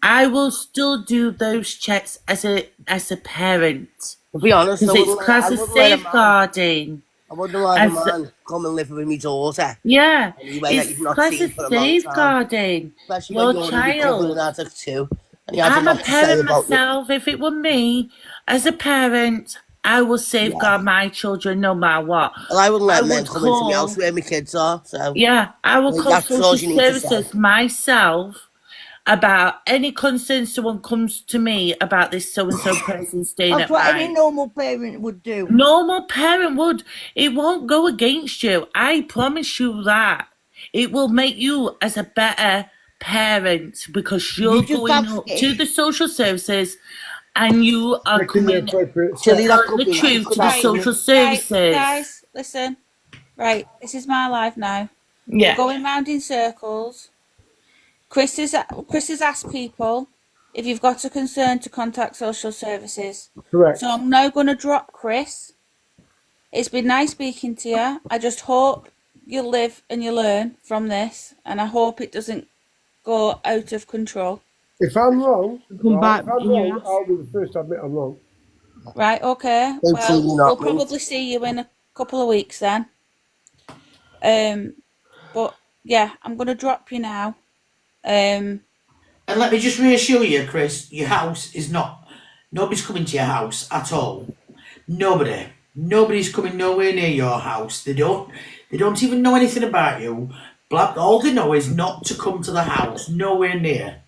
I will still do those checks as a parent. To be honest, Because it's class of safeguarding. I wouldn't let a man come and live with my daughter. Yeah, Anyway, that it's you've not class seen of for a long time. safeguarding. Especially Your when you're recovering child. out of two. And he has I'm a lot to say parent about you. myself. If it were me, as a parent, I will safeguard my children no matter what. Well, I wouldn't let men would come into my house call- where my kids are. So Yeah, I will call that's all social you need to say. services myself about any concern someone comes to me about this so-and-so person staying That's at what any mine. normal parent would do. Normal parent would. It won't go against you. I promise you that. It will make you as a better parent because you're just going ask up it. to the social services and you are Taking the coming appropriate Chilly, steps. that telling could the be truth to the right. social right, services. guys, listen. Right, this is my life now. Yeah. We're going round in circles. Chris has asked people if you've got a concern to contact social services. Correct. So I'm now going to drop Chris. It's been nice speaking to you. I just hope you live and you learn from this, and I hope it doesn't go out of control. If I'm wrong, Come back if I'm in your wrong, I'll be the first to admit I'm wrong. Right, okay. Hopefully Well, not, we'll mate. probably see you in a couple of weeks then. But yeah, I'm going to drop you now. And let me just reassure you, Chris, your house is not... Nobody's coming to your house at all. Nobody. Nobody's coming nowhere near your house. They don't even know anything about you. All they know is not to come to the house. Nowhere near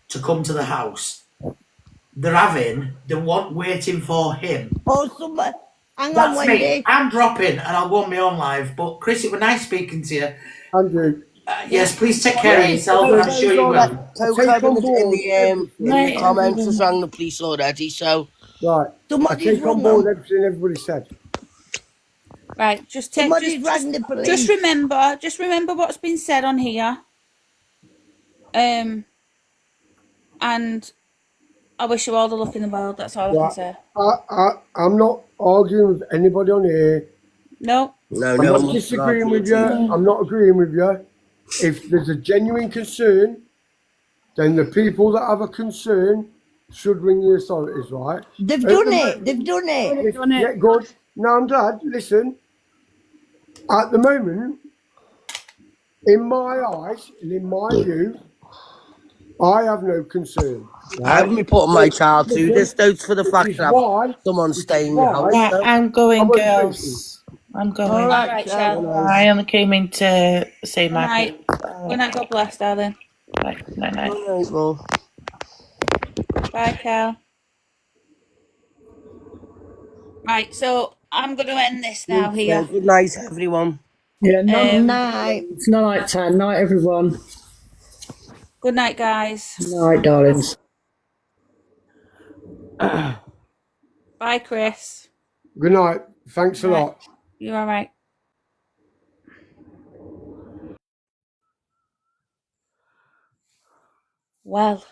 to come to the house. They're waiting for him. Oh, somebody. Hang on, That's Wendy. me. I'm dropping and I'll go on my own live. But Chris, it was nice speaking to you. Andrew. Yes, please take care of yourself, and I'm sure you will. Coco in the comments has rang the police already, so... Right. I take on board everything everybody said. Right, just remember what's been said on here. And I wish you all the luck in the world. That's all I can say. I'm not arguing with anybody on here. No. I'm not disagreeing with you. I'm not agreeing with you. If there's a genuine concern, then the people that have a concern should ring the authorities, right? They've done it. They've done it. Yeah, good. No, I'm glad. Listen, at the moment, in my eyes and in my view, I have no concern. I haven't been putting my child through this, though, for the fact that someone's staying in the house. Yeah, I'm going, girls. I'm going. All right, Shell. I only came in to say Good my night. Good night. God bless, darling. Night, night. Good night, love. Bye, Cal. Right, so I'm going to end this now here. Good night, everyone. Yeah, night. It's night time. Night, everyone. Good night, guys. Night, darlings. Bye, Chris. Good night. Thanks a lot. You're all right. Well.